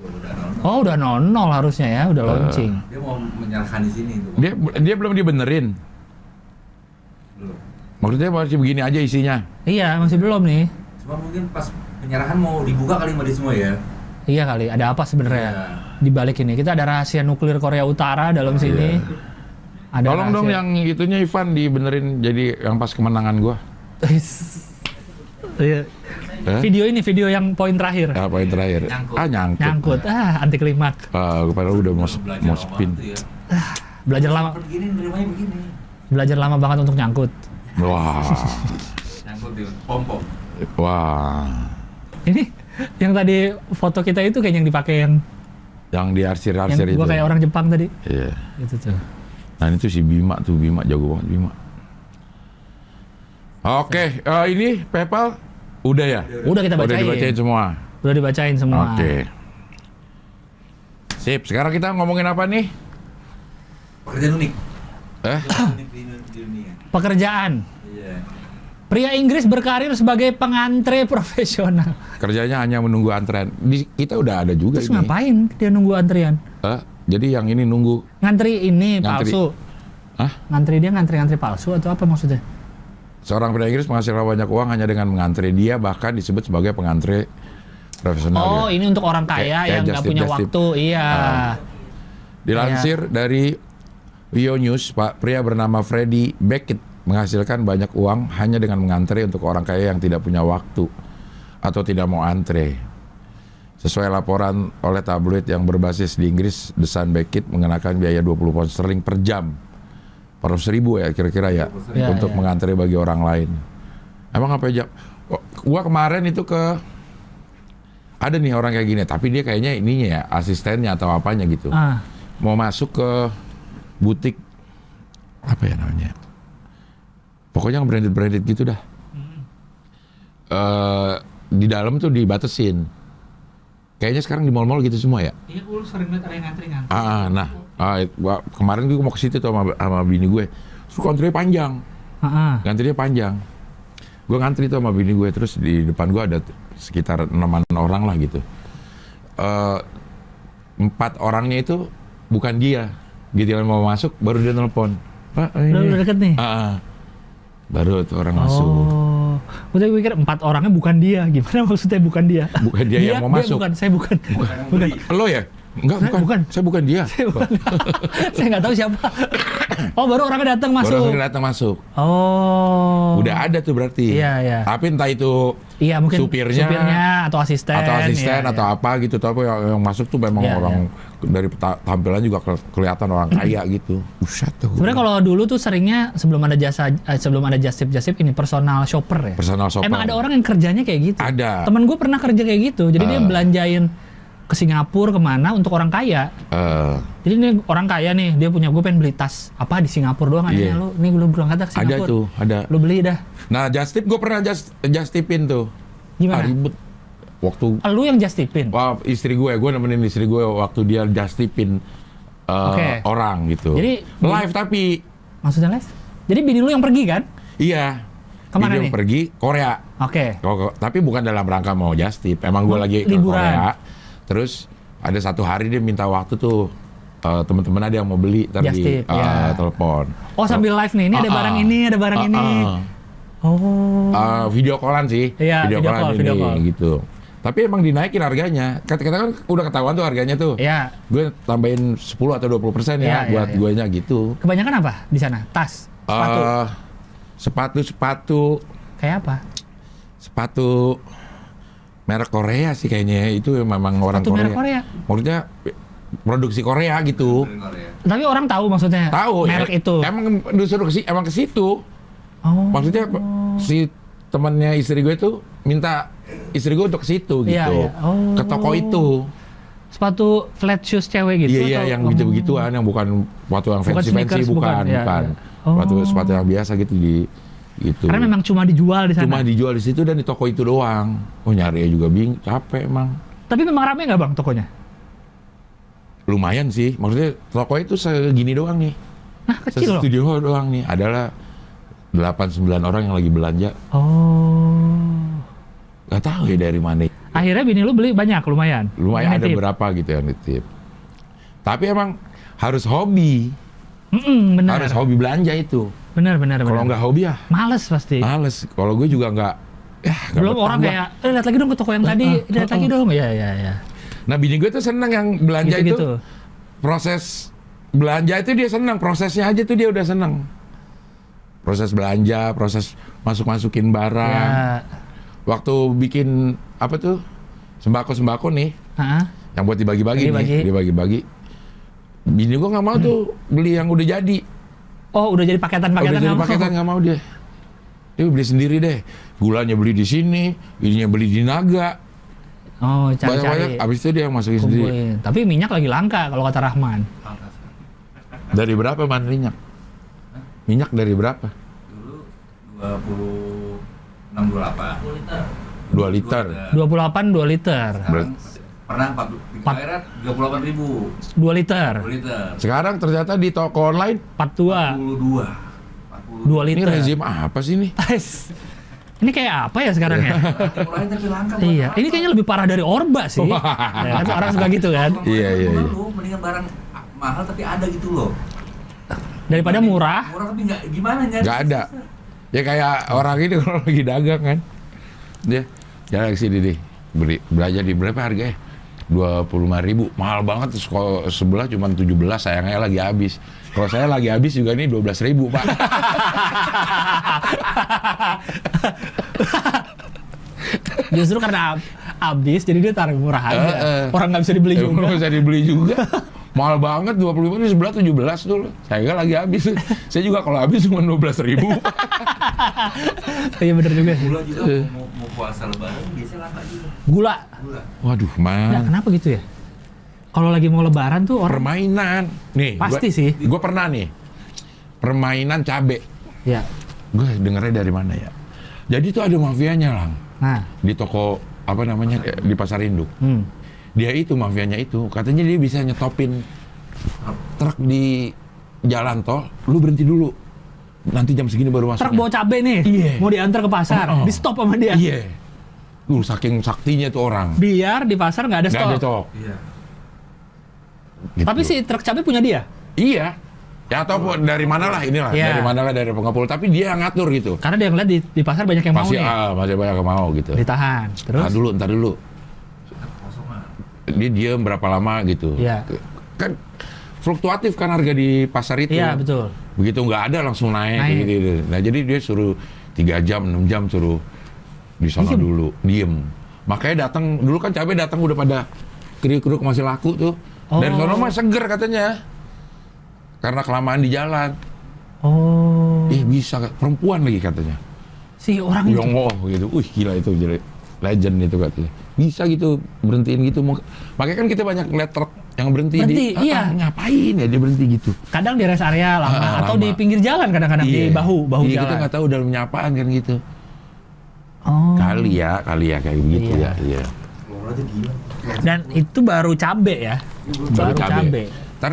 Speaker 3: Udah 0.
Speaker 4: Oh, udah 00 harusnya ya, udah launching.
Speaker 3: Dia mau menyerahkan di sini tuh.
Speaker 5: Dia belum dibenerin.
Speaker 3: Belum.
Speaker 5: Maksudnya masih begini aja isinya.
Speaker 4: Iya, masih belum nih.
Speaker 3: Cuma mungkin pas penyerahan mau dibuka kali sama dia semua ya.
Speaker 4: Iya kali, ada apa sebenarnya
Speaker 3: Iya.
Speaker 4: di balik ini? Kita ada rahasia nuklir Korea Utara dalam sini. Ada
Speaker 5: Tolong dong
Speaker 4: rahasia.
Speaker 5: yang itunya Ivan dibenerin jadi yang pas kemenangan gua.
Speaker 4: Iya. Video ini, video yang poin terakhir.
Speaker 5: Ya, poin terakhir.
Speaker 3: Nyangkut.
Speaker 4: Nyangkut, anti klimak.
Speaker 5: Padahal udah mau
Speaker 3: Belajar
Speaker 5: mau
Speaker 3: lama
Speaker 5: spin.
Speaker 3: tuh ya.
Speaker 4: Belajar lama,
Speaker 3: Begini nerimanya begini.
Speaker 4: belajar lama banget untuk nyangkut.
Speaker 5: Wah.
Speaker 3: Nyangkut di pom-pom.
Speaker 5: Wah.
Speaker 4: Ini yang tadi foto kita itu kayak yang dipakai yang
Speaker 5: Yang diarsir-arsir itu.
Speaker 4: gua kayak orang Jepang tadi.
Speaker 5: Iya.
Speaker 4: Itu tuh.
Speaker 5: Nah, itu si Bima tuh, Bima jago banget Bima. Oke, ini PayPal udah ya?
Speaker 4: Udah kita
Speaker 5: Udah
Speaker 4: bacain.
Speaker 5: dibacain semua.
Speaker 4: Udah dibacain semua.
Speaker 5: Oke. Sip, sekarang kita ngomongin apa nih?
Speaker 3: Pekerjaan unik.
Speaker 5: Eh?
Speaker 3: Unik di dunia.
Speaker 4: Pekerjaan.
Speaker 3: Iya.
Speaker 4: Pria Inggris berkarir sebagai pengantre profesional.
Speaker 5: Kerjanya hanya menunggu antrean. Kita udah ada juga
Speaker 4: Terus
Speaker 5: ini.
Speaker 4: ngapain dia nunggu antrian?
Speaker 5: Jadi yang ini nunggu.
Speaker 4: Ngantri ini
Speaker 5: Ngantri.
Speaker 4: palsu.
Speaker 5: Hah?
Speaker 4: Ngantri dia ngantri-ngantri palsu atau apa maksudnya?
Speaker 5: Seorang pria Inggris menghasilkan banyak uang hanya dengan mengantre. Dia bahkan disebut sebagai pengantre profesional.
Speaker 4: Oh,
Speaker 5: ya.
Speaker 4: ini untuk orang kaya
Speaker 5: Kayak
Speaker 4: yang nggak
Speaker 5: Just Tip,
Speaker 4: punya
Speaker 5: Just Tip.
Speaker 4: waktu. Iya.
Speaker 5: Dilansir dari Wio News, Pak pria bernama Freddie Beckett menghasilkan banyak uang hanya dengan mengantre untuk orang kaya yang tidak punya waktu atau tidak mau antre. Sesuai laporan oleh tabloid yang berbasis di Inggris, The Sun, Beckett mengenakan biaya 20 pound sterling per jam. Per 1.000 ya kira-kira ya,
Speaker 4: Ya,
Speaker 5: untuk
Speaker 4: ya.
Speaker 5: mengantre bagi orang lain. Emang apa jam? Gua kemarin itu ada nih orang kayak gini, tapi dia kayaknya ininya ya, asistennya atau apanya gitu. Mau masuk ke butik apa ya namanya? Pokoknya yang branded gitu dah. Di dalam tuh dibatesin. Kayaknya sekarang di mall-mall gitu semua ya.
Speaker 4: Iya, gue sering lihat ada yang ngantri-ngantri.
Speaker 5: Kemarin gue mau ke situ tuh sama bini gue. Terus antrinya panjang. Ngantrinya panjang. Gue ngantri tuh sama bini gue, terus di depan gue ada sekitar 6 orang lah gitu. 4 orangnya itu bukan dia. Giliran mau masuk baru dia telepon. Pak,
Speaker 4: Udah deket nih.
Speaker 5: baru tuh orang masuk.
Speaker 4: Oh, gue pikir 4 orangnya bukan dia. Gimana maksudnya bukan dia?
Speaker 5: Bukan dia yang mau masuk.
Speaker 4: Bukan, saya bukan. Bukan.
Speaker 5: Lo ya? Enggak, bukan. Saya bukan dia.
Speaker 4: Saya nggak tahu siapa. Oh, baru orangnya datang masuk.
Speaker 5: Baru datang masuk.
Speaker 4: Oh.
Speaker 5: Udah ada tuh berarti.
Speaker 4: Iya.
Speaker 5: Tapi entah itu
Speaker 4: Iya, mungkin
Speaker 5: supirnya
Speaker 4: atau asisten.
Speaker 5: atau
Speaker 4: iya.
Speaker 5: apa gitu. Tapi yang masuk tuh memang
Speaker 4: Iya,
Speaker 5: orang dari tampilan juga kelihatan orang kaya gitu. Buset tuh.
Speaker 4: Sebenarnya kalau dulu tuh seringnya sebelum ada just tip ini personal shopper ya.
Speaker 5: Personal shopper.
Speaker 4: Emang ada orang yang kerjanya kayak gitu.
Speaker 5: Ada.
Speaker 4: Temen gue pernah kerja kayak gitu. Jadi dia belanjain ke Singapura kemana untuk orang kaya. Jadi ini orang kaya nih, dia punya, gue pengen beli tas apa di Singapura doang aja.
Speaker 5: Iya.
Speaker 4: Lu nih belum berangkat ke Singapura.
Speaker 5: Ada tuh, ada.
Speaker 4: Lu beli dah.
Speaker 5: Nah, just tip gue pernah just tipin tuh.
Speaker 4: Gimana?
Speaker 5: Ribet. Waktu
Speaker 4: Lu yang just tipin.
Speaker 5: wah, istri gue nemenin istri gue waktu dia just tipin
Speaker 4: Oke.
Speaker 5: orang gitu.
Speaker 4: Jadi
Speaker 5: live tapi
Speaker 4: maksudnya live? Jadi bini lu yang pergi kan?
Speaker 5: iya.
Speaker 4: Kemana
Speaker 5: Dia
Speaker 4: nih?
Speaker 5: pergi Korea.
Speaker 4: Oke.
Speaker 5: Tapi bukan dalam rangka mau just tip. Emang gue lagi ke
Speaker 4: liburan.
Speaker 5: Korea. Terus ada satu hari dia minta waktu tuh teman-teman ada yang mau beli tadi
Speaker 4: Just tip, iya.
Speaker 5: telepon.
Speaker 4: Oh, sambil live nih, ini ada barang ini, ada barang ini. Oh.
Speaker 5: Video callan sih.
Speaker 4: Iya, video call,
Speaker 5: ini,
Speaker 4: video call.
Speaker 5: gitu. Tapi emang dinaikin harganya. Kita kan udah ketahuan tuh harganya tuh.
Speaker 4: Iya.
Speaker 5: Gue tambahin 10 atau 20%
Speaker 4: Iya,
Speaker 5: ya buat
Speaker 4: iya.
Speaker 5: guenya gitu.
Speaker 4: Kebanyakan apa di sana? Tas, sepatu.
Speaker 5: Sepatu
Speaker 4: Kayak apa?
Speaker 5: sepatu merek Korea sih kayaknya. Itu memang orang
Speaker 4: Sepatu merek Korea.
Speaker 5: Maksudnya produksi Korea gitu.
Speaker 4: Tapi orang tahu maksudnya.
Speaker 5: Tahu
Speaker 4: merek itu.
Speaker 5: Emang disuruh emang ke situ.
Speaker 4: Oh.
Speaker 5: Maksudnya si temannya istri gue tuh minta istri gue untuk ke situ gitu.
Speaker 4: Iya, iya. Oh.
Speaker 5: Ke toko itu.
Speaker 4: Sepatu flat shoes cewek gitu.
Speaker 5: Iya,
Speaker 4: atau-
Speaker 5: yang gitu-begituan, yang bukan sepatu yang
Speaker 4: Bukan
Speaker 5: fancy-fancy,
Speaker 4: sneakers,
Speaker 5: bukan.
Speaker 4: iya, iya. Oh.
Speaker 5: Sepatu yang biasa gitu gitu.
Speaker 4: Karena memang cuma dijual di sana.
Speaker 5: Cuma dijual di situ dan di toko itu doang. Oh, nyari juga capek emang.
Speaker 4: Tapi memang rame nggak bang tokonya?
Speaker 5: Lumayan sih, maksudnya toko itu segini doang nih.
Speaker 4: Nah, kecil loh.
Speaker 5: Studio doang nih, adalah 8-9 orang yang lagi belanja.
Speaker 4: Oh.
Speaker 5: Gak tahu ya dari mana.
Speaker 4: Akhirnya bini lu beli banyak, lumayan.
Speaker 5: Lumayan ada
Speaker 4: Nitip.
Speaker 5: berapa gitu yang nitip. Tapi emang harus hobi.
Speaker 4: Benar.
Speaker 5: Harus hobi belanja itu.
Speaker 4: Benar.
Speaker 5: Kalau nggak hobi ya
Speaker 4: Males pasti.
Speaker 5: males. Kalau gue juga nggak.
Speaker 4: Belum orang kayak, lihat lagi dong ke toko yang tadi, lihat lagi dong. Iya.
Speaker 5: Nah, bini gue tuh seneng yang belanja
Speaker 4: Gitu-gitu.
Speaker 5: itu. Proses belanja itu dia seneng. Prosesnya aja tuh dia udah seneng. Proses belanja, proses masukin barang.
Speaker 4: Ya.
Speaker 5: Waktu bikin apa tuh sembako nih,
Speaker 4: Heeh.
Speaker 5: yang buat dibagi-bagi
Speaker 4: Dibagi.
Speaker 5: nih, dibagi-bagi. Bini gue nggak mau tuh beli yang udah jadi.
Speaker 4: Oh, udah jadi paketan-paketan
Speaker 5: Udah jadi
Speaker 4: nggak mau?
Speaker 5: paketan nggak mau dia. Dia beli sendiri deh. Gulanya beli di sini, ininya beli di Naga.
Speaker 4: Oh,
Speaker 5: Banyak-banyak.
Speaker 4: cari-cari.
Speaker 5: Abis itu dia yang masukin sendiri.
Speaker 4: Kumpulin. Tapi minyak lagi langka kalau kata Rahman.
Speaker 5: Dari berapa man minyak? Minyak dari berapa?
Speaker 3: Dulu 26-28.
Speaker 1: 10 liter.
Speaker 5: 2 liter.
Speaker 4: 28 2 liter.
Speaker 3: Sekarang pernah 38.000.
Speaker 4: 2 liter.
Speaker 3: 2 liter.
Speaker 5: Sekarang ternyata di toko online
Speaker 4: 42.
Speaker 3: 42.
Speaker 4: 2
Speaker 5: ini
Speaker 4: liter.
Speaker 5: rezim apa sih nih?
Speaker 4: Ini kayak apa ya sekarang ya?
Speaker 3: Mulai tapi langka. buat
Speaker 4: Iya,
Speaker 3: apa?
Speaker 4: ini kayaknya lebih parah dari Orba sih. Ya, kan orang suka gitu kan.
Speaker 5: Iya, iya, iya.
Speaker 3: Lu mendingan barang mahal tapi ada gitu loh.
Speaker 4: Daripada murah.
Speaker 3: Murah tapi nggak gimana nyari.
Speaker 5: Nggak ada. Ya kayak orang ini kalau lagi dagang kan, dia jalan ke sini deh, belanja di berapa harganya? 25.000, mahal banget. Terus kalau sebelah cuma 17, sayangnya lagi habis. Kalau saya lagi habis juga nih 12.000 Pak.
Speaker 4: Justru karena habis jadi dia taruh murah aja. Orang nggak bisa dibeli juga.
Speaker 5: Nggak bisa dibeli juga. Mahal banget 25 ini sebelah 17 dulu. Saya nggak lagi habis. Saya juga kalau habis cuma 12.000.
Speaker 4: Iya bener juga.
Speaker 3: Gula juga mau puasa lebaran biasanya langka juga.
Speaker 4: Gula.
Speaker 3: Gula.
Speaker 5: Waduh,
Speaker 4: Nah,
Speaker 5: man.
Speaker 4: kenapa gitu ya? Kalau lagi mau lebaran tuh orang
Speaker 5: Permainan. Nih,
Speaker 4: Pasti sih.
Speaker 5: Gue pernah nih. Permainan cabe.
Speaker 4: ya.
Speaker 5: Gue dengernya dari mana ya? Jadi tuh ada mafianya lang.
Speaker 4: Nah,
Speaker 5: Di toko apa namanya di Pasar Induk. Dia itu mafianya itu katanya dia bisa nyetopin truk di jalan tol. Lu berhenti dulu. Nanti jam segini baru masuk.
Speaker 4: truk bawa cabai nih,
Speaker 5: Iya.
Speaker 4: mau diantar ke pasar,
Speaker 5: Oh, oh.
Speaker 4: di stop sama dia.
Speaker 5: Iya. Saking saktinya tuh orang.
Speaker 4: Biar di pasar nggak ada
Speaker 5: Nggak
Speaker 4: stop.
Speaker 5: ada cok.
Speaker 3: Iya.
Speaker 5: Gitu.
Speaker 4: Tapi si truk cabai punya dia.
Speaker 5: Iya. Ya atau dari mana lah inilah.
Speaker 4: Iya.
Speaker 5: Dari mana lah dari pengepul. Tapi dia yang ngatur gitu.
Speaker 4: Karena dia ngeliat di pasar banyak yang mau
Speaker 5: Pasti
Speaker 4: nih.
Speaker 5: masih banyak yang mau gitu.
Speaker 4: Ditahan. Terus
Speaker 5: Ntar dulu.
Speaker 3: Kosong mah.
Speaker 5: dia diem berapa lama gitu.
Speaker 4: Iya.
Speaker 5: Kan fluktuatif kan harga di pasar itu.
Speaker 4: Iya, betul.
Speaker 5: Begitu nggak ada langsung naik.
Speaker 4: Naik.
Speaker 5: Gitu. Nah jadi dia suruh 3 jam, 6 jam suruh di sana
Speaker 4: Diem.
Speaker 5: dulu, diem. Makanya datang dulu kan cabai datang udah pada kriuk-kriuk masih laku tuh.
Speaker 4: Oh.
Speaker 5: Dari sono mah seger katanya. Karena kelamaan di jalan.
Speaker 4: Oh.
Speaker 5: Bisa perempuan lagi katanya.
Speaker 4: Si orang itu.
Speaker 5: Yang wow gitu. Gila itu jadi legend itu katanya. Bisa gitu berhentiin gitu. Makanya kan kita banyak ngeliat truk yang berhenti
Speaker 4: iya.
Speaker 5: ngapain ya dia berhenti gitu.
Speaker 4: Kadang di rest area lama atau
Speaker 5: lama.
Speaker 4: di pinggir jalan kadang-kadang di bahu
Speaker 5: Iya,
Speaker 4: jalan.
Speaker 5: kita nggak tahu dalamnya apaan kan gitu.
Speaker 4: Oh.
Speaker 5: Kali ya kayak begitu
Speaker 4: Iya.
Speaker 5: ya. Iya.
Speaker 6: Keluar aja gila.
Speaker 4: Dan itu baru cabe ya. Baru cabe.
Speaker 5: Ntar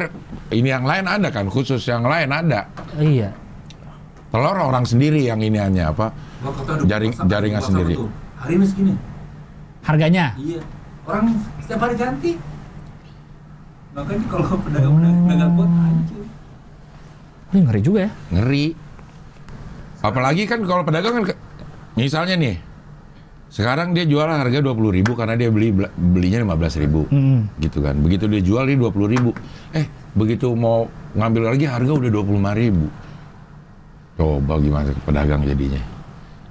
Speaker 5: ini yang lain ada kan, khusus yang lain ada.
Speaker 4: Iya.
Speaker 5: Telur orang sendiri yang ini hanya apa?
Speaker 3: Gua kata udah
Speaker 5: Jaringan
Speaker 3: WhatsApp
Speaker 5: sendiri.
Speaker 3: tuh. Hari ini segini.
Speaker 4: Harganya.
Speaker 3: Iya. Orang setiap hari ganti. Makanya kalau pedagang buat hancur.
Speaker 4: Ini ngeri juga ya.
Speaker 5: Ngeri. Apalagi kan kalau pedagang kan misalnya nih, sekarang dia jual harga 20.000 karena dia belinya 15.000. Gitu kan. Begitu dia jual dia 20.000. Begitu mau ngambil lagi harga udah 25.000. Coba gimana pedagang jadinya?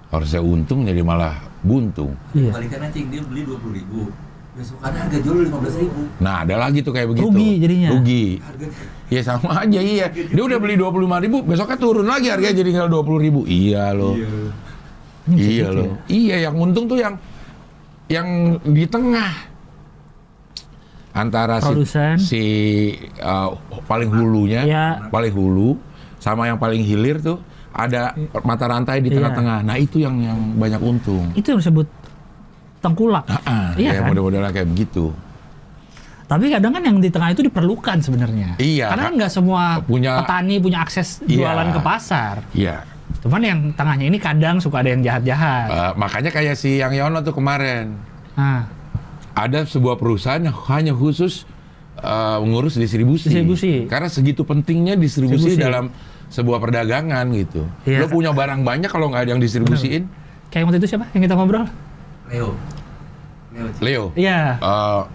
Speaker 5: Harusnya untung jadi malah buntung.
Speaker 4: Iya.
Speaker 3: Balikan aja dia beli 20.000. Besok ada harga jual 15.000.
Speaker 5: Nah, ada lagi tuh kayak begitu.
Speaker 4: Rugi jadinya.
Speaker 5: Rugi.
Speaker 3: Harga
Speaker 5: Ya sama aja iya. Dia udah beli 25.000, besoknya turun lagi harganya jadi tinggal 20.000. Iya loh. Iya loh. Iya, yang untung tuh yang di tengah antara
Speaker 4: Produsen.
Speaker 5: si paling hulunya,
Speaker 4: Iya.
Speaker 5: paling hulu sama yang paling hilir tuh ada mata rantai di
Speaker 4: Iya.
Speaker 5: tengah-tengah. Nah, itu yang banyak untung.
Speaker 4: Itu yang disebut tengkulak. Iya
Speaker 5: Ya
Speaker 4: kan?
Speaker 5: model-modelnya kayak begitu.
Speaker 4: Tapi kadang kan yang di tengah itu diperlukan sebenarnya.
Speaker 5: Iya.
Speaker 4: Karena nggak semua
Speaker 5: Punya-
Speaker 4: petani punya akses
Speaker 5: Iya.
Speaker 4: jualan ke pasar.
Speaker 5: Iya.
Speaker 4: Cuman yang tengahnya ini kadang suka ada yang jahat-jahat.
Speaker 5: Makanya kayak si yang Yono tuh kemarin.
Speaker 4: Nah,
Speaker 5: Ada sebuah perusahaan yang hanya khusus mengurus distribusi.
Speaker 4: Distribusi.
Speaker 5: Karena segitu pentingnya distribusi
Speaker 4: Distribusi.
Speaker 5: dalam sebuah perdagangan gitu.
Speaker 4: Iya.
Speaker 5: Lo punya barang banyak kalau nggak ada yang distribusiin.
Speaker 4: kayak waktu itu siapa yang kita ngobrol?
Speaker 5: Leo,
Speaker 4: Iya.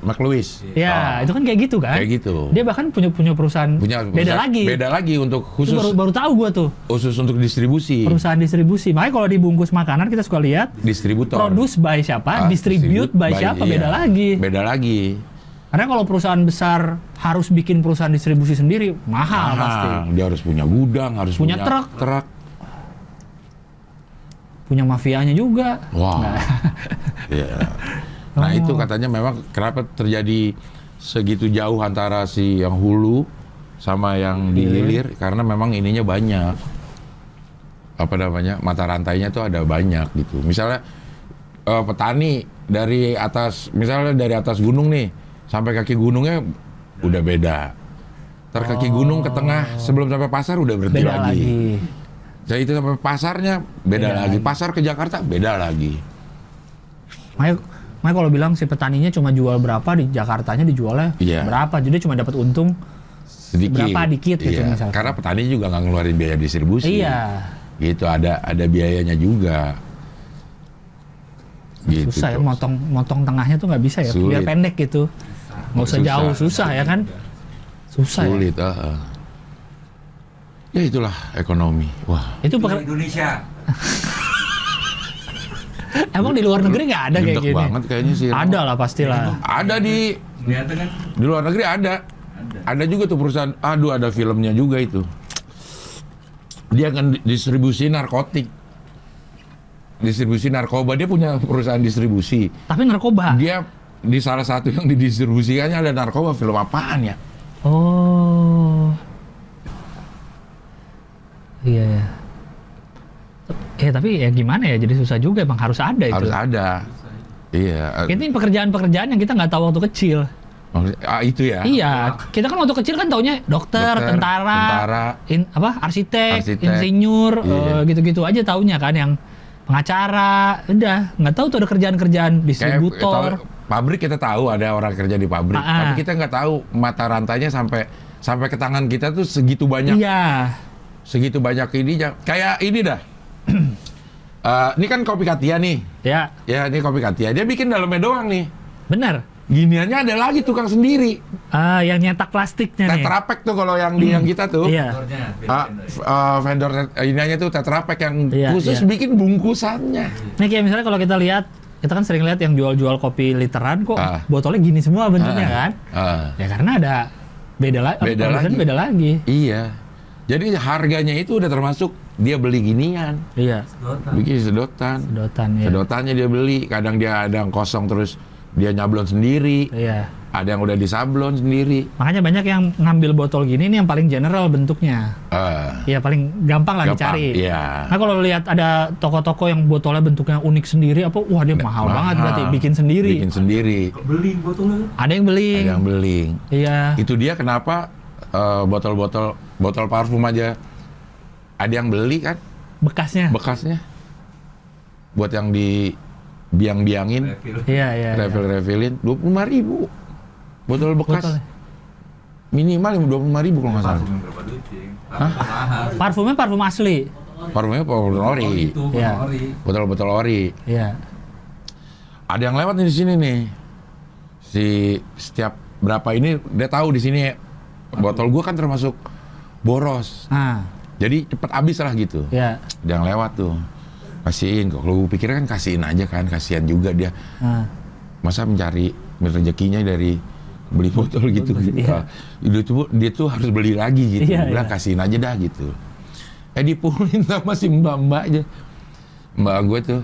Speaker 5: McLuis.
Speaker 4: Iya, itu kan kayak gitu kan?
Speaker 5: Kayak gitu.
Speaker 4: Dia bahkan punya perusahaan
Speaker 5: Punya
Speaker 4: beda lagi.
Speaker 5: Beda lagi untuk
Speaker 4: Itu
Speaker 5: khusus
Speaker 4: baru tahu gua tuh,
Speaker 5: khusus untuk distribusi.
Speaker 4: perusahaan distribusi. Makanya kalau dibungkus makanan kita suka lihat
Speaker 5: Distributor.
Speaker 4: produce by siapa, distribute by siapa,
Speaker 5: iya.
Speaker 4: beda lagi.
Speaker 5: Beda lagi.
Speaker 4: Karena kalau perusahaan besar harus bikin perusahaan distribusi sendiri, mahal pasti.
Speaker 5: Dia harus punya gudang, harus
Speaker 4: Punya
Speaker 5: punya
Speaker 4: truk. Punya mafianya juga.
Speaker 5: Wah.
Speaker 4: Nah.
Speaker 5: Iya. Nah
Speaker 4: Oh.
Speaker 5: itu katanya memang kenapa terjadi segitu jauh antara si yang hulu sama yang di hilir karena memang ininya banyak. Apa namanya? Mata rantainya tuh ada banyak gitu. Misalnya petani dari atas, misalnya dari atas gunung nih sampai kaki gunungnya udah beda. Ntar kaki gunung ke tengah sebelum sampai pasar udah berhenti
Speaker 4: Beda
Speaker 5: lagi.
Speaker 4: lagi.
Speaker 5: Jadi itu sampai pasarnya beda lagi. Pasar ke Jakarta beda lagi.
Speaker 4: Makanya kalau bilang si petaninya cuma jual berapa, di Jakartanya dijualnya
Speaker 5: Iya.
Speaker 4: berapa. Jadi cuma dapat untung
Speaker 5: Sedikit.
Speaker 4: berapa dikit gitu
Speaker 5: Iya.
Speaker 4: misalkan.
Speaker 5: Karena petani juga nggak ngeluarin biaya distribusi.
Speaker 4: Iya.
Speaker 5: Gitu ada biayanya juga. Gitu.
Speaker 4: Susah ya,
Speaker 5: tuh.
Speaker 4: motong tengahnya tuh nggak bisa ya, biar
Speaker 5: Sulit.
Speaker 4: pendek gitu. Nggak usah
Speaker 5: Susah.
Speaker 4: jauh, susah ya kan? Susah ya.
Speaker 5: Sulit. Ya itulah ekonomi. Wah.
Speaker 4: Itu
Speaker 3: Itu Indonesia.
Speaker 4: emang di luar negeri nggak ada kayak
Speaker 5: Gendek
Speaker 4: gini?
Speaker 5: banget kayaknya sih.
Speaker 4: Ada lah pastilah.
Speaker 5: Ada di
Speaker 3: Ternyata kan
Speaker 5: luar negeri ada. Ada juga tuh perusahaan. Aduh ada filmnya juga itu. Dia akan distribusi narkotik. Distribusi narkoba. Dia punya perusahaan distribusi.
Speaker 4: Tapi narkoba.
Speaker 5: Dia di salah satu yang didistribusikannya ada narkoba. Film apaan ya?
Speaker 4: Oh. Iya. Tapi ya gimana ya, jadi susah juga, emang harus ada itu.
Speaker 5: Harus ada. Iya.
Speaker 4: Ini pekerjaan-pekerjaan yang kita nggak tahu waktu kecil.
Speaker 5: Itu ya.
Speaker 4: Iya, kita kan waktu kecil kan taunya dokter, tentara, arsitek,
Speaker 5: Arsitek.
Speaker 4: insinyur,
Speaker 5: Iya.
Speaker 4: gitu-gitu aja taunya kan, yang pengacara, udah nggak tahu tuh ada kerjaan-kerjaan distributor.
Speaker 5: Pabrik kita tahu ada orang kerja di pabrik, tapi kita nggak tahu mata rantainya sampai ke tangan kita tuh segitu banyak.
Speaker 4: Iya.
Speaker 5: Segitu banyak ininya. Kayak ini dah. Ini kan kopi Katia nih.
Speaker 4: Ya,
Speaker 5: Ya, ini kopi Katia. Dia bikin dalamnya doang nih.
Speaker 4: benar.
Speaker 5: Giniannya ada lagi tukang sendiri.
Speaker 4: Yang nyetak plastiknya nih.
Speaker 5: Tetra Pak tuh kalau yang di yang kita tuh.
Speaker 4: Iya.
Speaker 5: Vendor ininya tuh Tetra Pak yang
Speaker 4: Iya,
Speaker 5: khusus
Speaker 4: iya.
Speaker 5: bikin bungkusannya.
Speaker 4: Nih kayak misalnya kalau kita lihat, kita kan sering lihat yang jual-jual kopi literan kok botolnya gini semua bentuknya kan? Ya karena ada beda lagi.
Speaker 5: Iya. Jadi harganya itu udah termasuk dia beli ginian.
Speaker 4: Iya.
Speaker 5: Bikin sedotan.
Speaker 4: Ya.
Speaker 5: Sedotannya dia beli, kadang dia ada yang kosong terus dia nyablon sendiri.
Speaker 4: Iya.
Speaker 5: Ada yang udah disablon sendiri.
Speaker 4: Makanya banyak yang ngambil botol gini nih yang paling general bentuknya. Iya paling gampang lah dicari.
Speaker 5: Iya.
Speaker 4: Nah kalau lihat ada toko-toko yang botolnya bentuknya unik sendiri, wah dia mahal banget berarti bikin sendiri.
Speaker 5: Bikin sendiri.
Speaker 3: Beling botolnya.
Speaker 4: Ada yang beli.
Speaker 5: Ada yang beling.
Speaker 4: Iya.
Speaker 5: Itu dia kenapa botol parfum aja ada yang beli kan
Speaker 4: Bekasnya.
Speaker 5: buat yang di biang-biangin,
Speaker 4: Iya.
Speaker 5: refill-refillin 25.000 botol bekas.
Speaker 4: Botolnya.
Speaker 5: Minimal 25.000 kalau nggak salah.
Speaker 3: Parfum berapa duit, Cing? Mahal.
Speaker 4: Parfumnya parfum asli.
Speaker 5: Parfumnya botol ori,
Speaker 3: Itu
Speaker 4: Iya.
Speaker 3: ori.
Speaker 5: botol ori.
Speaker 4: Iya.
Speaker 5: Ada yang lewat nih di sini nih. Setiap berapa ini dia tahu di sini botol gua kan termasuk boros. Jadi cepet habis lah gitu.
Speaker 4: Iya.
Speaker 5: Dia yang lewat tuh. Kasihin kok. Kalau gue pikir kan kasihin aja kan, kasihan juga dia. Masa mencari rezekinya dari beli botol gitu.
Speaker 4: Iya.
Speaker 5: Dia tuh harus beli lagi gitu.
Speaker 4: Iya,
Speaker 5: Bilang
Speaker 4: iya.
Speaker 5: kasihin aja dah gitu. Dipulin sama si mbak aja. Mbak gue tuh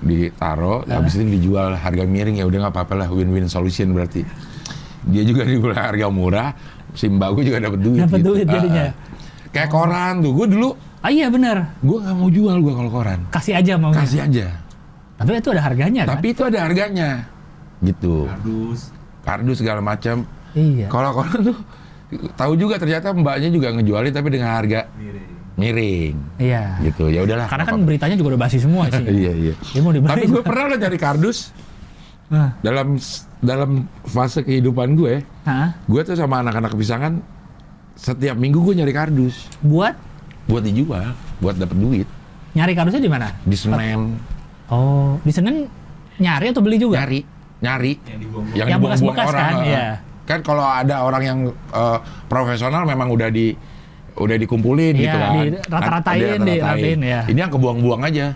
Speaker 5: ditaro, habis itu dijual harga miring, ya udah nggak apa-apa lah, win-win solution berarti. Dia juga dijual harga murah, si mbak gue juga dapat duit.
Speaker 4: Dapat
Speaker 5: gitu.
Speaker 4: duit jadinya.
Speaker 5: Kayak koran tuh, gue dulu
Speaker 4: Iya benar.
Speaker 5: gue nggak mau jual gue kalau koran.
Speaker 4: Kasih aja maunya.
Speaker 5: Kasih aja.
Speaker 4: Tapi itu ada harganya kan?
Speaker 5: Tapi itu ada harganya, gitu. Kardus segala macam.
Speaker 4: Iya.
Speaker 5: Kalau koran tuh tahu juga ternyata mbaknya juga ngejualin tapi dengan harga miring.
Speaker 4: Iya.
Speaker 5: Gitu. Ya udahlah.
Speaker 4: Karena kan beritanya juga udah basi semua sih.
Speaker 5: Iya.
Speaker 4: Dia mau dibeli.
Speaker 5: Tapi gue pernah loh cari kardus. Dalam fase kehidupan gue tuh sama anak-anak Pisangan setiap minggu gue nyari kardus. Buat dijual, buat dapet duit.
Speaker 4: Nyari kardusnya di mana?
Speaker 5: Di Senen.
Speaker 4: Oh, di Senen nyari atau beli juga?
Speaker 5: Nyari. Yang
Speaker 4: Yang
Speaker 5: dibuang-buang
Speaker 4: bekas-bekas
Speaker 5: orang.
Speaker 4: kan? Iya.
Speaker 5: Kan kalau ada orang yang profesional memang udah dikumpulin
Speaker 4: Iya,
Speaker 5: gitu kan.
Speaker 4: dirata-ratain, diratain, ya.
Speaker 5: Ini yang kebuang-buang aja.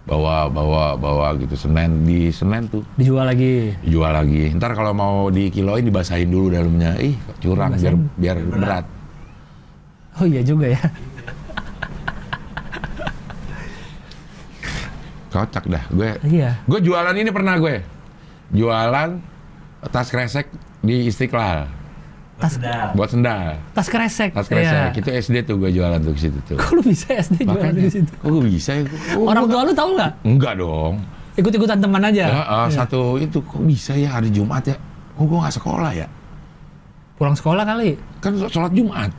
Speaker 5: Bawa gitu di Senen tuh.
Speaker 4: Dijual lagi.
Speaker 5: Jual lagi. Ntar kalau mau dikiloin dibasahin dulu dalamnya. Curang biar berat.
Speaker 4: Oh iya juga ya.
Speaker 5: Kocak dah gue.
Speaker 4: Iya.
Speaker 5: Gue jualan ini pernah gue. Jualan tas kresek di Istiqlal. Buat sendal.
Speaker 4: Tas kresek.
Speaker 5: Tas kresek.
Speaker 4: Iya.
Speaker 5: Itu SD tuh gue jualan tuh ke situ tuh.
Speaker 4: Kok lu bisa SD jualan di situ?
Speaker 5: Kok gue bisa ya?
Speaker 4: Orang tua lu tahu nggak?
Speaker 5: Enggak dong.
Speaker 4: Ikut-ikutan teman aja. Iya.
Speaker 5: Satu itu kok bisa ya hari Jumat ya? Kok gue nggak sekolah ya?
Speaker 4: Pulang sekolah kali.
Speaker 5: Kan sholat Jumat.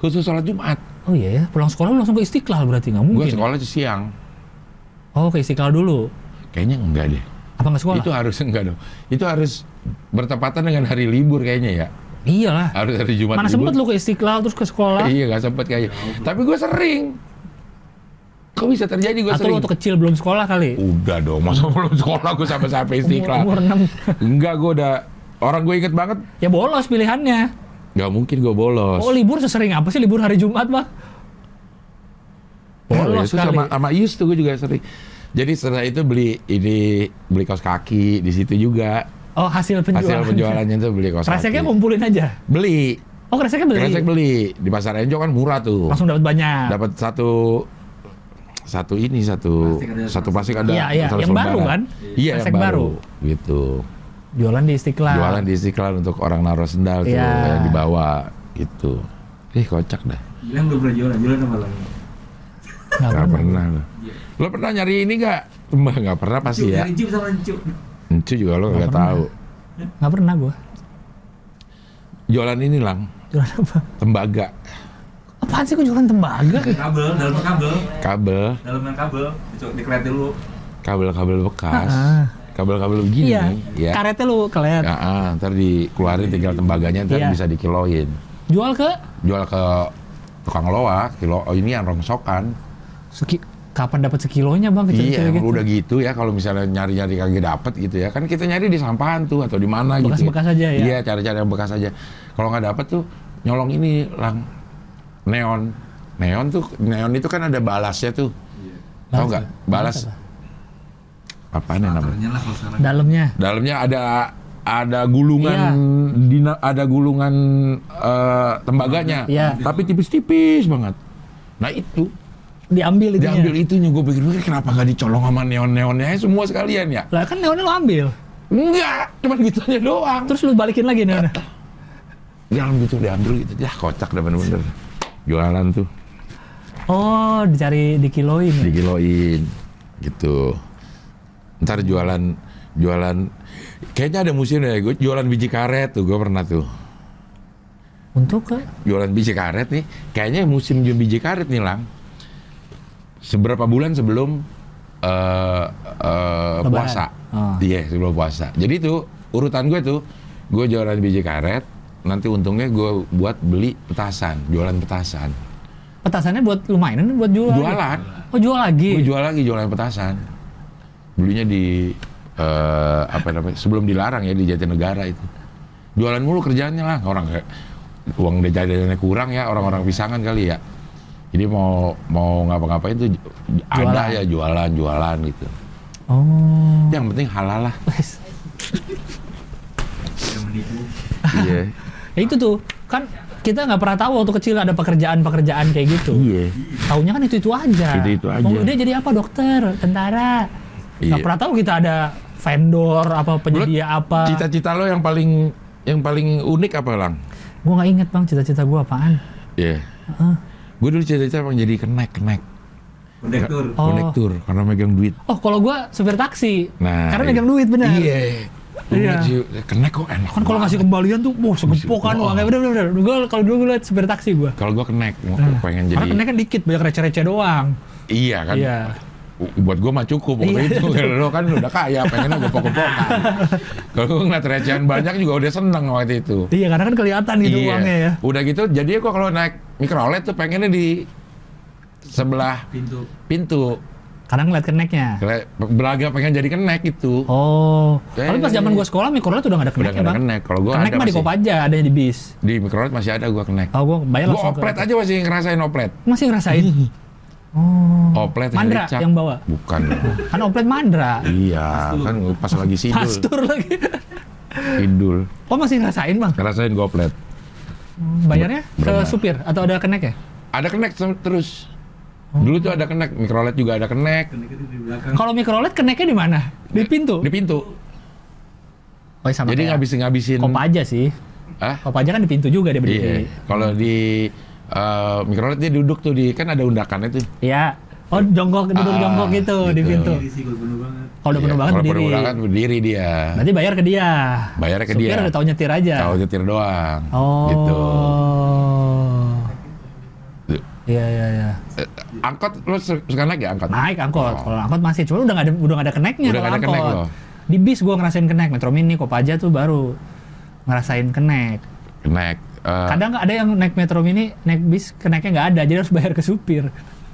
Speaker 5: Khusus sholat Jumat.
Speaker 4: Oh iya ya, pulang sekolah lu langsung ke Istiqlal berarti nggak mungkin.
Speaker 5: Gue sekolah siang.
Speaker 4: Oh, ke Istiqlal dulu.
Speaker 5: Kayaknya enggak deh.
Speaker 4: Apa nggak sekolah?
Speaker 5: Itu harus enggak dong. Itu harus bertepatan dengan hari libur kayaknya ya.
Speaker 4: Iyalah.
Speaker 5: Harus hari Jumat.
Speaker 4: Mana sempet lu ke Istiqlal terus ke sekolah?
Speaker 5: Iya nggak sempet kayaknya. Tapi gue sering. Kok bisa terjadi gue
Speaker 4: Atau
Speaker 5: sering?
Speaker 4: lu waktu kecil belum sekolah kali?
Speaker 5: Udah dong, masa belum sekolah gue sampai Istiqlal.
Speaker 4: Umur 6.
Speaker 5: Enggak, gue udah orang gue inget banget.
Speaker 4: Ya bolos pilihannya.
Speaker 5: Nggak mungkin gue bolos.
Speaker 4: Oh libur sesering apa sih libur hari Jumat Bang? Bolos
Speaker 5: itu
Speaker 4: kali.
Speaker 5: sama Ius tuh gue juga sering. Jadi setelah itu beli kaos kaki di situ juga.
Speaker 4: Oh hasil penjualan.
Speaker 5: Hasil penjualannya tuh beli kaos kaki.
Speaker 4: Kreseknya kumpulin aja.
Speaker 5: Beli.
Speaker 4: Oh kreseknya beli.
Speaker 5: Kresek beli di Pasar Enjo kan murah tuh.
Speaker 4: Langsung dapat banyak.
Speaker 5: Dapat satu plastik ada.
Speaker 4: Iya,
Speaker 5: 100
Speaker 4: yang baru
Speaker 5: lembaran.
Speaker 4: kan?
Speaker 5: Iya,
Speaker 4: Kresek
Speaker 5: yang baru.
Speaker 4: baru.
Speaker 5: Gitu.
Speaker 4: Jualan di Istiqlal.
Speaker 5: Jualan di Istiqlal untuk orang naruh sendal tuh
Speaker 4: Iya.
Speaker 5: yang dibawa gitu. Kocak dah.
Speaker 3: Gilang belum pernah jualan apa lagi?
Speaker 5: Nggak pernah lo. Lo pernah nyari ini nggak? Nggak pernah pasti ya.
Speaker 3: Dari Cip sama Encuk.
Speaker 5: Encu juga lo nggak
Speaker 4: pernah.
Speaker 5: tahu.
Speaker 4: Nggak pernah gua.
Speaker 5: Jualan ini lang,
Speaker 4: Jualan apa?
Speaker 5: tembaga,
Speaker 4: Apaan sih kok jualan tembaga?
Speaker 3: Kabel, dalamnya kabel.
Speaker 5: kabel,
Speaker 3: Dalamnya kabel. Dikelet dulu.
Speaker 5: kabel bekas,
Speaker 4: Ah.
Speaker 5: kabel begini.
Speaker 4: Iya.
Speaker 5: Ya.
Speaker 4: Karetnya lu kelet.
Speaker 5: Ntar dikeluarin tinggal tembaganya, ntar
Speaker 4: Iya.
Speaker 5: bisa dikiloin.
Speaker 4: Jual ke
Speaker 5: Jual ke tukang loak, ini yang rongsokan.
Speaker 4: kapan dapat sekilonya bang
Speaker 5: Iya,
Speaker 4: kecil-kecil
Speaker 5: emang
Speaker 4: gitu.
Speaker 5: udah gitu ya kalau misalnya nyari-nyari kagak dapet gitu ya. Kan kita nyari di sampahan tuh atau di mana gitu.
Speaker 4: Bekas-bekas aja ya?
Speaker 5: Iya, cari-cari yang bekas aja. Kalau nggak dapet tuh nyolong ini lang neon. Neon itu kan ada balasnya tuh. Tahu nggak? Balas apaan ya namanya?
Speaker 3: Caranya lah kalau sekarang.
Speaker 4: Dalamnya.
Speaker 5: Dalamnya ada gulungan ada gulungan tembaganya.
Speaker 4: Iya.
Speaker 5: Tapi tipis-tipis banget. Nah, itu
Speaker 4: Diambil itunya.
Speaker 5: diambil itunya, gue pikir kenapa nggak dicolong sama neon-neonnya semua sekalian ya?
Speaker 4: Lah kan neonnya lo ambil.
Speaker 5: Enggak, cuman gitu aja doang.
Speaker 4: Terus lu balikin lagi neonnya.
Speaker 5: Dalam gitu diambil gitu, ya kocak dah bener-bener. Jualan tuh
Speaker 4: Oh, dicari dikiloin ya?
Speaker 5: dikiloin gitu. Ntar jualan kayaknya ada musim deh, gue jualan biji karet tuh, gue pernah tuh.
Speaker 4: Untuk ke?
Speaker 5: Jualan biji karet nih, kayaknya musim jual biji karet nih lang. Seberapa bulan sebelum puasa.
Speaker 4: Oh.
Speaker 5: Iya, sebelum puasa. Jadi tuh urutan gue tuh, gue jualan biji karet, nanti untungnya gue buat beli petasan, jualan petasan.
Speaker 4: Petasannya buat lumayan, buat jual.
Speaker 5: Jualan.
Speaker 4: Oh, jual lagi.
Speaker 5: Gue jual lagi jualan petasan. Belinya di apa namanya? Sebelum dilarang ya di Jatinegara itu. Jualan mulu kerjaannya lah, orang kayak uang jajannya kurang ya, orang-orang pisangan kali ya. Jadi mau ngapa-ngapain tuh ada ya jualan gitu.
Speaker 4: Oh.
Speaker 5: Yang penting halal lah.
Speaker 4: Wes.
Speaker 3: Yang menipu.
Speaker 5: Iya.
Speaker 4: Ya itu tuh, kan kita nggak pernah tahu waktu kecil ada pekerjaan kayak gitu.
Speaker 5: Iya.
Speaker 4: Taunya kan itu aja.
Speaker 5: Itu aja.
Speaker 4: Mau dia jadi apa? Dokter, tentara. Nggak
Speaker 5: Iya.
Speaker 4: pernah tahu kita ada vendor apa penyedia apa.
Speaker 5: Cita-cita lo yang paling unik apa lang?
Speaker 4: Gue nggak inget bang cita-cita gue apaan.
Speaker 5: Iya. Gue dulu cita-cita emang jadi kenek.
Speaker 3: Kondektur.
Speaker 4: Oh.
Speaker 5: Konektur karena megang duit.
Speaker 4: Oh kalau gue supir taksi.
Speaker 5: Nah,
Speaker 4: Karena
Speaker 5: iya.
Speaker 4: megang duit benar.
Speaker 5: Iya.
Speaker 4: Iya.
Speaker 5: Kenek kok enak.
Speaker 4: Kan kalau ngasih kembalian tuh, wah segepok kan uangnya bener-bener. Gue kalau dulu gue liat supir taksi gue.
Speaker 5: Kalau gue kenek, pengen jadi.
Speaker 4: Karena kenanya kan dikit, banyak receh-receh doang.
Speaker 5: Iya kan.
Speaker 4: Iya.
Speaker 5: Buat gue mah cukup waktu
Speaker 4: Iya.
Speaker 5: itu. Lo kan udah kaya, pengennya gopok-gopokan. Kalau gue ngeliat recehan banyak juga udah seneng waktu itu.
Speaker 4: Iya karena kan kelihatan gitu uangnya ya.
Speaker 5: Udah gitu, jadi gue kalau naik mikrolet tuh pengennya di sebelah pintu.
Speaker 4: Kadang ngeliat keneknya.
Speaker 5: Belaga pengen jadi kenek itu.
Speaker 4: Oh.
Speaker 5: Kayaknya-
Speaker 4: Tapi pas zaman gue sekolah mikrolet udah nggak ada
Speaker 5: Udah
Speaker 4: keneknya
Speaker 5: nggak ada
Speaker 4: bang.
Speaker 5: kenek. Kalau gue
Speaker 4: Kenek
Speaker 5: ada
Speaker 4: mah di
Speaker 5: masih.
Speaker 4: Kopaja, adanya di bis.
Speaker 5: Di mikrolet masih ada gue kenek.
Speaker 4: Oh gue bayar
Speaker 5: Gue
Speaker 4: langsung
Speaker 5: oplet aja masih ngerasain oplet.
Speaker 4: Masih ngerasain? Oh.
Speaker 5: Oplet
Speaker 4: Mandra
Speaker 5: Helica.
Speaker 4: yang bawa?
Speaker 5: Bukan.
Speaker 4: Kan oplet Mandra.
Speaker 5: Iya, kan pas lagi sidul.
Speaker 4: Pastur lagi.
Speaker 5: Sidul.
Speaker 4: Oh masih ngerasain bang?
Speaker 5: Ngerasain goplet.
Speaker 4: Bayarnya ke
Speaker 5: Berenang.
Speaker 4: supir atau ada kenek ya?
Speaker 5: Ada kenek terus. Dulu tuh ada kenek, mikrolet juga ada kenek.
Speaker 3: Kondektur di belakang.
Speaker 4: Kalau mikrolet keneknya di mana? Di pintu?
Speaker 5: Di pintu.
Speaker 4: Oh sama
Speaker 5: Jadi
Speaker 4: kayak
Speaker 5: ngabisin.
Speaker 4: Kopaja sih.
Speaker 5: Ah?
Speaker 4: Kopaja kan di pintu juga dia
Speaker 5: Iya.
Speaker 4: berdiri.
Speaker 5: Kalau di mikrolet dia duduk tuh di kan ada undakannya tuh.
Speaker 4: Iya. Oh jongkok, duduk jongkok gitu di
Speaker 5: gitu.
Speaker 4: pintu.
Speaker 3: Diri sih kalau penuh banget.
Speaker 4: Kalau udah penuh
Speaker 5: Iya,
Speaker 4: banget
Speaker 5: kalau
Speaker 4: berdiri.
Speaker 5: penuh banget berdiri dia.
Speaker 4: Berarti bayar ke dia.
Speaker 5: Bayarnya ke
Speaker 4: Supir
Speaker 5: dia.
Speaker 4: udah tahu nyetir aja.
Speaker 5: Tahu nyetir doang.
Speaker 4: Oh.
Speaker 5: Gitu.
Speaker 4: Iya iya iya.
Speaker 5: Angkot lo suka naik ya angkot?
Speaker 4: Naik angkot.
Speaker 5: Oh.
Speaker 4: Kalau angkot masih, cuma udah nggak ada keneknya
Speaker 5: Udah
Speaker 4: kalau
Speaker 5: nggak ada kenek
Speaker 4: angkot.
Speaker 5: loh.
Speaker 4: Di bis gua ngerasain kenek, Metro Mini, Kopaja tuh baru ngerasain kenek.
Speaker 5: Kenek.
Speaker 4: Kadang nggak ada yang naik Metro Mini, naik bis keneknya nggak ada, jadi harus bayar ke supir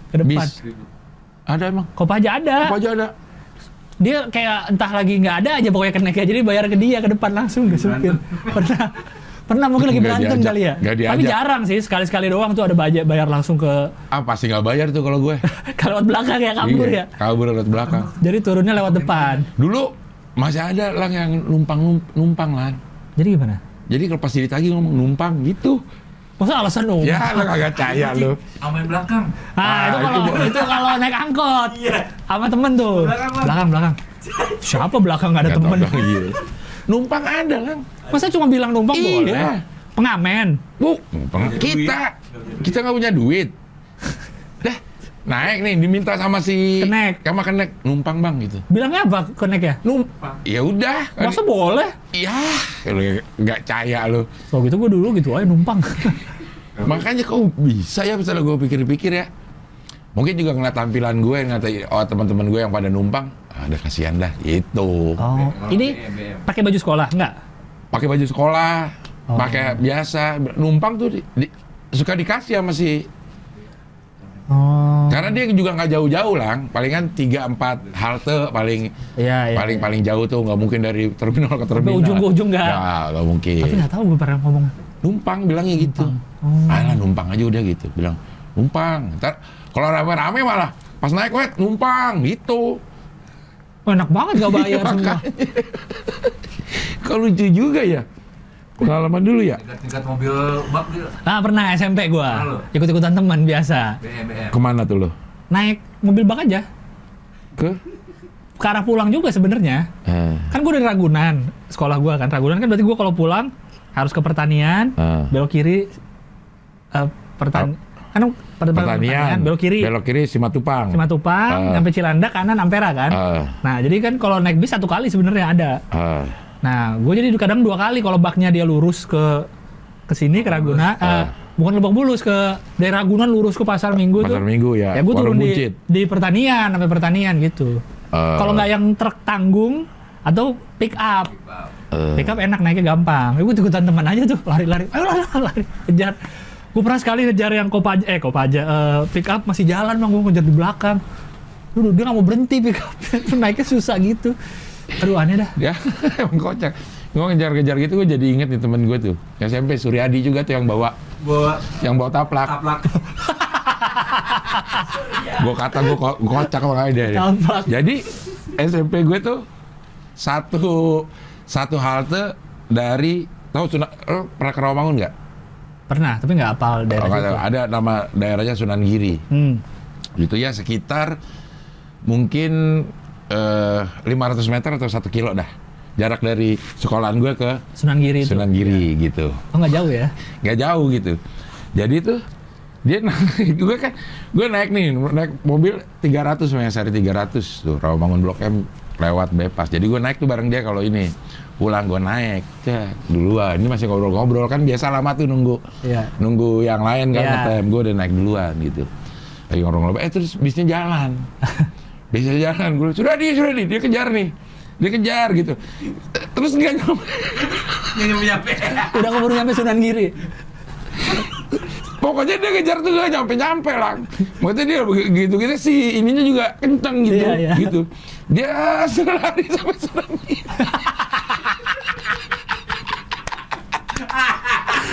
Speaker 4: ke depan.
Speaker 5: Bis. Ada emang.
Speaker 4: Kopaja ada.
Speaker 5: Apa aja ada?
Speaker 4: Dia kayak entah lagi nggak ada aja pokoknya keneknya, jadi bayar ke dia ke depan langsung ke supir. Pernah mungkin lagi
Speaker 5: Nggak
Speaker 4: berantem
Speaker 5: diajak.
Speaker 4: kali ya.
Speaker 5: Nggak
Speaker 4: Tapi
Speaker 5: diajak.
Speaker 4: jarang sih, sekali-sekali doang tuh ada bayar langsung ke
Speaker 5: Pasti nggak bayar tuh kalau gue.
Speaker 4: lewat belakang ya kabur
Speaker 5: Iya,
Speaker 4: ya.
Speaker 5: kabur lewat belakang.
Speaker 4: Jadi turunnya lewat depan.
Speaker 5: Dulu masih ada lang yang numpang lang.
Speaker 4: Jadi gimana?
Speaker 5: Jadi kalau pas ditagih ngomong numpang gitu.
Speaker 4: Masa alasan dong?
Speaker 5: Ya lo kagak percaya lo.
Speaker 3: Sama yang belakang.
Speaker 4: Nah, itu kalau naik angkot.
Speaker 3: Iya.
Speaker 4: Sama temen tuh.
Speaker 3: Belakang, Bang.
Speaker 4: Belakang. Siapa belakang nggak ada
Speaker 5: Nggak tahu
Speaker 4: temen?
Speaker 5: bang, iya. Numpang ada lang.
Speaker 4: Masa cuma bilang numpang boleh?
Speaker 5: Iya.
Speaker 4: Pengamen.
Speaker 5: Bu, numpang kita nggak punya duit. Dah naik nih diminta sama si
Speaker 4: Kenek.
Speaker 5: sama kenek numpang bang gitu.
Speaker 4: Bilangnya apa konek ya?
Speaker 5: Numpang. Ya udah.
Speaker 4: Masa boleh?
Speaker 5: Iya, lo nggak percaya lo.
Speaker 4: So gitu gue dulu gitu aja numpang.
Speaker 5: Makanya kok bisa ya misalnya gue pikir-pikir ya. Mungkin juga ngeliat tampilan gue, ngeliat oh teman-teman gue yang pada numpang, ada kasihan dah itu.
Speaker 4: Oh, ini pakai baju sekolah enggak?
Speaker 5: Pakai baju sekolah,
Speaker 4: Oh.
Speaker 5: pakai biasa numpang tuh suka dikasih sama si
Speaker 4: Oh.
Speaker 5: Karena dia juga nggak jauh-jauh lang, palingan 3-4 halte paling
Speaker 4: Iya, iya.
Speaker 5: paling jauh tuh, nggak mungkin dari terminal ke terminal.
Speaker 4: ujung ke ujung nggak?
Speaker 5: Nggak mungkin.
Speaker 4: Tapi nggak tahu gue pernah ngomong.
Speaker 5: Numpang bilangnya gitu. Alah numpang aja udah gitu, bilang numpang. Ntar kalau rame-rame malah pas naik wet numpang gitu.
Speaker 4: Oh, enak banget gak bayar semua.
Speaker 5: Kalau lucu juga ya. Pengalaman dulu ya.
Speaker 3: Tingkat mobil bak dia.
Speaker 4: Ah, pernah SMP gua.
Speaker 3: Halo.
Speaker 4: Ikut-ikutan teman biasa.
Speaker 3: BM.
Speaker 5: Kemana tuh lo?
Speaker 4: Naik mobil bak aja.
Speaker 5: Ke?
Speaker 4: Ke arah pulang juga sebenarnya. Kan gua dari Ragunan. Sekolah gua kan Ragunan, kan berarti gua kalau pulang harus ke pertanian, belok kiri pertanian, belok kiri
Speaker 5: Simatupang.
Speaker 4: sampai Cilandak kanan Ampera kan. Nah, jadi kan kalau naik bis 1 kali sebenarnya ada. Nah, gue jadi kadang 2 kali kalau baknya dia lurus ke sini ke Ragunan, bukan Lebak Bulus, ke daerah Ragunan lurus ke Pasar Minggu tuh.
Speaker 5: Pasar Minggu ya.
Speaker 4: Ya gue turun
Speaker 5: Warung Buncit.
Speaker 4: di pertanian sampai pertanian gitu. Kalau nggak yang truk tanggung atau pick up. Pick up enak naiknya gampang. Gue ikutan teman aja tuh lari-lari. Ayo lari kejar. Gue pernah sekali ngejar yang Kopaja pick up masih jalan bang, gue ngejar di belakang. Duh, dia nggak mau berhenti pick up. Naiknya susah gitu. Aduh aneh dah.
Speaker 5: Ya, emang kocak. Gue ngejar-ngejar gitu, gue jadi inget nih temen gue tuh. SMP Suryadi juga tuh yang bawa taplak. Gue kata gue kocak makanya dia.
Speaker 4: Taplak.
Speaker 5: Jadi SMP gue tuh satu halte dari pernah ke Rawamangun nggak?
Speaker 4: Pernah, tapi nggak hafal daerah situ.
Speaker 5: Ada nama daerahnya Sunan Giri. Gitu ya, sekitar mungkin 500 meter atau 1 kilo dah. Jarak dari sekolahan gue ke
Speaker 4: Sunan Giri itu.
Speaker 5: Sunan Giri gitu.
Speaker 4: Oh nggak jauh ya?
Speaker 5: Nggak jauh gitu. Jadi tuh dia gue naik mobil 300 sehari 300 tuh Rawamangun Blok M lewat bebas. Jadi gue naik tuh bareng dia kalau ini pulang gue naik duluan. Ini masih ngobrol kan biasa lama tuh nunggu yang lain kan ngetem. Gue udah naik duluan gitu. Lagi ngobrol terus bisnya jalan. Bisa jalan, gue sudah di, dia kejar nih, dia kejar gitu, terus nggak nyampe,
Speaker 4: udah keburu nyampe Sunan Giri.
Speaker 5: Pokoknya dia kejar tuh nggak nyampe lah, maksudnya dia gitu sih ininya juga kenceng gitu, gitu, dia lari sampai Sunan Giri.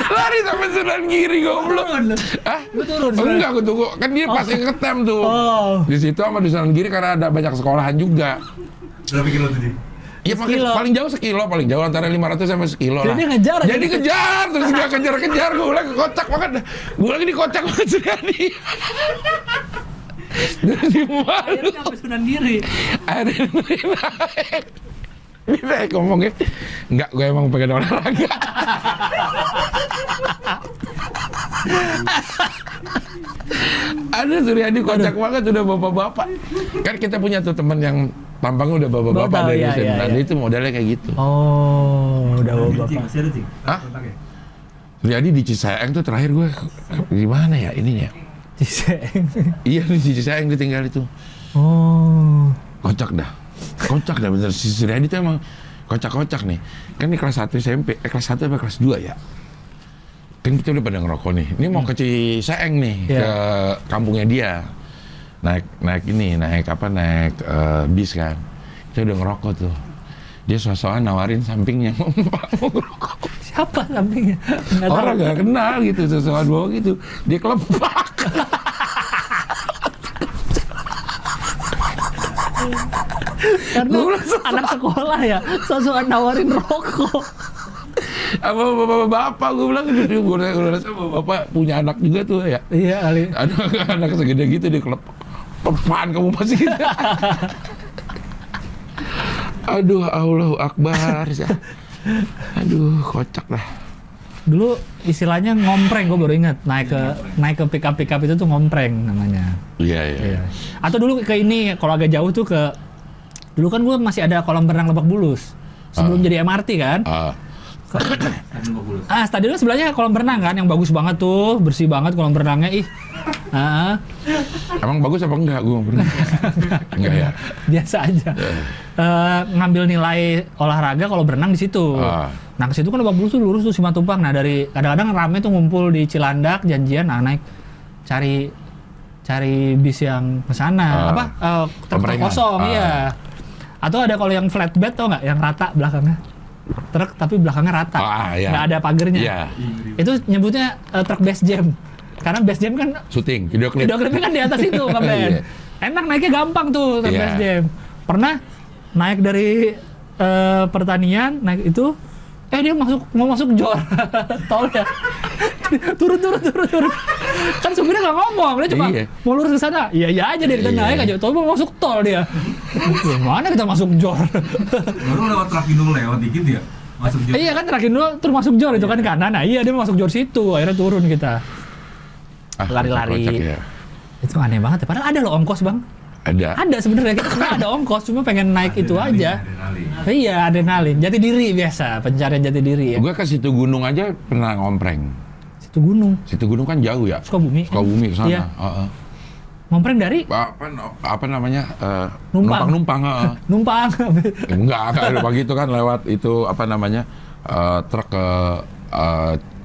Speaker 5: Lari sampai Sunan Giri goblok.
Speaker 4: Gue turun.
Speaker 5: Enggak, gue tunggu. Kan dia pasti ngetem tuh. Di situ sama di Sunan Giri karena ada banyak sekolahan juga.
Speaker 3: Berapa kilo tadi?
Speaker 5: Iya paling jauh sekilo, paling jauh antara 500 sampai sekilo lah.
Speaker 4: Jadi ngejar aja.
Speaker 5: Jadi kejar, terus dia kejar. Gue lagi kocak banget. Gue lagi dikocak banget Suryadi. Jadi malu.
Speaker 4: Akhirnya sampai Sunan Giri.
Speaker 5: Akhirnya naik. Bisa ngomongnya, enggak, gue emang pengen olahraga. Ada Suryadi kocak banget, udah bapak-bapak. Kan kita punya tuh teman yang tampangnya udah bapak-bapak dari Sunan. Itu modelnya kayak gitu.
Speaker 4: Oh, udah bapak.
Speaker 3: Masih ada Cing?
Speaker 5: Hah? Suryadi di Cisaeng tuh terakhir gue gimana ya ininya?
Speaker 4: Cisaeng.
Speaker 5: Iya di Cisaeng dia tinggal itu.
Speaker 4: Oh.
Speaker 5: Kocak dah bener. Si Suryadi tuh emang kocak-kocak nih. Kan di kelas 1 SMP, kelas 1 apa kelas 2 ya? Kan kita udah pada ngerokok nih. Ini mau ke Cisaeng nih, ke kampungnya dia. Naik bis kan. Kita udah ngerokok tuh. Dia sosokan nawarin sampingnya, mau ngerokok.
Speaker 4: Siapa sampingnya?
Speaker 5: Orang gak kenal gitu, sosokan bawa gitu. Dia kelepak.
Speaker 4: Karena anak sekolah ya, sosokan nawarin rokok.
Speaker 5: Apa bapak gue bilang gitu, gue rasa bapak punya anak juga tuh ya.
Speaker 4: Iya kali.
Speaker 5: Ada anak segede gitu dia kelepak. Apaan kamu masih gitu? Aduh, Allahu Akbar. Aduh, kocak lah.
Speaker 4: Dulu istilahnya ngompreng, gue baru ingat naik ke pick up itu tuh ngompreng namanya.
Speaker 5: Iya.
Speaker 4: Atau dulu ke ini kalau agak jauh tuh dulu kan gue masih ada kolam renang Lebak Bulus sebelum jadi MRT kan. Stadionnya sebelahnya kolam renang kan yang bagus banget tuh, bersih banget kolam renangnya
Speaker 5: Emang bagus apa enggak? Gue pernah. Enggak ya.
Speaker 4: Biasa aja. Ngambil nilai olahraga kalau berenang di situ. Nah ke situ kan Lebak Bulus tuh lurus tuh Simatupang. Nah dari kadang-kadang rame tuh ngumpul di Cilandak janjian naik cari cari bis yang ke sana. Truk
Speaker 5: pemeringan.
Speaker 4: kosong, iya. Atau ada kalau yang flatbed tau nggak, yang rata belakangnya. Truk tapi belakangnya rata,
Speaker 5: Iya.
Speaker 4: nggak ada pagernya.
Speaker 5: Iya.
Speaker 4: Itu nyebutnya truk base jam. Karena base jam kan
Speaker 5: Syuting, video klip.
Speaker 4: video klipnya kan di atas itu ngeband.
Speaker 5: Iya.
Speaker 4: Enak naiknya gampang tuh truk
Speaker 5: Iya.
Speaker 4: base jam. Pernah naik dari pertanian naik itu, dia mau masuk jor tol ya. turun. Kan supirnya nggak ngomong, dia cuma
Speaker 5: Iya.
Speaker 4: mau lurus ke sana. Iya aja dia, kita
Speaker 5: Iya.
Speaker 4: naik aja. Tol mau masuk tol dia. Gimana kita masuk jor?
Speaker 3: Baru lewat Trakinul lewat dikit ya. Masuk jauh.
Speaker 4: Iya kan terakhir dulu terus masuk jor itu kan kanan. Nah iya dia masuk jor situ, akhirnya turun kita. Lari-lari.
Speaker 5: kocak ya.
Speaker 4: Itu aneh banget ya. Padahal ada loh ongkos bang.
Speaker 5: Ada.
Speaker 4: Ada sebenarnya kita semua ada ongkos, cuma pengen naik itu aja.
Speaker 3: Adrenalin.
Speaker 4: Iya adrenalin. Jati diri biasa, pencarian jati diri ya.
Speaker 5: Gue ke situ gunung aja pernah ngompreng.
Speaker 4: Situ gunung,
Speaker 5: Situ gunung kan jauh ya.
Speaker 4: Sukabumi.
Speaker 5: Sukabumi ke sana.
Speaker 4: Iya. Ngompreng dari
Speaker 5: Apa namanya?
Speaker 4: Numpang.
Speaker 5: Numpang.
Speaker 4: numpang.
Speaker 5: Enggak begitu kan lewat itu apa namanya? Truk ke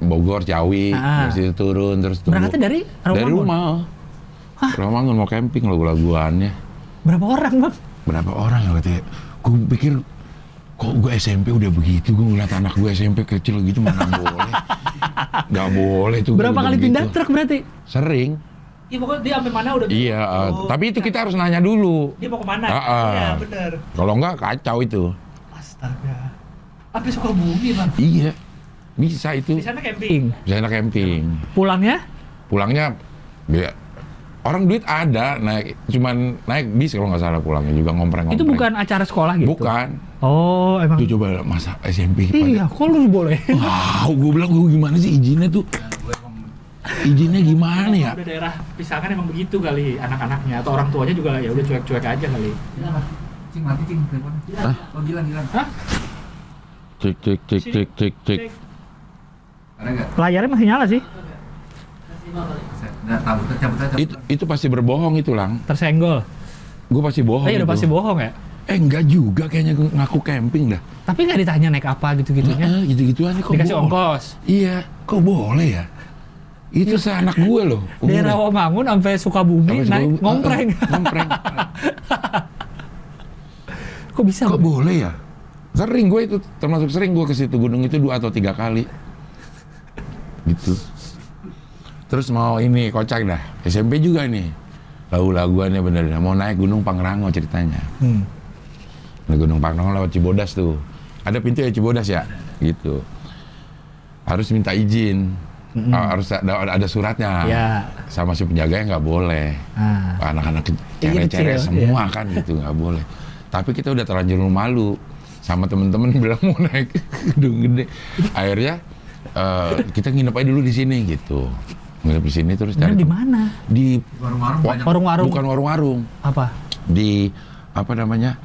Speaker 5: Bogor, Ciawi,
Speaker 4: Ah.
Speaker 5: terus itu turun terus tunggu.
Speaker 4: Berangkatnya dari
Speaker 5: Dari rumah. Rawamangun mau camping lagu-laguannya.
Speaker 4: Berapa orang bang?
Speaker 5: Berapa orang ya katanya? Gue pikir kok gue SMP udah begitu, gue ngeliat anak gue SMP kecil gitu mana boleh. Gak boleh tuh.
Speaker 4: Berapa
Speaker 5: udah
Speaker 4: kali
Speaker 5: begitu.
Speaker 4: pindah truk berarti?
Speaker 5: Sering.
Speaker 4: Iya pokoknya dia sampai mana udah.
Speaker 5: Iya, tapi itu kita harus nanya dulu.
Speaker 4: Dia mau kemana?
Speaker 5: Iya,
Speaker 4: benar.
Speaker 5: Kalau enggak kacau itu.
Speaker 4: Astaga. Apa Sukabumi bang?
Speaker 5: Iya, bisa itu.
Speaker 4: Di sana camping.
Speaker 5: Bisa enak camping.
Speaker 4: Pulangnya?
Speaker 5: Pulangnya, orang duit ada, cuman naik bis kalau nggak salah pulangnya juga ngompreng-ngompreng.
Speaker 4: Itu bukan acara sekolah gitu?
Speaker 5: Bukan.
Speaker 4: Oh emang.
Speaker 5: Itu coba masa SMP.
Speaker 4: Iya, kok lu boleh?
Speaker 5: Wow, gue bilang gue gimana sih izinnya tuh? Izinnya gimana ya?
Speaker 4: Udah daerah pisangan emang begitu kali anak-anaknya atau orang tuanya juga ya udah cuek-cuek aja kali.
Speaker 3: Cing mati cing teleponnya.
Speaker 5: Hah?
Speaker 3: Oh Gilang.
Speaker 4: Hah?
Speaker 5: Cek.
Speaker 3: Ada nggak?
Speaker 4: Layarnya masih nyala sih,
Speaker 3: Nah, cabut aja.
Speaker 5: Itu pasti berbohong itu lang.
Speaker 4: tersenggol.
Speaker 5: Gue pasti bohong.
Speaker 4: Iya udah
Speaker 5: itu.
Speaker 4: pasti bohong ya.
Speaker 5: Enggak juga kayaknya gue ngaku camping dah.
Speaker 4: Tapi nggak ditanya naik apa gitu-gitunya.
Speaker 5: Gitu-gituan kok
Speaker 4: Dikasih
Speaker 5: bohong.
Speaker 4: ongkos.
Speaker 5: Iya, kok boleh ya? Itu seanak gue loh.
Speaker 4: Daerah Rawamangun sampai Sukabumi
Speaker 5: Sampai
Speaker 4: naik
Speaker 5: Sukabumi,
Speaker 4: ngompreng.
Speaker 5: ngompreng.
Speaker 4: Kok bisa?
Speaker 5: Kok
Speaker 4: Bang?
Speaker 5: boleh ya? Sering gue itu, termasuk sering gue ke situ gunung itu 2 atau 3 kali. Gitu. Terus mau ini kocak dah. SMP juga nih. Lagu-laguannya bener mau naik Gunung Pangrango ceritanya. Naik Gunung Pangrango lewat Cibodas tuh. Ada pintu ya Cibodas ya? Gitu. Harus minta izin. Harus ada suratnya.
Speaker 4: Ya.
Speaker 5: Sama si penjaganya nggak boleh.
Speaker 4: Ah.
Speaker 5: Anak-anak
Speaker 4: Iya,
Speaker 5: cere-cere
Speaker 4: kecil,
Speaker 5: semua kan gitu nggak boleh. Tapi kita udah terlanjur malu sama temen-temen bilang mau naik gedung gede. Akhirnya kita nginep aja dulu di sini gitu. Nginep di sini terus
Speaker 4: Bener
Speaker 5: cari
Speaker 4: di mana?
Speaker 5: di
Speaker 3: Warung-warung banyak.
Speaker 4: Warung-warung.
Speaker 5: bukan warung-warung,
Speaker 4: Apa?
Speaker 5: di apa namanya?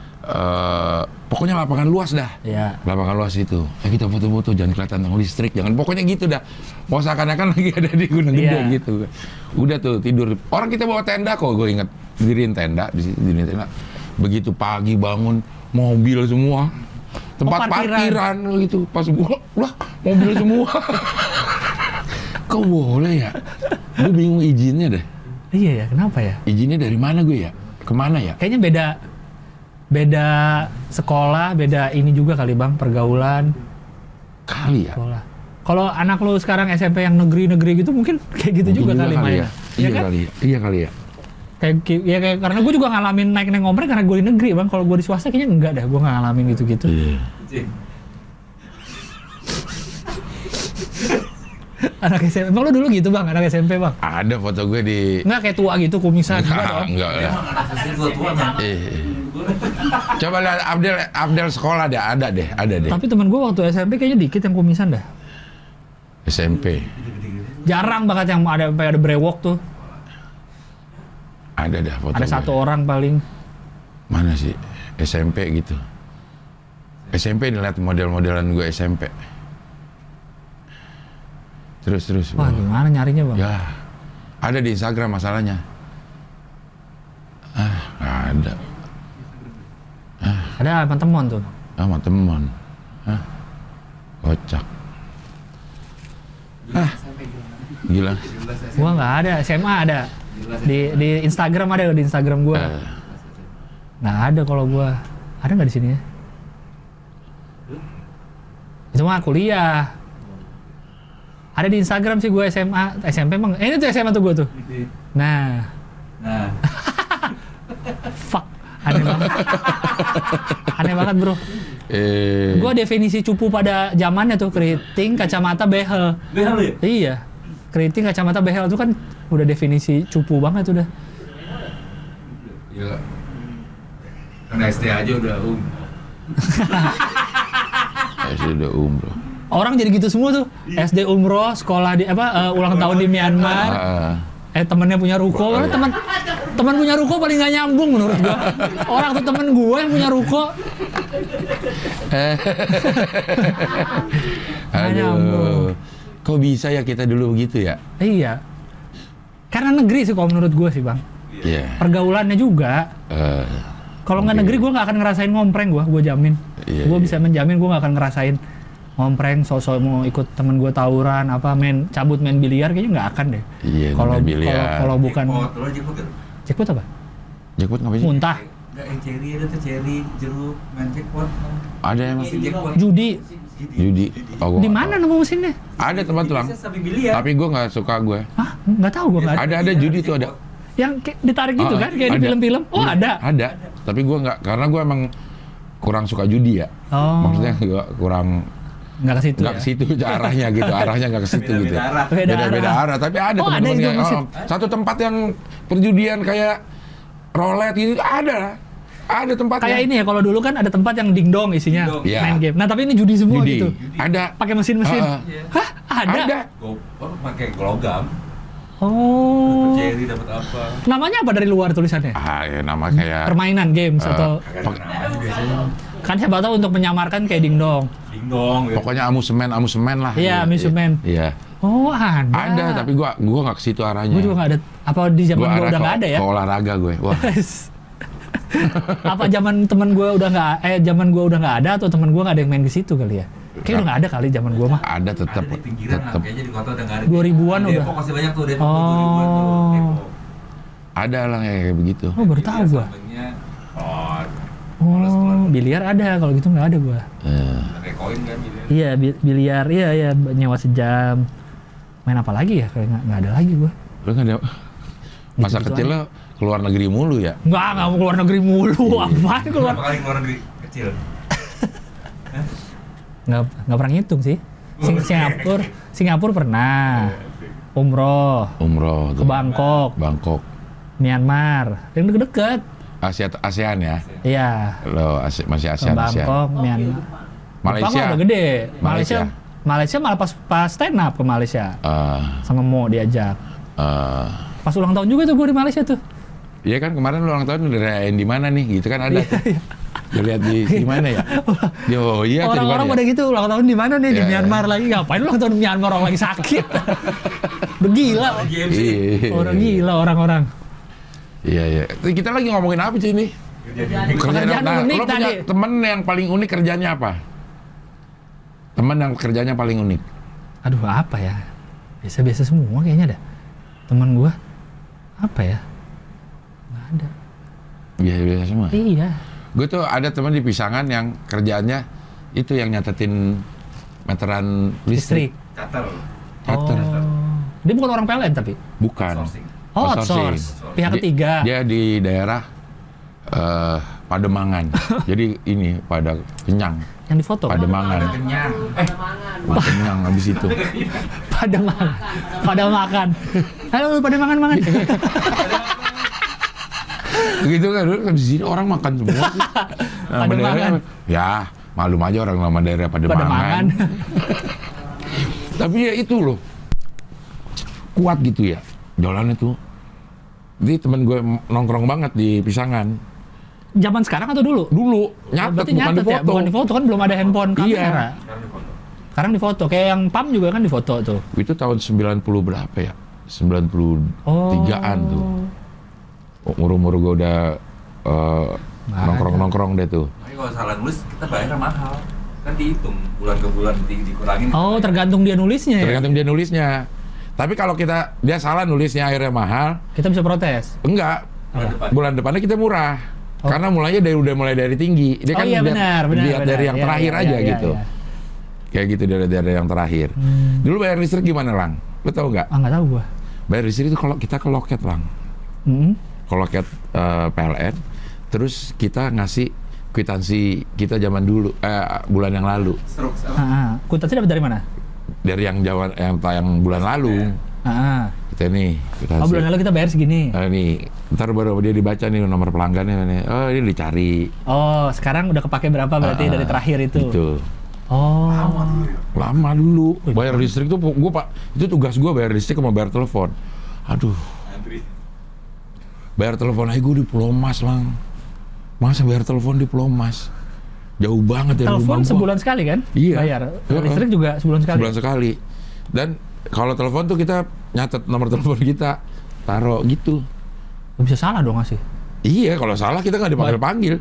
Speaker 5: Pokoknya lapangan luas dah.
Speaker 4: Ya.
Speaker 5: Lapangan luas itu. Kita foto-foto jangan kelihatan tang listrik, jangan pokoknya gitu dah. Mau seakan-akan lagi ada di Gunung Gede
Speaker 4: Iya.
Speaker 5: gitu. Udah tuh tidur. Orang kita bawa tenda kok, gue inget diriin tenda di situ, diriin tenda. Begitu pagi bangun mobil semua. Tempat
Speaker 4: parkiran.
Speaker 5: parkiran gitu. Pas gua lah mobil semua. Kok boleh ya? Gue bingung izinnya deh.
Speaker 4: Iya ya, kenapa ya?
Speaker 5: Izinnya dari mana gue ya? Kemana ya?
Speaker 4: Kayaknya beda sekolah, beda ini juga kali bang, pergaulan
Speaker 5: Kali ya?
Speaker 4: sekolah. Kalau anak lu sekarang SMP yang negeri-negeri gitu mungkin kayak gitu
Speaker 5: Mungkin
Speaker 4: juga kali main.
Speaker 5: ya.
Speaker 4: Iya
Speaker 5: Iya
Speaker 4: kan?
Speaker 5: kali ya. Iya kali ya.
Speaker 4: Kayak karena gue juga ngalamin naik ngompreng karena gue di negeri bang. Kalau gue di swasta kayaknya enggak dah, gue nggak ngalamin gitu-gitu.
Speaker 5: Iya.
Speaker 3: Cing.
Speaker 4: Anak SMP, emang lu dulu gitu bang, anak SMP bang?
Speaker 5: Ada foto gue di
Speaker 4: Enggak kayak tua gitu, kumisan enggak dong.
Speaker 5: enggak lah.
Speaker 3: Emang anak SD tua man.
Speaker 5: Coba lihat Abdel sekolah deh, ada deh.
Speaker 4: Tapi temen gue waktu SMP kayaknya dikit yang kumisan dah.
Speaker 5: SMP.
Speaker 4: Jarang banget yang ada sampai ada brewok tuh.
Speaker 5: Ada dah foto.
Speaker 4: Ada
Speaker 5: gue.
Speaker 4: satu orang paling.
Speaker 5: Mana sih? SMP gitu. SMP lihat model-modelan gue SMP. Terus.
Speaker 4: Wah gimana nyarinya bang?
Speaker 5: Ya, ada di Instagram masalahnya. Nggak ada.
Speaker 4: Ada teman-teman tuh.
Speaker 5: Sama teman. Kocak. Gila.
Speaker 4: Gua nggak ada, SMA ada. Di Instagram ada di Instagram gue. Nggak ada kalau gue. Ada nggak di sini ya? Itu mah kuliah. Ada di Instagram sih gue SMA, SMP emang. Ini tuh SMA tuh gue tuh. Nah, fuck, aneh banget. Aneh banget bro. Gue definisi cupu pada zamannya tuh keriting, kacamata, behel.
Speaker 3: Behel ya?
Speaker 4: Iya, keriting, kacamata, behel tuh kan udah definisi cupu banget udah.
Speaker 2: Gila. Kan SD aja udah
Speaker 5: Sudah bro.
Speaker 4: Orang jadi gitu semua tuh. SD umroh, sekolah di ulang tahun di Myanmar. Temennya punya ruko. Teman punya ruko paling gak nyambung menurut gua. Orang tuh temen gua yang punya ruko.
Speaker 5: Aduh. Kok bisa ya kita dulu begitu ya?
Speaker 4: Iya. Karena negeri sih kalau menurut gua sih bang.
Speaker 5: Iya.
Speaker 4: Pergaulannya juga. Kalau nggak negeri gua nggak akan ngerasain ngompreng gua jamin.
Speaker 5: Iya,
Speaker 4: Gua
Speaker 5: iya.
Speaker 4: bisa menjamin gua nggak akan ngerasain ngompreng, sosok mau ikut temen gua tawuran, cabut main biliar kayaknya nggak akan deh.
Speaker 5: Iya, main biliar.
Speaker 4: Kalau bukan
Speaker 3: Terus jackpot kan?
Speaker 4: jackpot apa?
Speaker 5: Jackpot ngapain sih?
Speaker 4: Muntah,
Speaker 3: Enggak, yang cherry ada tuh cherry, jeruk, main jackpot.
Speaker 5: Ada emang.
Speaker 3: Masih jackpot.
Speaker 4: judi.
Speaker 5: Judi. Oh, gua
Speaker 4: Di
Speaker 5: nggak
Speaker 4: mana
Speaker 5: tahu.
Speaker 4: nemu mesinnya?
Speaker 5: Ada tempat lang.
Speaker 3: Bisa sampai biliar.
Speaker 5: Tapi gue nggak suka gue.
Speaker 4: Hah? Nggak tahu gua nggak ada.
Speaker 5: Ada judi tuh ada.
Speaker 4: Yang kayak ditarik gitu kan, kayak di
Speaker 5: Ada.
Speaker 4: film-film. Oh ada.
Speaker 5: Ada. Tapi gue nggak, karena gue emang kurang suka judi ya.
Speaker 4: Oh.
Speaker 5: Maksudnya gue kurang
Speaker 4: Nggak ke situ
Speaker 5: nggak
Speaker 4: ya?
Speaker 5: ke situ arahnya gitu, arahnya nggak ke situ gitu.
Speaker 3: Beda-beda arah.
Speaker 5: Beda-beda arah. Tapi ada
Speaker 4: Oh, ada
Speaker 5: teman-teman
Speaker 4: itu
Speaker 5: yang
Speaker 4: mesin.
Speaker 5: satu tempat yang perjudian kayak roulette gitu ada. Ada tempatnya.
Speaker 4: Kayak ini ya, kalau dulu kan ada tempat yang dingdong isinya
Speaker 3: Dingdong.
Speaker 5: Iya.
Speaker 4: main game. Nah tapi ini judi semua
Speaker 5: Judi.
Speaker 4: gitu.
Speaker 5: Ada.
Speaker 4: Pakai mesin-mesin. Hah? Ada?
Speaker 5: Ada.
Speaker 3: Pakai logam.
Speaker 4: Oh.
Speaker 3: Cherry dapat apa?
Speaker 4: Namanya apa dari luar tulisannya?
Speaker 5: Ya, nama kayak
Speaker 4: Permainan games atau
Speaker 3: Namanya biasanya
Speaker 4: kan siapa tahu untuk menyamarkan kayak dingdong.
Speaker 3: dingdong.
Speaker 5: pokoknya amusemen lah.
Speaker 4: Iya, amusemen.
Speaker 5: Iya.
Speaker 4: Oh ada.
Speaker 5: Ada, tapi gua nggak ke situ arahnya.
Speaker 4: Gue juga nggak ada. Apa di zaman
Speaker 5: Gua
Speaker 4: gue
Speaker 5: arah
Speaker 4: udah nggak ada ya?
Speaker 5: ke olahraga gue. Wah.
Speaker 4: Apa zaman teman gue udah nggak? Zaman gue udah nggak ada atau teman gue nggak ada yang main ke situ kali ya? Kayak udah nggak ada kali zaman gue mah.
Speaker 5: Ada tetap.
Speaker 3: Ada di pinggiran lah, kayaknya di kota udah nggak ada.
Speaker 4: 2000-an
Speaker 3: Di
Speaker 4: udah.
Speaker 3: Depok masih banyak tuh, Depok
Speaker 4: Oh.
Speaker 3: 2000-an tuh. Depok.
Speaker 5: Ada lah kayak begitu.
Speaker 4: Oh baru tahu gue.
Speaker 3: Sampingnya,
Speaker 4: Oh biliar ada, kalau gitu nggak ada gue.
Speaker 3: pakai koin kan gitu.
Speaker 4: Iya biliar, iya nyewa sejam. Main apa lagi ya? Kayak nggak ada lagi gue.
Speaker 5: Lu nggak ada masa
Speaker 4: Gitu-gitu
Speaker 5: kecil lo keluar negeri mulu ya?
Speaker 4: Nggak mau keluar negeri mulu. Apaan keluar?
Speaker 3: Berapa kali keluar negeri kecil?
Speaker 4: Nggak pernah ngitung sih. Singapura pernah. Umroh
Speaker 5: Umroh
Speaker 4: ke
Speaker 5: tuh.
Speaker 4: Bangkok, Myanmar, yang deket-deket.
Speaker 5: ASEAN ya?
Speaker 4: Iya.
Speaker 5: Lo masih
Speaker 4: Ke
Speaker 5: ASEAN.
Speaker 4: Bangkok, Myanmar.
Speaker 5: Malaysia.
Speaker 4: Jepang mah udah gede.
Speaker 5: Malaysia.
Speaker 4: Malaysia malah pas stand up ke Malaysia
Speaker 5: Eh,
Speaker 4: sama Mo diajak.
Speaker 5: eh,
Speaker 4: Pas ulang tahun juga tuh gue di Malaysia tuh.
Speaker 5: Iya kan kemarin lu ulang tahun udah rayain di mana nih? Gitu kan ada tuh. Lu lihat di mana ya? Yo, iya tuh di mana
Speaker 4: Orang-orang
Speaker 5: ya?
Speaker 4: pada gitu ulang tahun di mana nih di
Speaker 5: Iya,
Speaker 4: Myanmar lagi? Ngapain ulang tahun di Myanmar, orang lagi sakit? Udah gila.
Speaker 5: Iya.
Speaker 4: Orang gila orang-orang.
Speaker 5: Iya. Terus kita lagi ngomongin apa sih ini?
Speaker 4: Pekerjaan unik
Speaker 5: lo punya
Speaker 4: tadi.
Speaker 5: temen yang paling unik kerjanya apa? Temen yang kerjanya paling unik?
Speaker 4: Aduh apa ya? Biasa-biasa semua kayaknya dah. Teman gua apa ya? Nggak ada.
Speaker 5: Biasa-biasa semua.
Speaker 4: Iya.
Speaker 5: Gue tuh ada teman di Pisangan yang kerjaannya itu yang nyatetin meteran listrik.
Speaker 3: Cater.
Speaker 5: Cater.
Speaker 4: Dia bukan orang PLN tapi.
Speaker 5: Bukan.
Speaker 3: Outsourcing.
Speaker 4: Oh,
Speaker 5: Outsourcing.
Speaker 4: outsource. Pihak
Speaker 5: Dia-
Speaker 4: ketiga.
Speaker 5: Dia di daerah Pademangan. Jadi ini pada kenyang.
Speaker 4: Yang difoto.
Speaker 5: Pademangan.
Speaker 3: Kenyang.
Speaker 5: Kenyang habis itu.
Speaker 4: Pada makan. Pada makan. Halo, pada makan.
Speaker 5: Begitu kan dulu kan di sini orang makan semua sih. Nama
Speaker 4: Pademangan.
Speaker 5: daerahnya, ya malum aja orang nama daerah
Speaker 4: Pada
Speaker 5: Pademangan.
Speaker 4: makan.
Speaker 5: Tapi ya itu loh, kuat gitu ya jalannya tuh. Jadi temen gue nongkrong banget di Pisangan.
Speaker 4: Zaman sekarang atau dulu?
Speaker 5: Dulu nyatet
Speaker 4: Berarti
Speaker 5: bukan
Speaker 4: nyatet
Speaker 5: di
Speaker 4: ya,
Speaker 5: foto.
Speaker 4: bukan di foto kan belum ada handphone kamera.
Speaker 5: Iya.
Speaker 4: Sekarang di foto, kayak yang PAM juga kan di foto tuh.
Speaker 5: Itu tahun 90 berapa ya? 93-an tuh. Umur gue udah nongkrong-nongkrong deh tuh.
Speaker 3: Tapi kalau salah nulis kita bayar mahal. Kan dihitung bulan ke bulan dikurangin.
Speaker 4: Oh, tergantung dia nulisnya ya.
Speaker 5: Tergantung dia nulisnya. Tapi kalau dia salah nulisnya akhirnya mahal,
Speaker 4: Kita bisa protes.
Speaker 5: enggak.
Speaker 6: Bulan depan.
Speaker 5: Bulan depannya kita murah.
Speaker 4: Oh.
Speaker 5: Karena mulai dari tinggi. Dia
Speaker 4: Oh
Speaker 5: kan
Speaker 4: iya, benar,
Speaker 5: lihat dari yang
Speaker 4: Iya,
Speaker 5: terakhir
Speaker 4: iya,
Speaker 5: aja
Speaker 4: iya,
Speaker 5: gitu.
Speaker 4: iya.
Speaker 5: Kayak gitu dari yang terakhir. Dulu bayar listrik gimana, Lang? Lu tahu nggak?
Speaker 4: Ah, nggak tahu gua.
Speaker 5: Bayar listrik itu kalau kita ke loket, Lang. Ke loket PLN, terus kita ngasih kwitansi kita zaman dulu, bulan yang lalu.
Speaker 6: Stroke sama.
Speaker 4: Kuitansi dapat dari mana?
Speaker 5: Dari yang tayang bulan lalu. Kita nih kwitansi.
Speaker 4: Oh, bulan lalu kita bayar segini.
Speaker 5: Nih, ntar baru dia dibaca nih nomor pelanggannya nih. Oh, ini dicari.
Speaker 4: Oh, sekarang udah kepake berapa berarti dari terakhir itu?
Speaker 5: Gitu.
Speaker 4: Oh.
Speaker 5: Lama dulu. Bayar listrik tuh itu tugas gua bayar listrik sama bayar telepon. Aduh,
Speaker 6: Antri.
Speaker 5: bayar telepon aja gua di Pulau Mas, Lang. Masa bayar telepon di Pulau Mas? Jauh banget dari
Speaker 4: Telepon
Speaker 5: rumah gua.
Speaker 4: sebulan sekali kan?
Speaker 5: Iya.
Speaker 4: Bayar. Listrik juga sebulan sekali.
Speaker 5: Sebulan sekali. Dan kalau telepon tuh kita nyatet nomor telepon kita, taruh gitu.
Speaker 4: Gak bisa salah dong ngasih.
Speaker 5: Iya, kalau salah kita nggak dipanggil-panggil.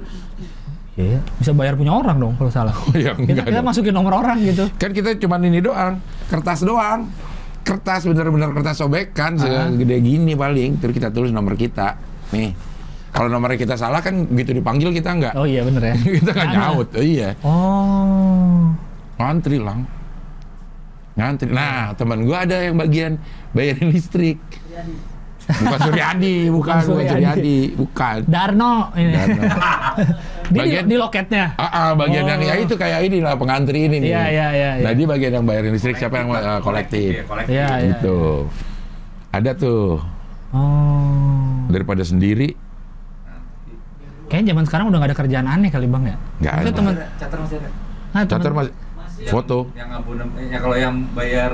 Speaker 4: Iya. Bisa bayar punya orang dong kalau salah.
Speaker 5: Ya,
Speaker 4: Kita
Speaker 5: enggak dong.
Speaker 4: masukin nomor orang gitu.
Speaker 5: Kan kita cuman ini doang, kertas doang. Kertas, bener-bener kertas sobekan, segede gini paling. Terus kita tulis nomor kita. Nih, kalau nomornya kita salah kan begitu dipanggil kita nggak.
Speaker 4: Oh iya bener ya.
Speaker 5: Kita nggak
Speaker 4: Mana?
Speaker 5: nyaut. Iya,
Speaker 4: Oh.
Speaker 5: ngantri, Lang. Ngantri. Nah, teman gua ada yang bagian bayarin listrik. Bukan Suryadi, bukan Suryadi, bukan.
Speaker 4: Darno ini.
Speaker 5: Darno.
Speaker 4: Dia
Speaker 5: Bagian-
Speaker 4: di loketnya.
Speaker 5: Bagian yang ya itu kayak ini lah, pengantri ini nih.
Speaker 4: Iya, iya, iya,
Speaker 5: Nah,
Speaker 4: iya.
Speaker 5: dia bagian yang bayarin listrik, siapa yang kolektif.
Speaker 6: Iya, kolektif.
Speaker 4: Iya, iya.
Speaker 5: Gitu. Ada tuh,
Speaker 4: Oh.
Speaker 5: daripada sendiri,
Speaker 4: Kayaknya zaman sekarang udah gak ada kerjaan aneh kali Bang ya?
Speaker 5: nggak
Speaker 4: Maksudnya
Speaker 5: ada.
Speaker 4: temen,
Speaker 6: Catar masih ada.
Speaker 4: nah,
Speaker 5: catar
Speaker 4: temen,
Speaker 5: masih foto,
Speaker 6: Yang abonemen, kalau yang bayar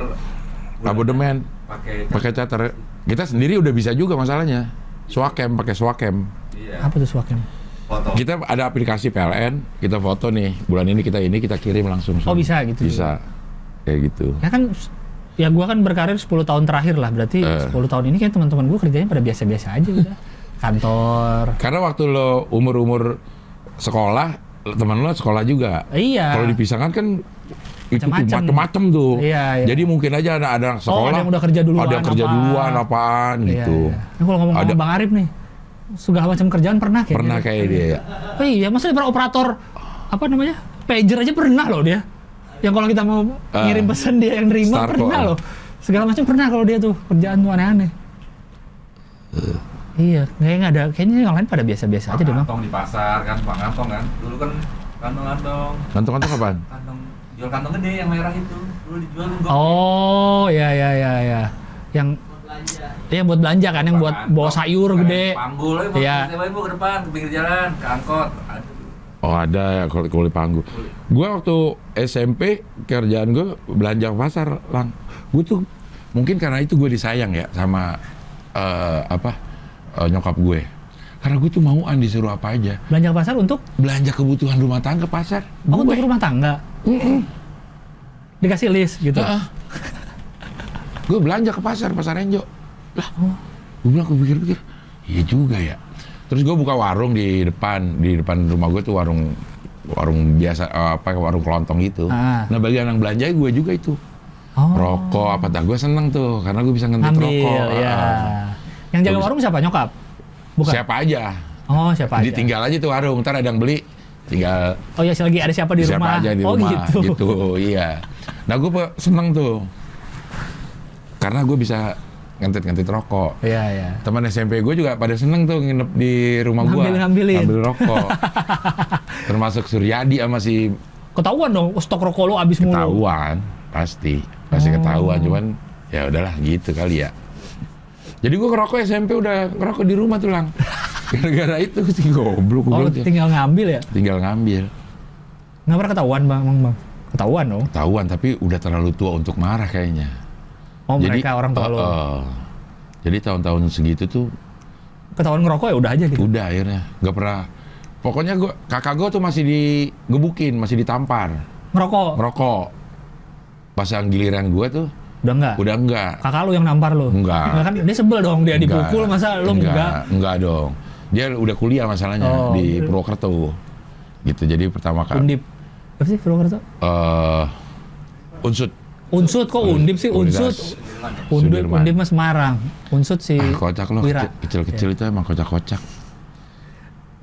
Speaker 6: bulan
Speaker 5: abonemen,
Speaker 6: pakai
Speaker 5: pakai catar. Kita sendiri udah bisa juga masalahnya. Swakem, pakai Swakem.
Speaker 6: Iya.
Speaker 4: apa tuh swakem?
Speaker 6: Foto.
Speaker 5: Kita ada aplikasi PLN, kita foto nih, bulan ini kita kirim langsung.
Speaker 4: Oh bisa gitu?
Speaker 5: Bisa, kayak gitu.
Speaker 4: Ya kan, ya gua kan berkarir 10 tahun terakhir lah, berarti 10 tahun ini kan teman-teman gua kerjanya pada biasa-biasa aja udah. Kantor.
Speaker 5: Karena waktu lo umur sekolah, teman lo sekolah juga.
Speaker 4: Iya.
Speaker 5: Kalau dipisahkan kan itu tuh
Speaker 4: Macam-macam.
Speaker 5: macem-macem tuh.
Speaker 4: Iya, iya.
Speaker 5: Jadi mungkin aja ada sekolah.
Speaker 4: ada yang udah kerja duluan,
Speaker 5: Ada yang kerja
Speaker 4: apaan.
Speaker 5: duluan apaan
Speaker 4: Iya,
Speaker 5: gitu.
Speaker 4: iya. Nah, kalau ngomong
Speaker 5: Ada-
Speaker 4: Bang Arif nih, segala macam kerjaan pernah kayaknya.
Speaker 5: Pernah kayak dia ya.
Speaker 4: Oh iya, maksudnya para operator apa namanya? Pager aja pernah loh dia. Yang kalau kita mau ngirim pesan dia yang nerima
Speaker 5: Starco,
Speaker 4: pernah loh. Segala macam pernah kalau dia tuh kerjaan tuh aneh-aneh. Iya, kayaknya yang lain pada biasa-biasa aja deh Bang.
Speaker 6: Kantong di pasar kan, Pak Kantong kan. Dulu kan kantong-kantong.
Speaker 5: Kantong-kantong apaan?
Speaker 6: Kantong jual kantong gede yang merah itu. Dulu dijual gua.
Speaker 4: Oh, ya. Yang yang buat belanja kan, yang buat bawa sayur gede.
Speaker 6: Panggul aja,
Speaker 4: Iya.
Speaker 6: bawa ke depan, ke pinggir jalan, ke angkot. Aduh.
Speaker 5: Oh ada ya kulit panggung. Gue waktu SMP kerjaan gue belanja ke pasar, Lang. Gue tuh mungkin karena itu gue disayang ya sama nyokap gue. Karena gue tuh mauan disuruh apa aja.
Speaker 4: Belanja ke pasar untuk
Speaker 5: Belanja kebutuhan rumah tangga ke pasar.
Speaker 4: untuk
Speaker 5: Gue.
Speaker 4: rumah tangga. Dikasih list gitu.
Speaker 5: Gue belanja ke pasar Enjo. Lah, gue bilang, gue pikir-pikir, iya juga ya. Terus gue buka warung di depan rumah gue tuh warung biasa, warung kelontong gitu. Nah bagian yang belanja gue juga itu.
Speaker 4: Oh.
Speaker 5: Rokok apa dah, gue seneng tuh karena gue bisa ngentit rokok.
Speaker 4: Ambil, ya. Yang jaga
Speaker 5: Bagus.
Speaker 4: warung siapa? Nyokap? Bukan?
Speaker 5: Siapa aja.
Speaker 4: Oh, siapa aja?
Speaker 5: Ditinggal aja tuh warung, ntar ada yang beli, tinggal
Speaker 4: Oh ya, lagi ada siapa di
Speaker 5: siapa
Speaker 4: rumah?
Speaker 5: aja di
Speaker 4: Oh
Speaker 5: rumah
Speaker 4: gitu.
Speaker 5: iya. Nah gue seneng tuh karena gue bisa ngentit rokok.
Speaker 4: Iya.
Speaker 5: Teman SMP gue juga pada seneng tuh nginep di rumah gue.
Speaker 4: Ngambil-ngambilin.
Speaker 5: Ngambil rokok. Termasuk Suryadi sama si
Speaker 4: Ketahuan dong, stok rokok lo habis mulu.
Speaker 5: ketahuan. Pasti ketahuan. Cuman ya udahlah gitu kali ya. Jadi gue ngerokok SMP udah ngerokok di rumah tuh, Lang. Gara-gara itu sih goblok.
Speaker 4: Oh, tinggal ngambil ya?
Speaker 5: Tinggal ngambil.
Speaker 4: Nggak pernah ketahuan bang. Ketahuan dong.
Speaker 5: Ketahuan tapi udah terlalu tua untuk marah kayaknya.
Speaker 4: Oh mereka orang tua lo.
Speaker 5: Jadi tahun-tahun segitu tuh
Speaker 4: Ketahuan ngerokok ya udah aja gitu.
Speaker 5: udah akhirnya nggak pernah. Pokoknya kakak gue tuh masih digebukin, masih ditampar ngerokok. Pas yang giliran gue tuh
Speaker 4: Udah enggak? Kakak lu yang nampar lu?
Speaker 5: Enggak.
Speaker 4: Nah, kan dia sebel dong, dia dipukul, masa lu enggak?
Speaker 5: Enggak dong. Dia udah kuliah masalahnya di Purwokerto. Gitu. Jadi pertama kali
Speaker 4: Undip. Apa sih Purwokerto?
Speaker 5: Unsut.
Speaker 4: Unsut kok Undip sih, Unsut.
Speaker 5: Sudirman.
Speaker 4: Undip mah Semarang. Unsut sih.
Speaker 5: Kocak loh,
Speaker 4: Wira.
Speaker 5: kecil-kecil itu emang kocak-kocak.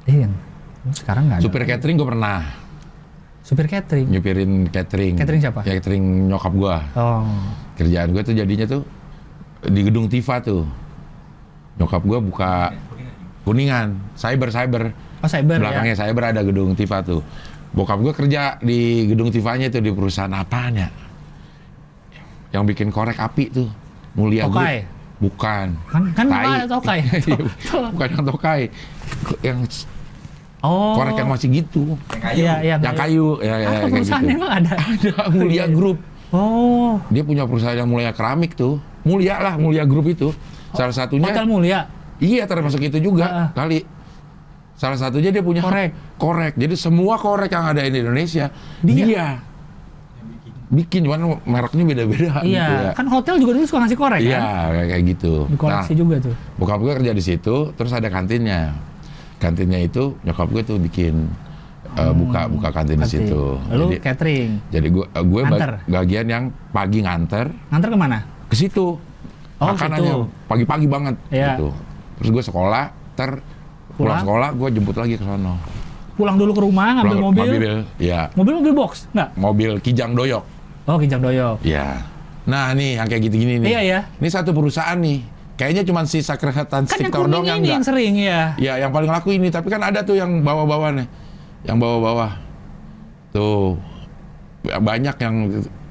Speaker 4: Iya. Sekarang nggak ada.
Speaker 5: Supir catering gue pernah
Speaker 4: Supir catering.
Speaker 5: nyupirin catering.
Speaker 4: Catering siapa?
Speaker 5: Ya, catering nyokap gue.
Speaker 4: Oh.
Speaker 5: Kerjaan gue tuh jadinya tuh di gedung Tifa tuh. Nyokap gue buka Kuningan, cyber.
Speaker 4: Oh, cyber
Speaker 5: Belakangnya
Speaker 4: ya.
Speaker 5: cyber ada gedung Tifa tuh. Bokap gue kerja di gedung Tifanya itu di perusahaan apaan ya? Yang bikin korek api tuh. Mulia Group.
Speaker 4: Tokai.
Speaker 5: Bukan.
Speaker 4: Kan
Speaker 5: Tai.
Speaker 4: ada Tokai.
Speaker 5: Bukan yang Tokai. Yang
Speaker 4: Oh.
Speaker 5: korek yang masih gitu.
Speaker 4: Iya.
Speaker 5: Yang kayu. Ya,
Speaker 4: Ah,
Speaker 5: kayak
Speaker 4: perusahaannya
Speaker 5: gitu.
Speaker 4: emang ada.
Speaker 5: Ada Mulia Group.
Speaker 4: Oh.
Speaker 5: Dia punya perusahaan yang Mulia Keramik tuh. Mulia Group itu. Salah satunya.
Speaker 4: Hotel Mulia.
Speaker 5: Iya, termasuk itu juga kali. Salah satunya dia punya korek. Jadi semua korek yang ada di Indonesia dia bikin, cuman mereknya beda-beda.
Speaker 4: Iya,
Speaker 5: gitu ya.
Speaker 4: kan hotel juga dulu suka ngasih korek
Speaker 5: Iya,
Speaker 4: kan?
Speaker 5: kayak gitu.
Speaker 4: Dikoleksi juga tuh.
Speaker 5: Bokap gue kerja di situ, terus ada kantinnya. Kantinnya itu nyokap gue tuh bikin buka kantin di situ.
Speaker 4: Lalu catering.
Speaker 5: Jadi gue
Speaker 4: Nganter?
Speaker 5: bagian yang pagi nganter
Speaker 4: Nganter kemana?
Speaker 5: ke situ.
Speaker 4: Oh,
Speaker 5: Makanannya
Speaker 4: gitu.
Speaker 5: pagi-pagi banget
Speaker 4: Iya.
Speaker 5: gitu. Terus gue sekolah, pulang sekolah gue jemput lagi ke sono.
Speaker 4: Pulang dulu ke rumah, ngambil mobil.
Speaker 5: Ya,
Speaker 4: Mobil box? Enggak?
Speaker 5: mobil Kijang Doyok.
Speaker 4: Oh, Kijang Doyok.
Speaker 5: Ya. Nah nih yang kayak gitu-gini nih.
Speaker 4: Iya, ya.
Speaker 5: Ini satu perusahaan nih. Kayaknya cuma si Sakretan
Speaker 4: Kan yang
Speaker 5: Stiktor dong
Speaker 4: kuning
Speaker 5: yang
Speaker 4: ini yang
Speaker 5: enggak.
Speaker 4: sering ya.
Speaker 5: Ya, yang paling laku ini. Tapi kan ada tuh yang bawah-bawah nih. Yang bawah-bawah. Tuh. Banyak yang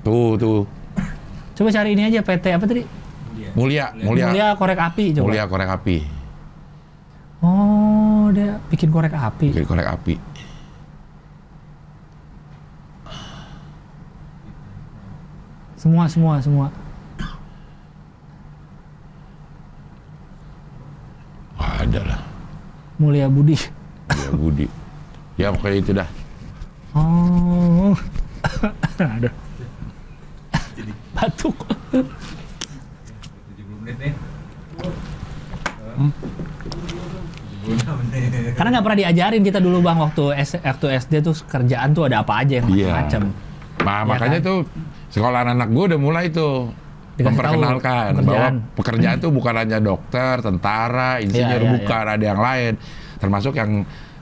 Speaker 5: tuh.
Speaker 4: Coba cari ini aja PT apa tadi?
Speaker 5: Mulia
Speaker 4: Korek api coba.
Speaker 5: Mulia korek api.
Speaker 4: Oh, dia bikin korek api.
Speaker 5: Bikin korek api.
Speaker 4: Semua.
Speaker 5: Wah, ada lah.
Speaker 4: Mulia Budi.
Speaker 5: Ya Budi. Ya pokoknya itu dah.
Speaker 4: Oh. Aduh. Batuk.
Speaker 6: 70 menit nih. 70 menit.
Speaker 4: Karena nggak pernah diajarin kita dulu bang waktu SD tuh kerjaan tuh ada apa aja yang
Speaker 5: Iya.
Speaker 4: macam-macam.
Speaker 5: Nah,
Speaker 4: Ya
Speaker 5: makanya
Speaker 4: kan?
Speaker 5: tuh sekolah anak gue udah mulai tuh
Speaker 4: Dikasih
Speaker 5: memperkenalkan
Speaker 4: tahu
Speaker 5: bahwa
Speaker 4: pekerjaan.
Speaker 5: pekerjaan tuh bukan hanya dokter, tentara, insinyur,
Speaker 4: Iya, iya,
Speaker 5: bukan, ada yang lain. Termasuk yang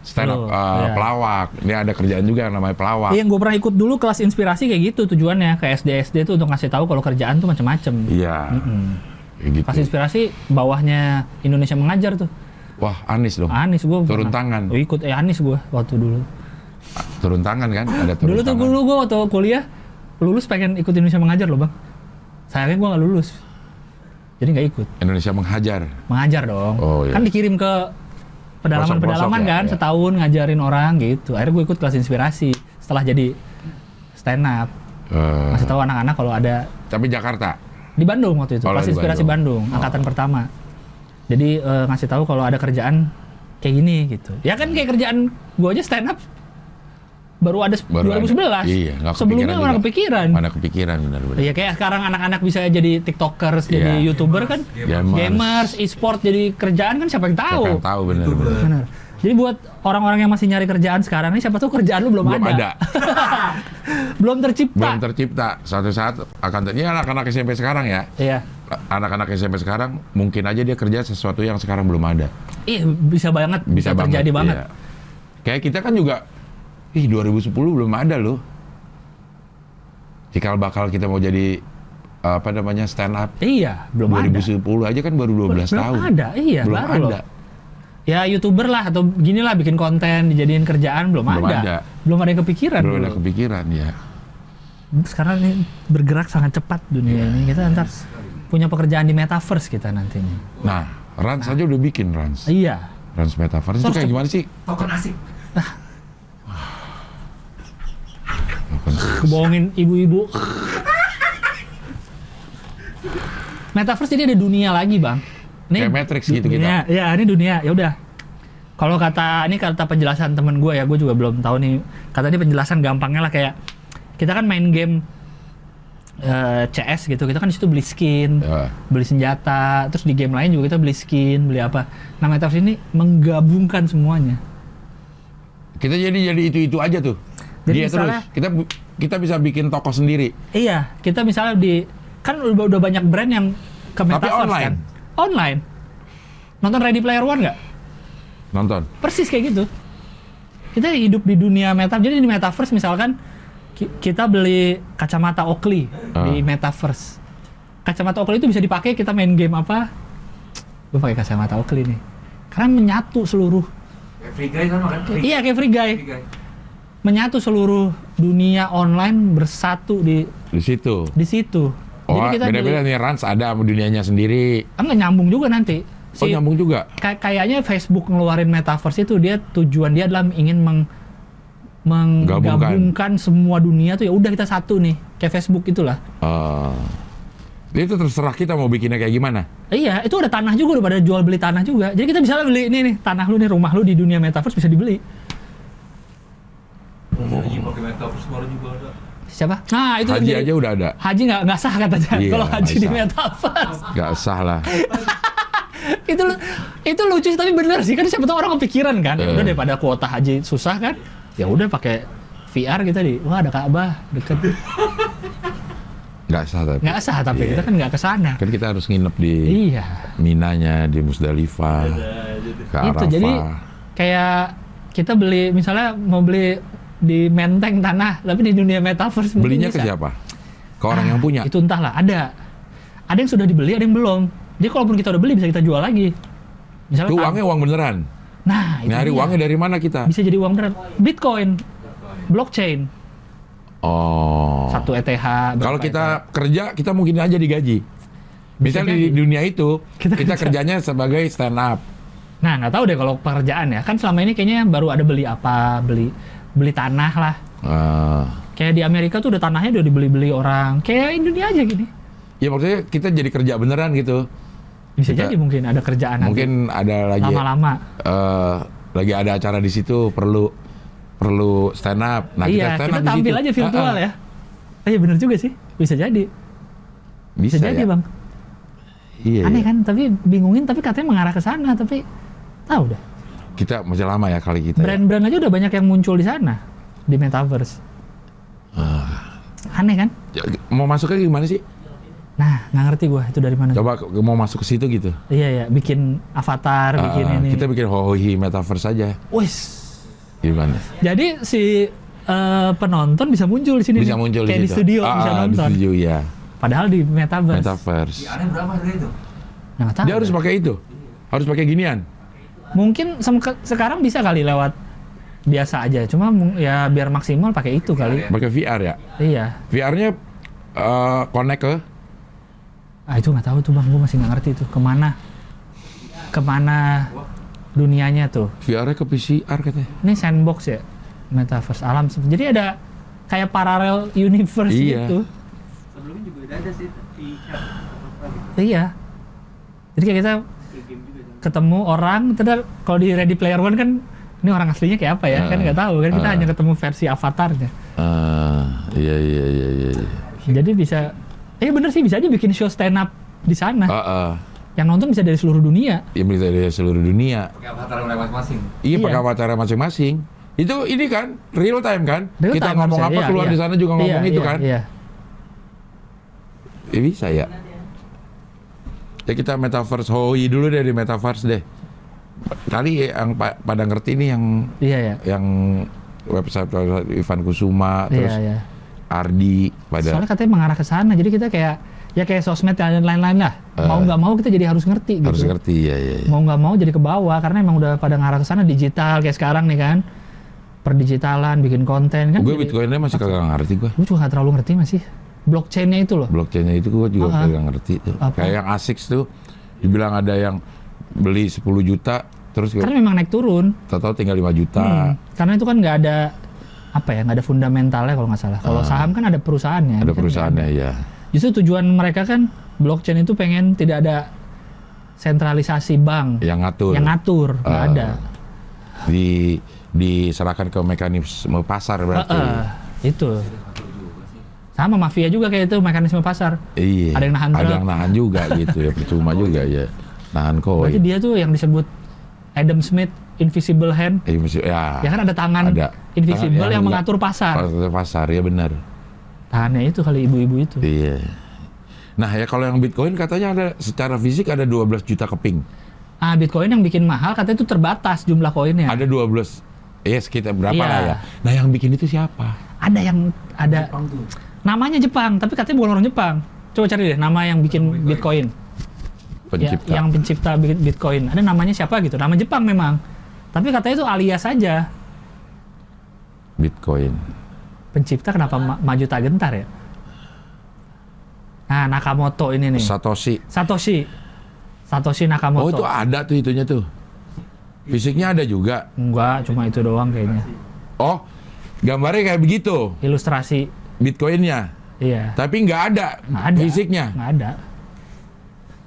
Speaker 5: stand up
Speaker 4: Iya.
Speaker 5: pelawak. Ini ada kerjaan juga yang namanya pelawak.
Speaker 4: Iya, yang gue pernah ikut dulu kelas inspirasi kayak gitu tujuannya ke SD tuh untuk ngasih tahu kalau kerjaan tuh macam-macam.
Speaker 5: Iya. Kayak gitu.
Speaker 4: Kelas inspirasi bawahnya Indonesia Mengajar tuh.
Speaker 5: Wah, Anis dong.
Speaker 4: Anis gue.
Speaker 5: Turun tangan.
Speaker 4: Ikut Anis gue waktu dulu.
Speaker 5: Turun tangan kan? Ada turun
Speaker 4: Dulu tuh
Speaker 5: tangan.
Speaker 4: gue waktu kuliah lulus pengen ikut Indonesia Mengajar loh bang. Sayangnya gue nggak lulus. Jadi nggak ikut.
Speaker 5: Indonesia Menghajar.
Speaker 4: Mengajar dong.
Speaker 5: Oh, iya.
Speaker 4: Kan dikirim ke pedalaman-pedalaman
Speaker 5: Pelosok-pelosok ya,
Speaker 4: kan
Speaker 5: iya.
Speaker 4: setahun ngajarin orang gitu. Akhirnya gue ikut kelas inspirasi setelah jadi stand up. Masih tahu anak-anak kalau ada
Speaker 5: Tapi Jakarta.
Speaker 4: di Bandung waktu itu.
Speaker 5: Oh,
Speaker 4: Kelas
Speaker 5: di
Speaker 4: inspirasi Bandung,
Speaker 5: Bandung.
Speaker 4: angkatan pertama. Jadi ngasih tahu kalau ada kerjaan kayak gini gitu. Ya kan kayak kerjaan gue aja stand up baru ada
Speaker 5: Baru
Speaker 4: 2011.
Speaker 5: ada. Iya, nggak
Speaker 4: Sebelumnya
Speaker 5: kepikiran
Speaker 4: mana
Speaker 5: juga.
Speaker 4: kepikiran.
Speaker 5: Mana kepikiran benar-benar.
Speaker 4: Iya kayak sekarang anak-anak bisa jadi tiktokers, jadi
Speaker 5: Iya.
Speaker 4: youtuber kan,
Speaker 5: Gamers.
Speaker 4: e-sport jadi kerjaan kan siapa yang tahu.
Speaker 5: Siapa yang tahu benar-benar.
Speaker 4: Benar. Jadi buat orang-orang yang masih nyari kerjaan sekarang ini siapa tahu kerjaan lu belum
Speaker 5: Belum ada.
Speaker 4: Belum tercipta.
Speaker 5: Belum tercipta. Suatu saat akan ini anak-anak SMP sekarang ya.
Speaker 4: Iya.
Speaker 5: Anak-anak SMP sekarang mungkin aja dia kerja sesuatu yang sekarang belum ada.
Speaker 4: Iya, bisa banget, bisa terjadi banget.
Speaker 5: Iya. Kayak kita kan juga 2010 belum ada loh. Cikal bakal kita mau jadi stand up.
Speaker 4: Iya, belum ada.
Speaker 5: 2010 aja kan baru 12 tahun.
Speaker 4: Belum ada, iya,
Speaker 5: belum
Speaker 4: baru
Speaker 5: ada.
Speaker 4: loh. Ya YouTuber lah atau gini lah bikin konten dijadiin kerjaan belum
Speaker 5: Belum
Speaker 4: ada.
Speaker 5: ada.
Speaker 4: Belum ada yang kepikiran.
Speaker 5: Belum ada
Speaker 4: dulu.
Speaker 5: kepikiran ya.
Speaker 4: Sekarang ini bergerak sangat cepat dunia ini. Kita ntar punya pekerjaan di metaverse kita nantinya.
Speaker 5: Nah, Rans aja udah bikin Rans.
Speaker 4: Iya.
Speaker 5: Rans Metaverse itu kayak gimana sih?
Speaker 3: Token asik.
Speaker 4: Kebohongin ibu-ibu. Metaverse ini ada dunia lagi, Bang.
Speaker 5: Kayak Matrix gitu kita.
Speaker 4: Ya, ini dunia. Ya udah. Kalau ini kata penjelasan temen gue ya, gue juga belum tahu nih. Kata ini penjelasan gampangnya lah kayak kita kan main game CS gitu. Kita kan di situ beli skin,
Speaker 5: Ya.
Speaker 4: beli senjata, terus di game lain juga kita beli skin, beli apa. Nah, Metaverse ini menggabungkan semuanya.
Speaker 5: Kita jadi itu aja tuh.
Speaker 4: Jadi
Speaker 5: Dia
Speaker 4: misalnya,
Speaker 5: terus kita bisa bikin toko sendiri.
Speaker 4: iya, kita misalnya kan udah banyak brand yang ke metaverse
Speaker 5: online.
Speaker 4: kan. Online. Nonton Ready Player One nggak?
Speaker 5: Nonton.
Speaker 4: Persis kayak gitu. Kita hidup di dunia metaverse. Jadi di metaverse misalkan kita beli kacamata Oakley di metaverse. Kacamata Oakley itu bisa dipakai kita main game apa? Gue pakai kacamata Oakley nih. Karena menyatu seluruh.
Speaker 6: Kayak Free Guy sama kan?
Speaker 4: Iya kayak Free Guy.
Speaker 6: Free Guy.
Speaker 4: Menyatu seluruh dunia online bersatu di
Speaker 5: situ.
Speaker 4: situ.
Speaker 5: Oh, beda-beda nih, Rans ada dunianya sendiri.
Speaker 4: Enggak nyambung juga nanti.
Speaker 5: Oh, nyambung juga.
Speaker 4: Kayaknya Facebook ngeluarin metaverse itu tujuan dia adalah ingin menggabungkan semua dunia tuh, ya udah kita satu nih, kayak Facebook itulah.
Speaker 5: Itu terserah kita mau bikinnya kayak gimana.
Speaker 4: Iya, itu ada tanah juga, udah pada jual beli tanah juga. Jadi kita bisa beli ini nih, tanah lu nih, rumah lu di dunia metaverse bisa dibeli.
Speaker 6: Haji pakai metaverse baru juga ada.
Speaker 4: Siapa? Nah, itu
Speaker 5: Haji aja udah ada.
Speaker 4: Haji nggak sah katanya
Speaker 5: Iya,
Speaker 4: kalau haji
Speaker 5: nggak
Speaker 4: di
Speaker 5: sah.
Speaker 4: metaverse.
Speaker 5: Gak sah lah.
Speaker 4: itu lucu sih, tapi bener sih, kan siapa tahu orang kepikiran kan. Ya udah daripada kuota haji susah kan, ya udah pakai VR kita wah ada Ka'bah deket.
Speaker 5: Gak sah tapi.
Speaker 4: Nggak sah tapi kita kan nggak kesana.
Speaker 5: Kan kita harus nginep di
Speaker 4: Iya.
Speaker 5: Minanya, di Musdalifah, ke
Speaker 4: Itu
Speaker 5: Arafah.
Speaker 4: jadi kayak kita beli, misalnya mau beli di Menteng tanah, tapi di dunia metaverse mungkin
Speaker 5: Belinya ke
Speaker 4: bisa.
Speaker 5: siapa? Ke orang yang punya?
Speaker 4: Itu entahlah, ada yang sudah dibeli, ada yang belum. Jadi kalaupun kita udah beli bisa kita jual lagi. Misalnya
Speaker 5: Itu uangnya uang beneran.
Speaker 4: Nah, itu
Speaker 5: Nyari
Speaker 4: dia.
Speaker 5: uangnya dari mana kita?
Speaker 4: Bisa jadi uang beneran. Bitcoin, blockchain,
Speaker 5: Oh.
Speaker 4: 1 ETH.
Speaker 5: Kalau
Speaker 4: berapa
Speaker 5: kita kerja, kita mungkin aja digaji. Misalnya di
Speaker 4: jadi.
Speaker 5: dunia itu,
Speaker 4: Kita
Speaker 5: kita
Speaker 4: kerja.
Speaker 5: kerjanya sebagai stand up.
Speaker 4: Nah, nggak tahu deh kalau pekerjaan ya. Kan selama ini kayaknya baru ada beli tanah lah. Kayak di Amerika tuh udah tanahnya udah dibeli-beli orang. Kayak Indonesia aja gini.
Speaker 5: Ya maksudnya kita jadi kerja beneran gitu.
Speaker 4: Bisa
Speaker 5: Kita-
Speaker 4: jadi mungkin ada kerjaan nanti.
Speaker 5: Mungkin ada lagi
Speaker 4: Lama-lama.
Speaker 5: lagi ada acara di situ perlu stand up. Nah,
Speaker 4: Iya,
Speaker 5: stand
Speaker 4: kita
Speaker 5: up di
Speaker 4: tampil
Speaker 5: situ.
Speaker 4: aja virtual ya. Iya bener juga sih. Bisa jadi.
Speaker 5: Bisa
Speaker 4: jadi
Speaker 5: ya?
Speaker 4: Bang.
Speaker 5: Iya.
Speaker 4: Aneh
Speaker 5: iya.
Speaker 4: kan, tapi bingungin, tapi katanya mengarah ke sana, tapi tahu dah.
Speaker 5: Kita masih lama ya kali kita. Ya.
Speaker 4: Brand-brand aja udah banyak yang muncul di sana, di metaverse. Aneh kan?
Speaker 5: Ya, mau masuknya gimana sih?
Speaker 4: Nah, nggak ngerti gua itu dari mana.
Speaker 5: Coba mau masuk ke situ gitu.
Speaker 4: Iya ya, bikin avatar, bikin ini.
Speaker 5: Kita bikin hohi metaverse aja.
Speaker 4: Wis.
Speaker 5: Gimana?
Speaker 4: Jadi si penonton bisa muncul di sini.
Speaker 5: Bisa
Speaker 4: nih.
Speaker 5: muncul
Speaker 4: kayak
Speaker 5: di
Speaker 4: di
Speaker 5: situ.
Speaker 4: studio bisa
Speaker 5: Di
Speaker 4: nonton.
Speaker 5: studio ya.
Speaker 4: Padahal di metaverse.
Speaker 5: Metaverse.
Speaker 6: Di aneh berapa harga itu?
Speaker 4: Nah, nggak tahu.
Speaker 5: Dia harus pakai itu. Harus pakai ginian.
Speaker 4: Mungkin sekarang bisa kali lewat biasa aja. Cuma ya biar maksimal pakai itu kali.
Speaker 5: Pakai VR ya.
Speaker 4: Iya.
Speaker 5: VR-nya connect ke
Speaker 4: Itu nggak tahu tuh Bang, gue masih nggak ngerti tuh kemana dunianya tuh.
Speaker 5: VR-nya ke PCR katanya.
Speaker 4: Ini sandbox ya, metaverse alam. Jadi ada kayak parallel universe
Speaker 5: Iya.
Speaker 4: gitu.
Speaker 3: Sebelumnya juga udah ada sih di chat.
Speaker 4: Iya. Jadi kayak kita ketemu orang, terus kalau di Ready Player One kan ini orang aslinya kayak apa ya? Kan nggak tahu kan, kita hanya ketemu versi avatarnya.
Speaker 5: Iya.
Speaker 4: Jadi bisa, bener sih, bisa aja bikin show stand up di sana. Yang nonton bisa dari seluruh dunia.
Speaker 5: Ya bisa dari seluruh dunia.
Speaker 6: Pakai avatar mereka masing-masing.
Speaker 5: Iya,
Speaker 4: Iya.
Speaker 5: pakai avatar masing-masing. Itu ini kan real time kan?
Speaker 4: Real
Speaker 5: Kita
Speaker 4: time
Speaker 5: ngomong
Speaker 4: harusnya,
Speaker 5: apa keluar di sana juga ngomong itu kan?
Speaker 4: Iya.
Speaker 5: Ya bisa ya. Ya kita metaverse hoi dulu deh, di metaverse deh. Kali yang pada ngerti nih
Speaker 4: Iya.
Speaker 5: yang website Ivan Kusuma,
Speaker 4: Iya,
Speaker 5: terus
Speaker 4: iya.
Speaker 5: Ardi pada
Speaker 4: Soalnya katanya mengarah ke sana. Jadi kita kayak sosmed dan lain-lain lah. Mau nggak mau kita jadi harus ngerti gitu.
Speaker 5: harus ngerti ya.
Speaker 4: Mau nggak mau jadi ke bawah karena emang udah pada ngarah ke sana, digital kayak sekarang nih kan. Perdigitalan, bikin konten kan.
Speaker 5: Gue Bitcoinnya masih kagak ngerti gue.
Speaker 4: Gue juga nggak terlalu ngerti masih. Blockchainnya itu loh.
Speaker 5: Blockchainnya itu gue juga kagak ngerti tuh.
Speaker 4: Apa?
Speaker 5: Kayak yang ASICS tuh dibilang ada yang beli 10 juta terus
Speaker 4: Karena memang naik turun.
Speaker 5: tahu tinggal 5 juta.
Speaker 4: Karena itu kan nggak ada nggak ada fundamentalnya kalau nggak salah. Kalau saham kan ada perusahaannya.
Speaker 5: Ada
Speaker 4: Ini kan
Speaker 5: perusahaannya
Speaker 4: nggak
Speaker 5: ya.
Speaker 4: ada. Justru tujuan mereka kan blockchain itu pengen tidak ada sentralisasi bank
Speaker 5: Yang ngatur.
Speaker 4: yang ngatur, nggak ada.
Speaker 5: Diserahkan ke mekanisme pasar berarti.
Speaker 4: Itu. Sama mafia juga kayak itu, mekanisme pasar.
Speaker 5: Iya.
Speaker 4: Ada yang nahan
Speaker 5: Ada
Speaker 4: truk.
Speaker 5: yang nahan juga gitu ya, percuma juga ya. Nahan
Speaker 4: Berarti
Speaker 5: koin.
Speaker 4: dia tuh yang disebut Adam Smith invisible hand.
Speaker 5: Ya,
Speaker 4: Ya kan ada tangan
Speaker 5: ada.
Speaker 4: invisible
Speaker 5: Tangan
Speaker 4: yang mengatur pasar.
Speaker 5: Pasar, ya benar.
Speaker 4: Tangannya itu kali ibu-ibu itu.
Speaker 5: Iya. Nah ya kalau yang Bitcoin katanya ada secara fisik ada 12 juta keping.
Speaker 4: Ah, Bitcoin yang bikin mahal katanya itu terbatas jumlah koinnya.
Speaker 5: Ada 12. Ya sekitar berapa
Speaker 4: Iya.
Speaker 5: lah ya. Nah yang bikin itu siapa?
Speaker 4: Ada yang ada
Speaker 3: Jepang tuh.
Speaker 4: namanya Jepang, tapi katanya bukan orang Jepang. Coba cari deh nama yang bikin Bitcoin.
Speaker 5: Pencipta.
Speaker 4: Ya, yang pencipta Bitcoin. Ada namanya siapa gitu? Nama Jepang memang. Tapi katanya itu alias saja.
Speaker 5: Bitcoin.
Speaker 4: Pencipta kenapa maju tak gentar ya? Nah, Nakamoto ini nih. Satoshi Nakamoto.
Speaker 5: Oh itu ada tuh itunya tuh. Fisiknya ada juga.
Speaker 4: Enggak, cuma itu doang kayaknya.
Speaker 5: Oh, gambarnya kayak begitu.
Speaker 4: Ilustrasi.
Speaker 5: Bitcoinnya.
Speaker 4: Iya.
Speaker 5: Tapi nggak ada,
Speaker 4: Nggak ada.
Speaker 5: fisiknya.
Speaker 4: Nggak ada.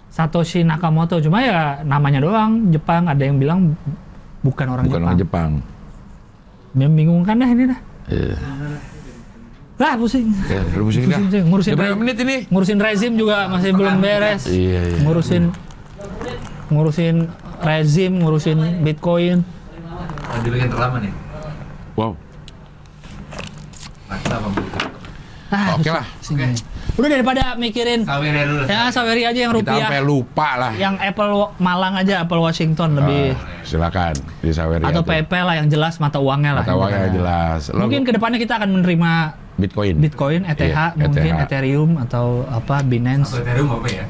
Speaker 4: Satoshi Nakamoto, cuma ya namanya doang Jepang. Ada yang bilang bukan orang
Speaker 5: Bukan
Speaker 4: Jepang.
Speaker 5: orang Jepang.
Speaker 4: Membingungkan dah ini dah.
Speaker 5: Iya.
Speaker 4: Lah pusing.
Speaker 5: Ya, lu pusing dah.
Speaker 4: Pusing, ngurusin
Speaker 5: Udah berapa menit ini?
Speaker 4: Ngurusin rezim juga masih belum beres.
Speaker 5: Iya, iya.
Speaker 4: Ngurusin rezim, ngurusin Bitcoin.
Speaker 6: Dibikin terlama nih.
Speaker 5: Wow.
Speaker 6: Maksa apa bukan?
Speaker 4: Ah,
Speaker 5: Oke lah.
Speaker 4: pusing. Udah daripada mikirin
Speaker 6: Saweria dulu.
Speaker 4: ya Saweria aja yang
Speaker 5: Kita
Speaker 4: rupiah.
Speaker 5: sampai lupa lah.
Speaker 4: Yang Apple Malang aja, Apple Washington lebih.
Speaker 5: Silakan di Saweria.
Speaker 4: Atau
Speaker 5: tuh.
Speaker 4: PP lah yang jelas mata uangnya lah.
Speaker 5: Mata uangnya
Speaker 4: Yang
Speaker 5: jelas. Lo
Speaker 4: Mungkin kedepannya kita akan menerima
Speaker 5: Bitcoin.
Speaker 4: Bitcoin, ETH,
Speaker 5: Iya,
Speaker 4: mungkin
Speaker 5: ETH.
Speaker 4: Ethereum atau apa Binance.
Speaker 6: Atau Ethereum apa ya?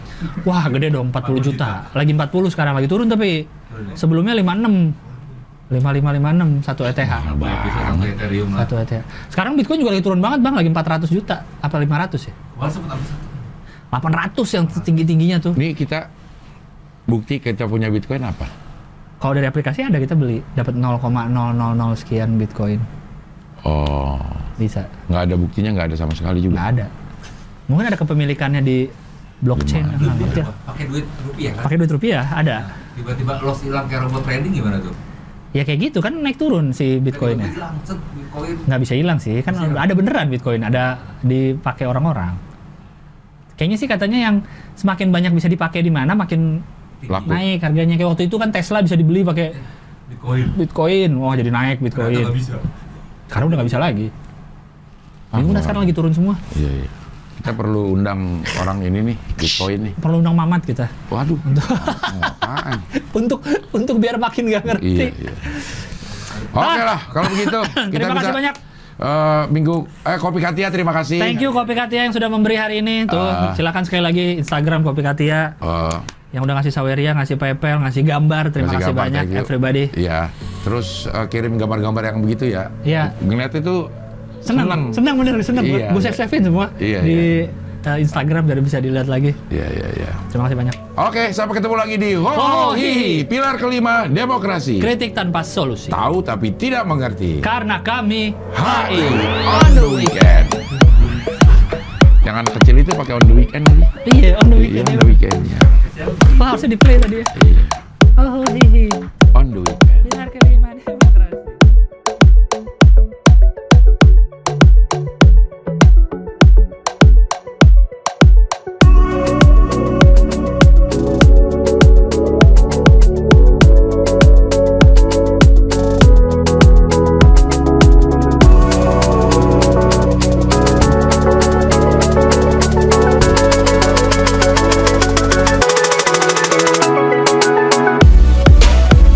Speaker 4: Wah gede dong 40 juta. Lagi 40 sekarang lagi turun tapi sebelumnya 56. 5556 satu ETH.
Speaker 6: Bisa sampai Ethereum lah.
Speaker 4: Satu ETH. Sekarang Bitcoin juga lagi turun banget Bang, lagi 400 juta. Apa 500 ya?
Speaker 6: Kemarin sempat apa satu?
Speaker 4: 800 yang tinggi-tingginya tuh.
Speaker 5: Nih kita bukti kita punya Bitcoin apa?
Speaker 4: Kalau dari aplikasi ada kita beli dapat 0,000 sekian Bitcoin.
Speaker 5: Oh,
Speaker 4: Bisa.
Speaker 5: nggak ada buktinya, nggak ada sama sekali juga.
Speaker 4: Nggak ada. Mungkin ada kepemilikannya di blockchain.
Speaker 5: Gimana?
Speaker 4: Nggak ngerti lah.
Speaker 6: Pakai duit rupiah kan?
Speaker 4: Pakai duit rupiah ada.
Speaker 6: Tiba-tiba loss hilang kayak robot trading gimana tuh?
Speaker 4: Ya kayak gitu kan naik turun si Bitcoinnya.
Speaker 6: Hilang, set, Bitcoin.
Speaker 4: Nggak bisa hilang sih, kan ada beneran Bitcoin, ada dipakai orang-orang. Kayaknya sih katanya yang semakin banyak bisa dipakai di mana makin
Speaker 5: Laku.
Speaker 4: naik harganya. Kayak waktu itu kan Tesla bisa dibeli pakai
Speaker 6: Bitcoin.
Speaker 4: Bitcoin, wah jadi naik
Speaker 6: Ternyata
Speaker 4: Bitcoin.
Speaker 6: nggak bisa.
Speaker 4: Sekarang udah nggak bisa lagi. Ini udah sekarang lagi turun semua.
Speaker 5: Iya, iya. Kita perlu undang orang ini nih, Bitcoin nih.
Speaker 4: Perlu undang Mamat kita.
Speaker 5: Waduh, apaan?
Speaker 4: untuk biar makin nggak ngerti.
Speaker 5: Iya, iya. Oke lah, kalau begitu kita
Speaker 4: Terima kasih
Speaker 5: bisa
Speaker 4: banyak.
Speaker 5: Kopi Katia, terima kasih.
Speaker 4: Thank you Kopi Katia yang sudah memberi hari ini. Tuh, silakan sekali lagi Instagram Kopi Katia yang udah ngasih Saweria, ngasih PayPal, ngasih gambar. Terima
Speaker 5: Ngasih
Speaker 4: kasih
Speaker 5: gambar,
Speaker 4: banyak
Speaker 5: thank you.
Speaker 4: everybody.
Speaker 5: Iya, terus kirim gambar-gambar yang begitu ya.
Speaker 4: Iya.
Speaker 5: Ngeliat itu
Speaker 4: Senang bener, senang.
Speaker 5: Iya,
Speaker 4: Gue
Speaker 5: iya.
Speaker 4: save-savein semua
Speaker 5: Iya,
Speaker 4: di Instagram biar bisa dilihat lagi.
Speaker 5: Iya, iya, iya.
Speaker 4: Terima kasih banyak.
Speaker 5: Oke, sampai ketemu lagi di Ho Hihi, pilar kelima demokrasi.
Speaker 4: Kritik tanpa solusi.
Speaker 5: Tahu tapi tidak mengerti.
Speaker 4: Karena kami
Speaker 5: HI on the weekend. Jangan kecil itu pakai on the weekend.
Speaker 4: Iya, on the
Speaker 5: Iya,
Speaker 4: weekend.
Speaker 5: on the weekend ya.
Speaker 4: Wah, harusnya di play tadi ya.
Speaker 5: Iya.
Speaker 4: Oh, hihi.
Speaker 5: On the weekend.